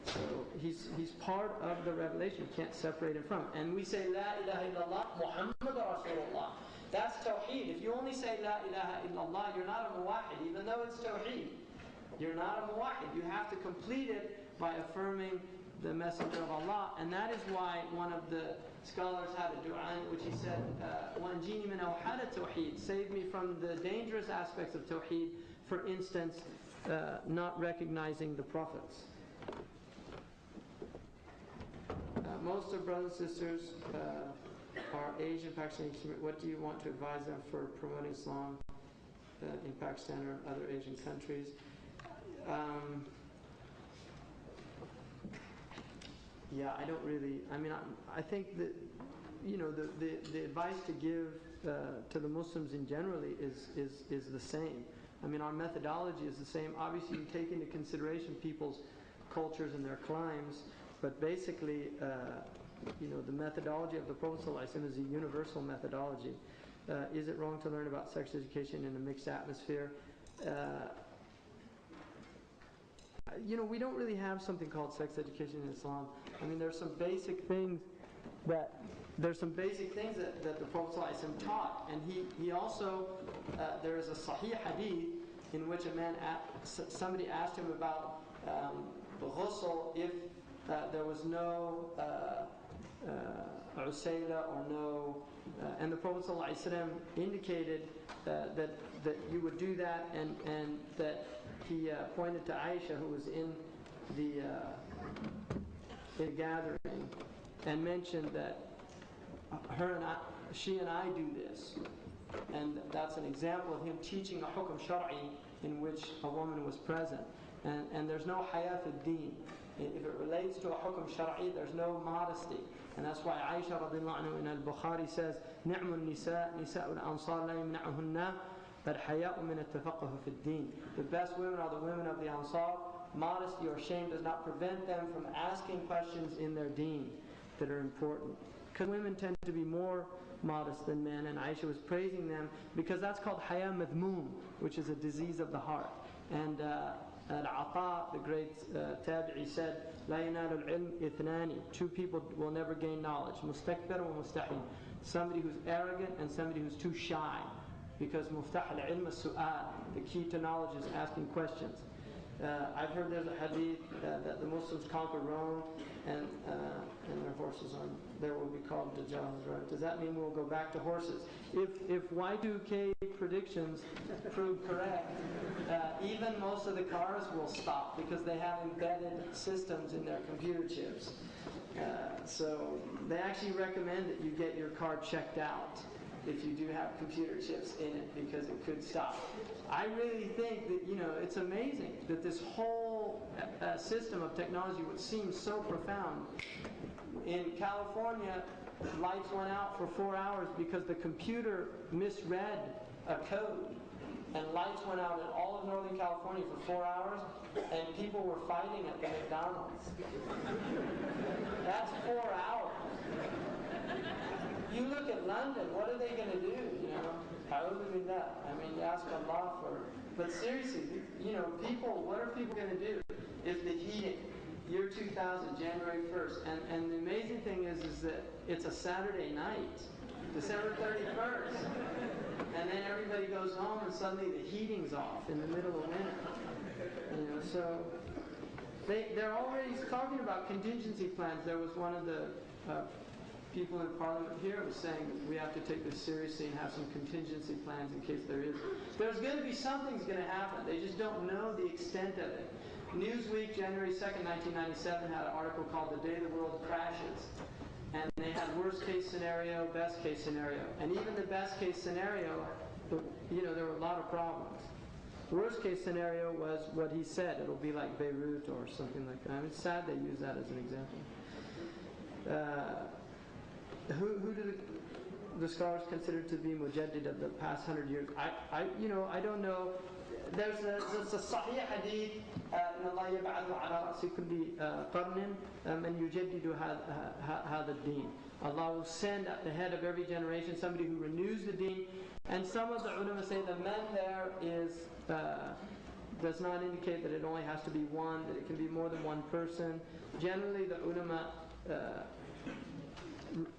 So he's part of the revelation. You can't separate him from it. And we say, La ilaha illallah, Muhammad Rasulullah. That's Tawheed. If you only say La ilaha illallah, you're not a muwahid, even though it's Tawheed. You're not a muwahid. You have to complete it by affirming the Messenger of Allah. And that is why one of the scholars had a dua in which he said, وَأَنْجِينِي مِنْ أَوْحَدَ التَّوْحِيد. Save me from the dangerous aspects of Tawheed. For instance, not recognizing the prophets. Most of brothers and sisters are Asian, Pakistani. What do you want to advise them for promoting Islam in Pakistan or other Asian countries? Yeah, I don't really. I mean, I think that the advice to give to the Muslims in generally is the same. I mean, our methodology is the same. Obviously, you take into consideration people's cultures and their climes, but basically, the methodology of the Prophet ﷺ is a universal methodology. Is it wrong to learn about sex education in a mixed atmosphere? We don't really have something called sex education in Islam. I mean, there's some basic things that the Prophet ﷺ taught, and he also there is a Sahih hadith in which somebody asked him about ghusl if there was no usayla or no, and the Prophet ﷺ indicated that you would do that, and that he pointed to Aisha, who was in the gathering, and mentioned that she and I do this, and that's an example of him teaching a hukm shar'i in which a woman was present, and there's no haya fi deen. If it relates to a hukm shar'i, there's no modesty, and that's why Aisha radiallahu anha in al-Bukhari says, "Ni'mun nisa, nisa'ul ansar la yamna'uhunna, but haya'u min at-tafaqquh fi ad-din." The best women are the women of the Ansar. Modesty or shame does not prevent them from asking questions in their deen that are important. Because women tend to be more modest than men, and Aisha was praising them because that's called haya madmoom, which is a disease of the heart. And Al-Ata, the great tabi'i, said, "La yanalu al-ilm ithnani." Two people will never gain knowledge. Mustakbir wa mustahi. Somebody who's arrogant and somebody who's too shy. Because muftah al-ilm as-su'al. The key to knowledge is asking questions. I've heard there's a hadith that the Muslims conquer Rome and their horses there will be called Dajjal. Right? Does that mean we'll go back to horses? If Y2K predictions prove correct, even most of the cars will stop because they have embedded systems in their computer chips. So they actually recommend that you get your car checked out if you do have computer chips in it, because it could stop. I really think that, it's amazing that this whole system of technology, which seems so profound. In California, lights went out for 4 hours because the computer misread a code. And lights went out in all of Northern California for 4 hours, and people were fighting at the McDonald's. That's 4 hours. You look at London, what are they going to do? A'udhu billah. I mean, you ask Allah for. But seriously, people, what are people going to do if the heating, year 2000, January 1st, and the amazing thing is that it's a Saturday night, December 31st, and then everybody goes home and suddenly the heating's off in the middle of winter. So they're already talking about contingency plans. There was one of the people in Parliament here was saying that we have to take this seriously and have some contingency plans in case there is. There's going to be something's going to happen. They just don't know the extent of it. Newsweek, January 2nd, 1997, had an article called "The Day the World Crashes." And they had worst case scenario, best case scenario. And even the best case scenario, there were a lot of problems. Worst case scenario was what he said. It'll be like Beirut or something like that. I mean, it's sad they use that as an example. Who do the scholars consider to be mujaddid of the past 100 years? I don't know. There's a Sahih hadith, إن الله يبعث على رأس كل قرن من يجدد هذا الدين. Allah will send at the head of every generation somebody who renews the deen. And some of the ulama say the men there is does not indicate that it only has to be one, that it can be more than one person. Generally, the ulama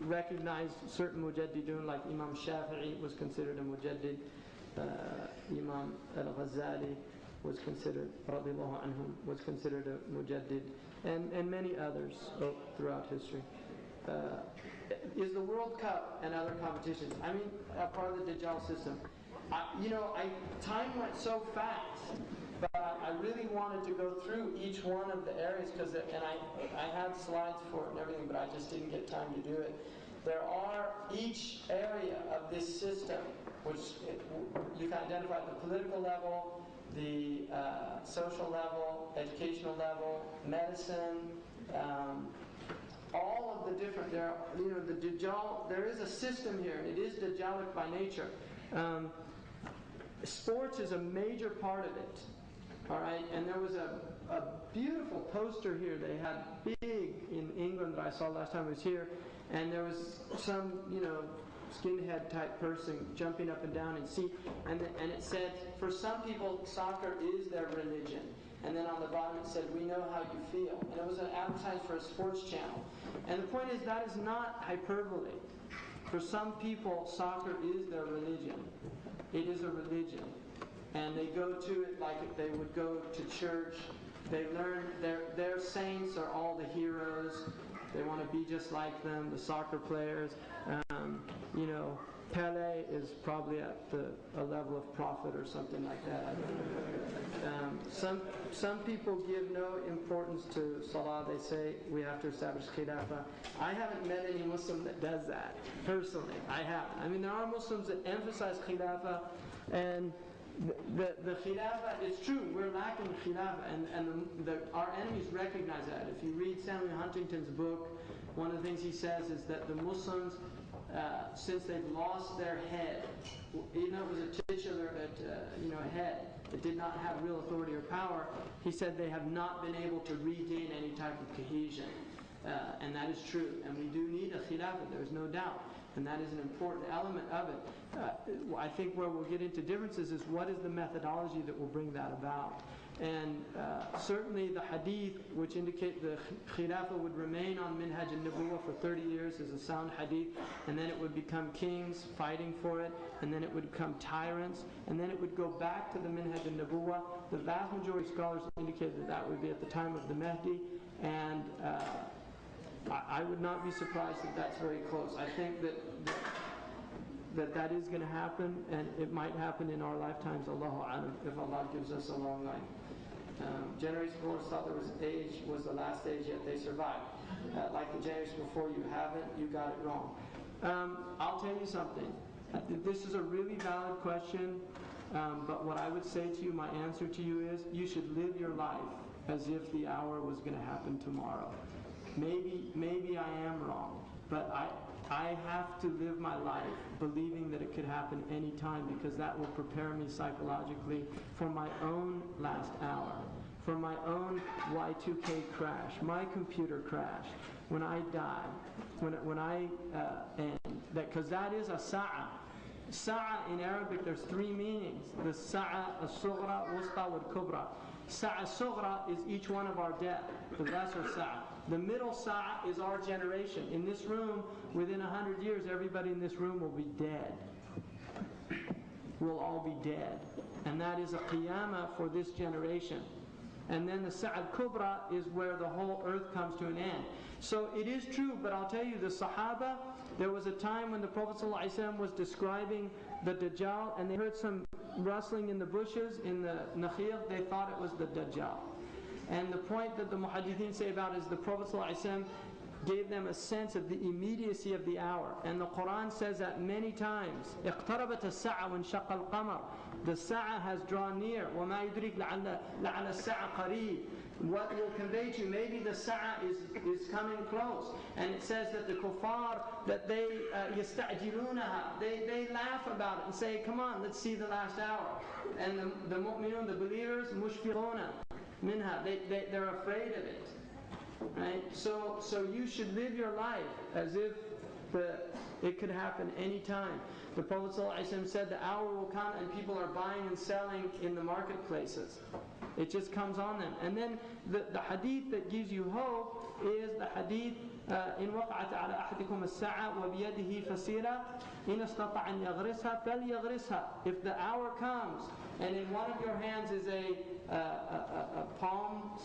recognized certain mujaddidun, like Imam Shafi'i was considered a mujaddid, Imam al-Ghazali was considered, radiyallahu anhum, was considered a mujaddid, and many others throughout history. Is the World Cup and other competitions, I mean, a part of the Dajjal system? Time went so fast, but I really wanted to go through each one of the areas, and I had slides for it and everything, but I just didn't get time to do it. There are each area of this system, which you can identify at the political level, the social level, educational level, medicine, all of the different, the Dajjal, there is a system here, and it is Dajjalic by nature. Sports is a major part of it, all right? And there was a beautiful poster here they had big in England that I saw last time I was here, and there was some, skinhead type person jumping up and down and and it said, for some people, soccer is their religion. And then on the bottom it said, we know how you feel. And it was an advertisement for a sports channel. And the point is, that is not hyperbole. For some people, soccer is their religion. It is a religion. And they go to it like they would go to church. They learn, their saints are all the heroes. They want to be just like them, the soccer players. Pele is probably at a level of prophet or something like that. Some people give no importance to Salah. They say we have to establish Khilafah. I haven't met any Muslim that does that, personally. I haven't. I mean, there are Muslims that emphasize Khilafah, and the Khilafah, it's true, we're lacking Khilafah, and our enemies recognize that. If you read Samuel Huntington's book, one of the things he says is that the Muslims, since they've lost their head, even though it was a titular head that did not have real authority or power, he said they have not been able to regain any type of cohesion. And that is true. And we do need a khilafah, there's no doubt. And that is an important element of it. I think where we'll get into differences is what is the methodology that will bring that about. And certainly the hadith, which indicate the khilafah would remain on minhaj al-nubuwwah for 30 years, is a sound hadith, and then it would become kings fighting for it, and then it would become tyrants, and then it would go back to the minhaj al-nubuwwah. The vast majority of scholars indicate that that would be at the time of the Mahdi, and I would not be surprised if that's very close. I think that is going to happen, and it might happen in our lifetimes, Allahu A'lam, if Allah gives us a long life. Generations before us thought there was age was the last age, yet they survived. Like the generation before, you haven't, you got it wrong. I'll tell you something. This is a really valid question, but what I would say to you, my answer to you is, you should live your life as if the hour was going to happen tomorrow. Maybe I am wrong, but I have to live my life believing that it could happen any time, because that will prepare me psychologically for my own last hour, for my own Y2K crash, my computer crash, when I die, when I end. Because that is a sa'a. Sa'a in Arabic, there's three meanings. The sa'a, as-sughra, wusta, wal-kubra. Sa'a sughra is each one of our death, the lesser sa'a. The middle sa'a is our generation. In this room, within 100 years, everybody in this room will be dead. We'll all be dead. And that is a qiyamah for this generation. And then the sa'a kubra is where the whole earth comes to an end. So it is true, but I'll tell you, the Sahaba, there was a time when the Prophet ﷺ was describing the Dajjal, and they heard some rustling in the bushes, in the nakhil. They thought it was the Dajjal. And the point that the muhaddithin say about is the Prophet ﷺ gave them a sense of the immediacy of the hour. And the Quran says that many times. اقتربت الساعة وانشق القمر. The sa'a has drawn near. وما يدرك لعل الساعة قريب. What will convey to you, maybe the sa'a is coming close. And it says that the kuffar, that they يستعجلونها, they laugh about it and say, come on, let's see the last hour. And the mu'minun, the believers, mushfiquna minha, they're afraid of it. Right? So you should live your life as if it could happen any time. The Prophet ﷺ said the hour will come and people are buying and selling in the marketplaces. It just comes on them. And then the hadith that gives you hope is the hadith إن وقعت على أحدكم الساعة وبيده فسيلة إن استطاع أن يغرسها فليغرسها. If the hour comes and in one of your hands is a palm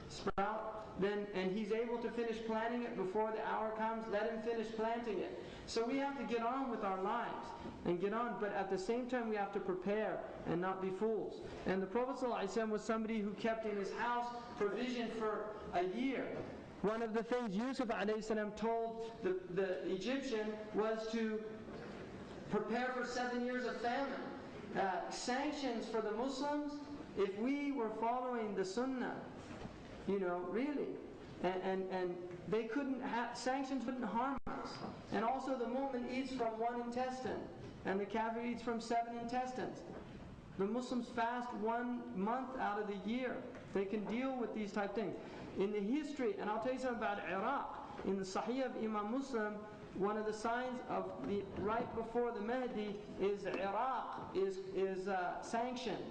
sprout, then and he's able to finish planting it before the hour comes, let him finish planting it. So we have to get on with our lives and get on, but at the same time we have to prepare and not be fools. And the Prophet ﷺ was somebody who kept in his house provision for a year. One of the things Yusuf ﷺ told the Egyptian was to prepare for 7 years of famine. Sanctions for the Muslims, if we were following the Sunnah, really, and they couldn't have, sanctions wouldn't harm us. And also the mu'min eats from one intestine, and the kafir eats from 7 intestines. The Muslims fast 1 month out of the year. They can deal with these type of things. In the history, and I'll tell you something about Iraq, in the Sahih of Imam Muslim, one of the signs of the right before the Mahdi is Iraq is sanctioned.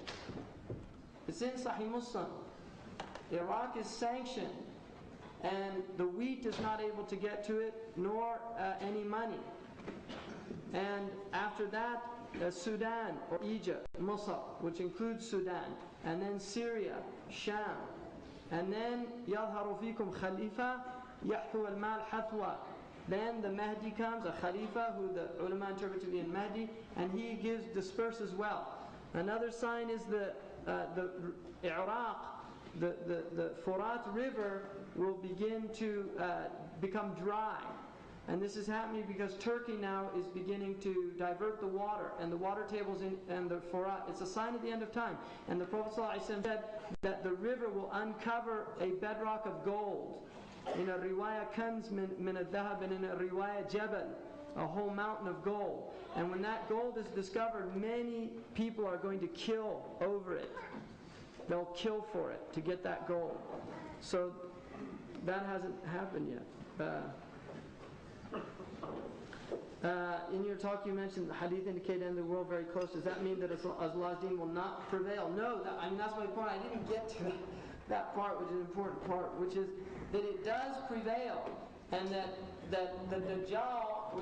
It's in Sahih Muslim. Iraq is sanctioned, and the wheat is not able to get to it, nor any money. And after that, Sudan or Egypt, Mosul, which includes Sudan, and then Syria, Sham, and then يظهر فيكم خليفة يحثو المال حثوة. Then the Mahdi comes, a Khalifa who the ulama interpret to be a Mahdi, and he disperses wealth. Another sign is the Iraq, the Furat River will begin to become dry. And this is happening because Turkey now is beginning to divert the water, and the water tables and the Furat, it's a sign of the end of time. And the Prophet ﷺ said that the river will uncover a bedrock of gold. In a riwayah kanz min al-dhahab, and in a riwayah jabal, a whole mountain of gold. And when that gold is discovered, many people are going to kill over it. They'll kill for it to get that gold. So that hasn't happened yet. In your talk you mentioned the hadith indicated in the world very close. Does that mean that Allah's deen will not prevail? No, that's my point. I didn't get to that part, which is an important part, which is that it does prevail, and that the Dajjal,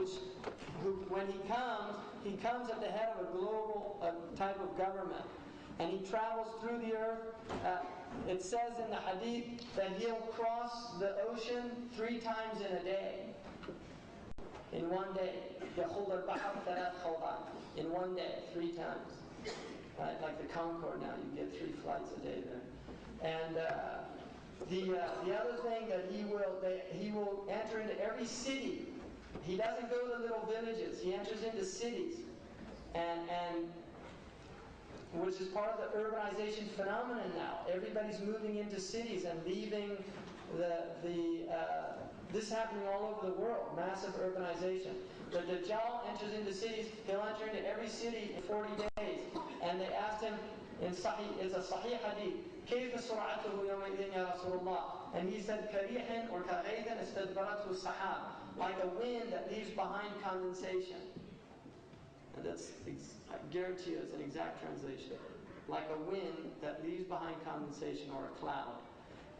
when he comes at the head of a global type of government, and he travels through the earth. It says in the hadith that he'll cross the ocean 3 times in a day. In one day. In one day, 3 times. Right? Like the Concorde now, you get 3 flights a day there. And the other thing that he will enter into every city. He doesn't go to little villages. He enters into cities. And which is part of the urbanization phenomenon now. Everybody's moving into cities and leaving this happening all over the world, massive urbanization. The Dajjal enters into cities, he'll enter into every city in 40 days. And they asked him, it's a Sahih hadith, كيف سرعته يومئذ يا رسول الله? And he said, كريح or كغيث استدبرته السحاب, like a wind that leaves behind condensation. And that's, I guarantee you, it's an exact translation. Like a wind that leaves behind condensation or a cloud.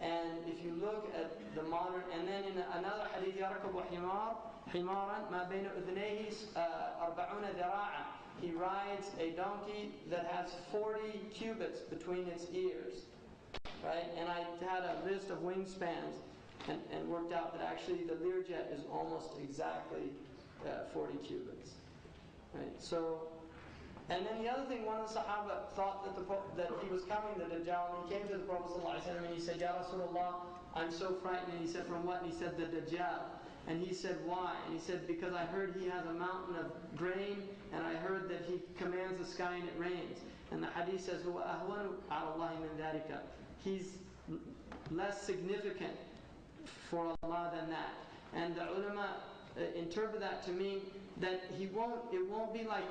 And if you look at the modern, and then in another hadith, يركب حمارا ما بين أذنيه 40 ذراعا. He rides a donkey that has 40 cubits between its ears. Right? And I had a list of wingspans and worked out that actually the Learjet is almost exactly 40 cubits. Right? So, and then the other thing, one of the Sahaba thought that he was coming, the Dajjal, and he came to the Prophet ﷺ and he said, Ya Rasulullah, I'm so frightened. And he said, from what? And he said, the Dajjal. And he said, why? And he said, because I heard he has a mountain of grain, and I heard that he commands the sky and it rains. And the hadith says, he's less significant for Allah than that. And the ulama interpret that to mean that it won't be like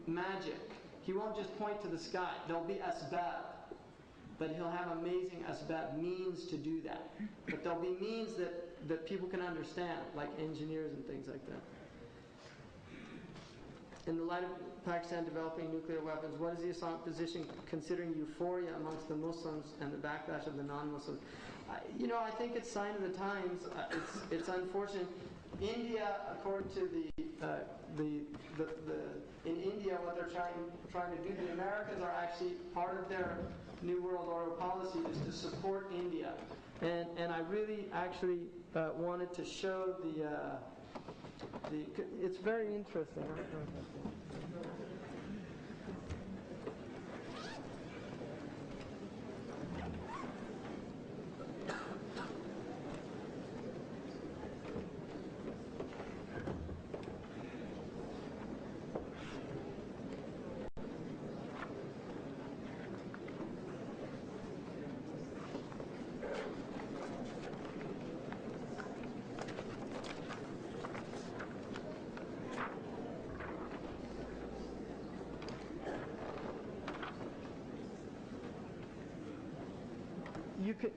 magic. He won't just point to the sky. There'll be asbab. But he'll have amazing asbab, means to do that. But there'll be means that that people can understand, like engineers and things like that. In the light of Pakistan developing nuclear weapons, what is the Islamic position considering euphoria amongst the Muslims and the backlash of the non-Muslims? I think it's sign of the times. It's unfortunate. India, according to in India, what they're trying to do, the Americans are actually part of their New World Order policy is to support India, and I really actually wanted to show it's very interesting.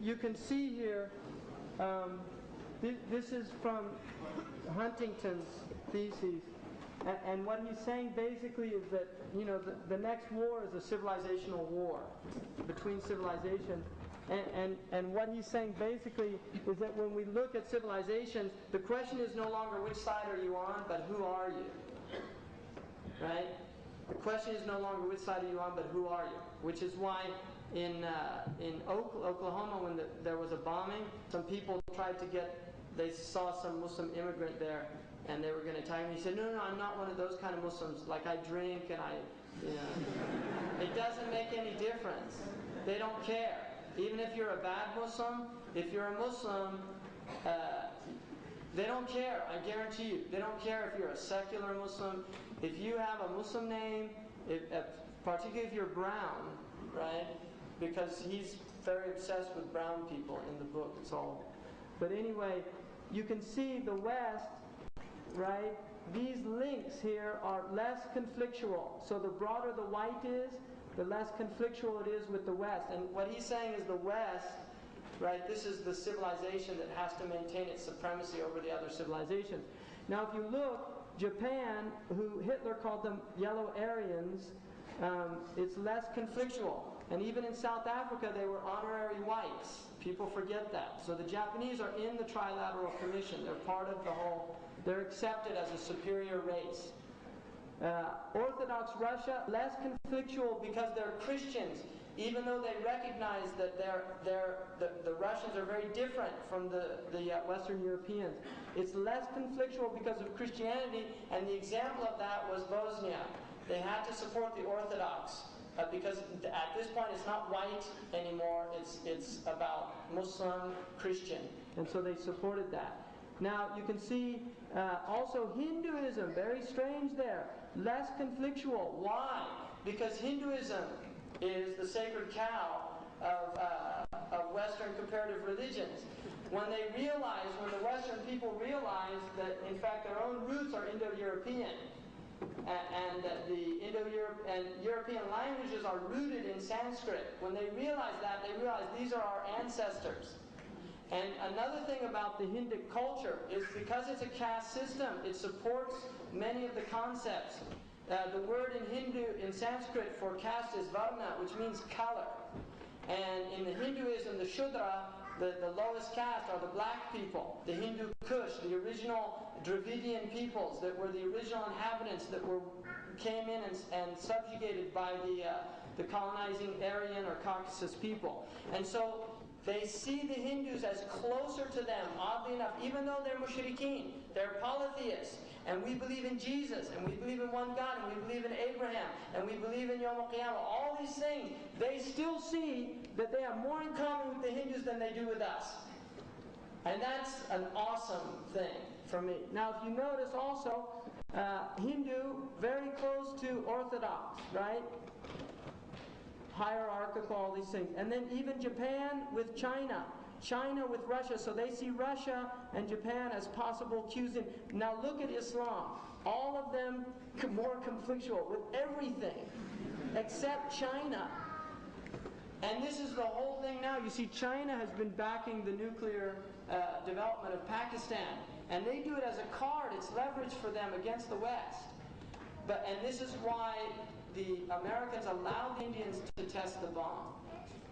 You can see here, this is from Huntington's thesis, and what he's saying basically is that the next war is a civilizational war between civilizations, and what he's saying basically is that when we look at civilizations, the question is no longer which side are you on, but who are you, right? The question is no longer which side are you on, but who are you, which is why in Oklahoma, when there was a bombing, some people tried to they saw some Muslim immigrant there, and they were going to attack him. He said, no, I'm not one of those kind of Muslims. Like, I drink, and it doesn't make any difference. They don't care. Even if you're a bad Muslim, if you're a Muslim, they don't care, I guarantee you. They don't care if you're a secular Muslim. If you have a Muslim name, particularly if you're brown, right? Because he's very obsessed with brown people in the book. It's all. But anyway, you can see the West, right? These links here are less conflictual. So the broader the white is, the less conflictual it is with the West. And what he's saying is the West, right? This is the civilization that has to maintain its supremacy over the other civilizations. Now, if you look, Japan, who Hitler called them yellow Aryans, it's less conflictual. And even in South Africa, they were honorary whites. People forget that. So the Japanese are in the Trilateral Commission. They're part of the whole, they're accepted as a superior race. Orthodox Russia, less conflictual because they're Christians, even though they recognize that the Russians are very different from the Western Europeans. It's less conflictual because of Christianity, and the example of that was Bosnia. They had to support the Orthodox because at this point it's not white anymore, it's about Muslim, Christian, and so they supported that. Now you can see also Hinduism, very strange there, less conflictual. Why? Because Hinduism is the sacred cow of Western comparative religions. When the Western people realized that in fact their own roots are Indo-European, and that the European languages are rooted in Sanskrit. When they realized that, they realized these are our ancestors. And another thing about the Hindu culture is because it's a caste system, it supports many of the concepts. The word in Sanskrit for caste is varna, which means color. And in the Hinduism, the Shudra, the lowest caste are the black people, the Hindu Kush, the original Dravidian peoples that were the original inhabitants that came in and subjugated by the colonizing Aryan or Caucasus people. And so they see the Hindus as closer to them, oddly enough, even though they're mushrikeen, they're polytheists, and we believe in Jesus, and we believe in one God, and we believe in Abraham, and we believe in Yom Al-Qiyamah, all these things, they still see that they have more in common with the Hindus than they do with us. And that's an awesome thing for me. Now, if you notice also, Hindu, very close to Orthodox, right? Hierarchical, all these things. And then even Japan with China, China with Russia. So they see Russia and Japan as possible cues in. Now look at Islam. All of them more conflictual with everything except China. And this is the whole thing now. You see, China has been backing the nuclear development of Pakistan. And they do it as a card. It's leverage for them against the West. And this is why the Americans allowed the Indians to test the bomb.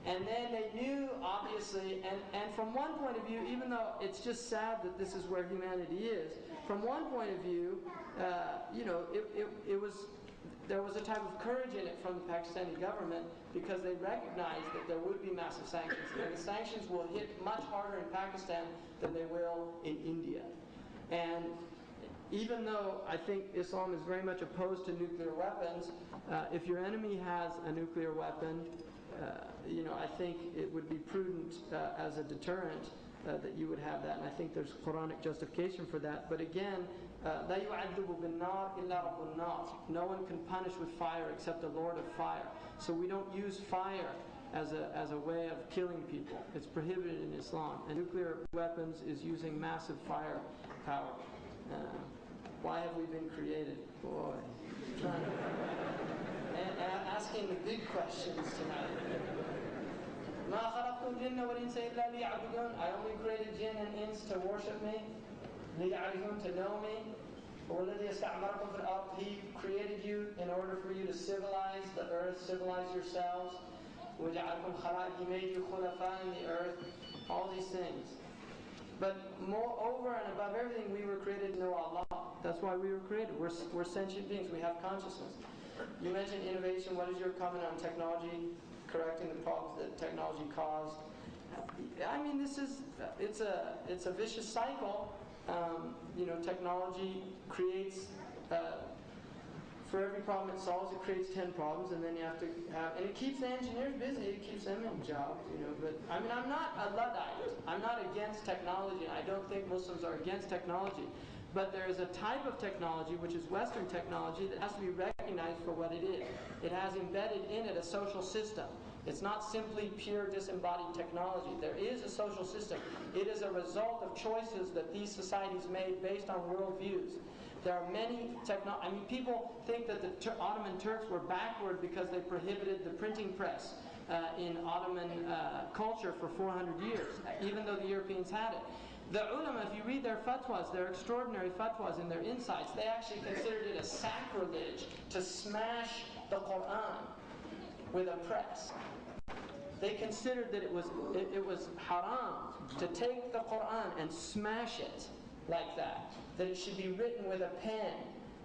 And then they knew, obviously, and from one point of view, even though it's just sad that this is where humanity is, from one point of view, there was a type of courage in it from the Pakistani government because they recognized that there would be massive sanctions. And the sanctions will hit much harder in Pakistan than they will in India. And even though I think Islam is very much opposed to nuclear weapons, if your enemy has a nuclear weapon, I think it would be prudent as a deterrent that you would have that. And I think there's Quranic justification for that. But again, لا يعذب بالنار إلا رب النار. No one can punish with fire except the Lord of fire. So we don't use fire as a way of killing people. It's prohibited in Islam. And nuclear weapons is using massive fire power. Why have we been created? Boy. And asking the big questions tonight. ما خلقت الجن والإنس إلا ليعبدون. I only created jinn and ins to worship me. ليعرفون, to know me. والذي استعمركم في الأرض. He created you in order for you to civilize the earth, civilize yourselves. وجعلكم خلائق. He made you khulafa in the earth. All these things. But moreover and above everything, we were created to know Allah. That's why we were created. We're sentient beings. We have consciousness. You mentioned innovation. What is your comment on technology correcting the problems that technology caused? I mean, it's a vicious cycle. Technology creates, for every problem it solves, it creates 10 problems, and then you have to have, and it keeps the engineers busy, it keeps them in jobs, but I mean, I'm not a Luddite. I'm not against technology, and I don't think Muslims are against technology. But there is a type of technology, which is Western technology, that has to be recognized for what it is. It has embedded in it a social system. It's not simply pure disembodied technology. There is a social system. It is a result of choices that these societies made based on worldviews. There are many people think that the Ottoman Turks were backward because they prohibited the printing press in Ottoman culture for 400 years, even though the Europeans had it. The ulama, if you read their fatwas, their extraordinary fatwas and their insights, they actually considered it a sacrilege to smash the Quran with a press. They considered that it was haram to take the Quran and smash it like that it should be written with a pen,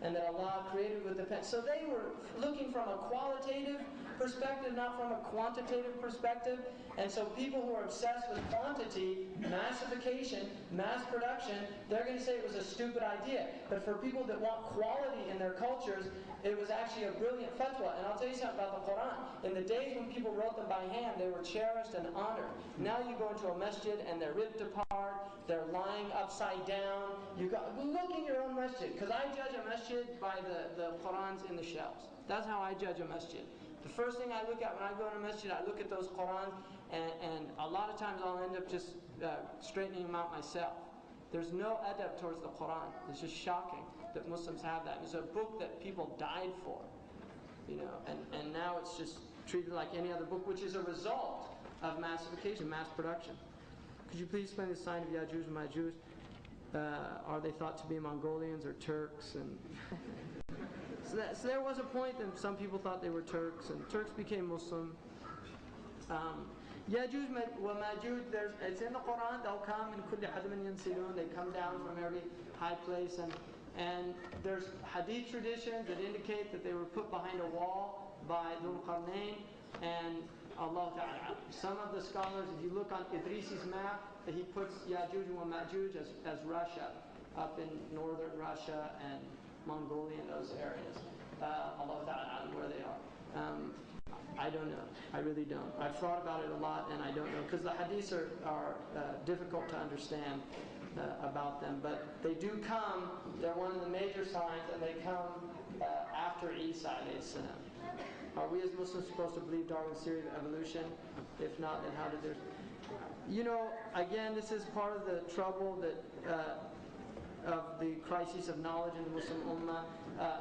and that Allah created with the pen. So they were looking from a qualitative perspective, not from a quantitative perspective. And so people who are obsessed with quantity, massification, mass production, they're going to say it was a stupid idea. But for people that want quality in their cultures, it was actually a brilliant fatwa. And I'll tell you something about the Quran. In the days when people wrote them by hand, they were cherished and honored. Now you go into a masjid and they're ripped apart, they're lying upside down. Look in your own masjid, because I judge a masjid by the Qurans in the shelves. That's how I judge a masjid. The first thing I look at when I go to a masjid, I look at those Qurans, and a lot of times I'll end up just straightening them out myself. There's no adab towards the Quran. It's just shocking that Muslims have that. It's a book that people died for, and now it's just treated like any other book, which is a result of massification, mass production. Could you please explain the sign of Ya'juj and Ma'juj? Are they thought to be Mongolians or Turks? And so there was a point that some people thought they were Turks, and Turks became Muslim. Ya'juj wa Ma'juj, it's in the Quran. They'll come in kulli hadmin yansilun. They come down from every high place, and there's hadith traditions that indicate that they were put behind a wall by Dhul Qarnayn and Allah Ta'ala. Some of the scholars, if you look on Idrisi's map, he puts Ya'juj and Ma'juj as Russia, up in northern Russia and Mongolia and those areas. Allah Ta'ala, where they are. I don't know. I really don't. I've thought about it a lot, and I don't know, because the hadiths are difficult to understand about them. But they do come. They're one of the major signs, and they come after Isa. Are we as Muslims supposed to believe Darwin's theory of evolution? If not, then how did there... Again, this is part of the trouble that of the crisis of knowledge in the Muslim Ummah.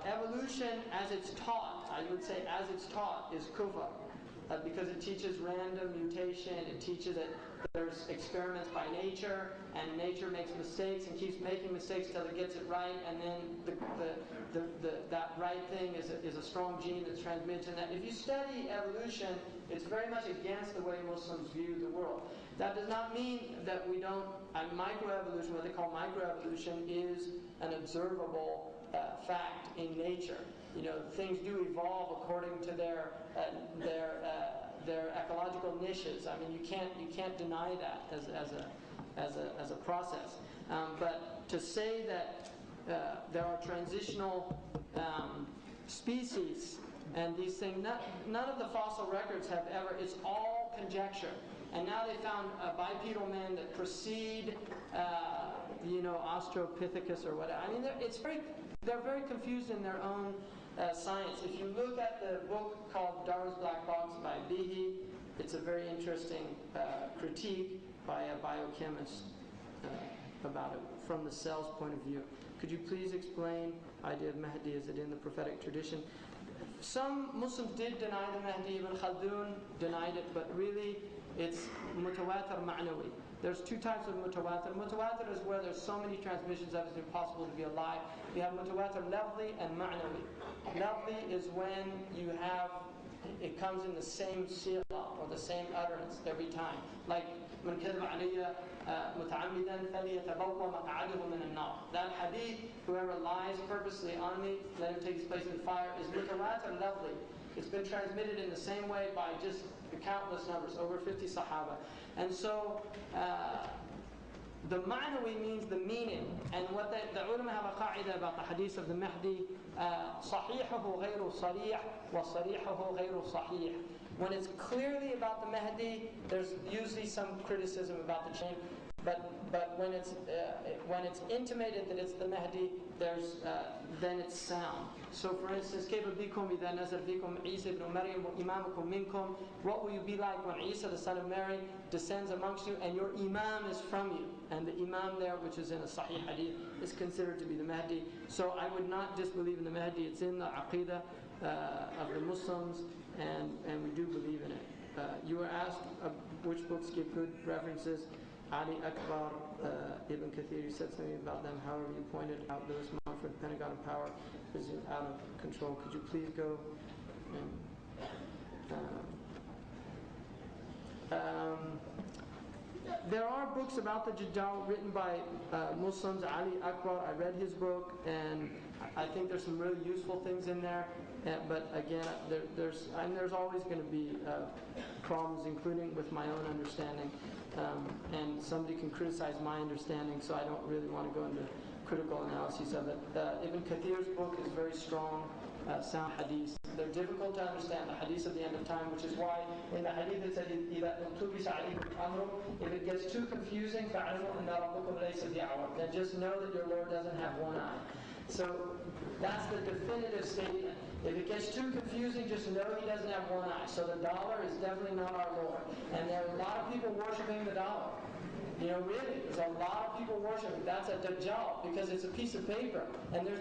Evolution, as it's taught I would say as it's taught, is kufr. Because it teaches random mutation, it teaches that there's experiments by nature, and nature makes mistakes and keeps making mistakes till it gets it right, and then that right thing is a strong gene that's transmitted to that. If you study evolution, it's very much against the way Muslims view the world. That does not mean that we don't. Microevolution, what they call microevolution, is an observable fact in nature. You know, things do evolve according to their ecological niches. I mean, you can't deny that as a process. But to say that there are transitional species and these things, none of the fossil records have ever. It's all conjecture. And now they found bipedal men that precede, Australopithecus or whatever. I mean, they're very confused in their own science. If you look at the book called Darwin's Black Box by Behe, it's a very interesting critique by a biochemist about it from the cell's point of view. Could you please explain the idea of Mahdi? Is it in the prophetic tradition? Some Muslims did deny the Mahdi. Ibn Khaldun denied it, but really it's mutawatir ma'nawi. There's two types of mutawatir. Mutawatir is where there's so many transmissions that it's impossible to be alive. You have mutawatir lafzi and ma'nawi. Lafzi is when it comes in the same sigha or the same utterance every time. Like, من كذب علي متعمدا فليتبوأ مقعده من النار. That hadith, whoever lies purposely on me, let him take his place in the fire, is mutawatir lafzi. It's been transmitted in the same way by just countless numbers, over 50 Sahaba. And so, the ma'nawi means the meaning. And what the ulama have a qa'idah about the hadith of the Mahdi, صحيحه غير صريح وصريحه غير صحيح. When it's clearly about the Mahdi, there's usually some criticism about the chain. But when it's intimated that it's the Mahdi, then it's sound. So for instance, كيف بكم إذا نزل فيكم عيسى ibn Maryam وإمامكم منكم? What will you be like when Isa, the son of Mary, descends amongst you and your Imam is from you? And the Imam there, which is in a Sahih Hadith, is considered to be the Mahdi. So I would not disbelieve in the Mahdi. It's in the Aqidah of the Muslims, and we do believe in it. You were asked which books give good references. Ali Akbar, Ibn Kathir, you said something about them. However, you pointed out Lewis Mumford, Pentagon of Power is out of control. Could you please go? There are books about the Dajjal written by Muslims. Ali Akbar, I read his book, and I think there's some really useful things in there. But again, there's always going to be problems, including with my own understanding. And somebody can criticize my understanding, so I don't really want to go into critical analyses of it. Ibn Kathir's book is very strong, sound hadith. They're difficult to understand, the hadith of the end of time, which is why in the hadith it said, if it gets too confusing, then just know that your Lord doesn't have one eye. So that's the definitive statement. If it gets too confusing, just know he doesn't have one eye. So the dollar is definitely not our Lord. And there are a lot of people worshiping the dollar. You know, really, there's a lot of people worshiping. That's a Dajjal, because it's a piece of paper. And there's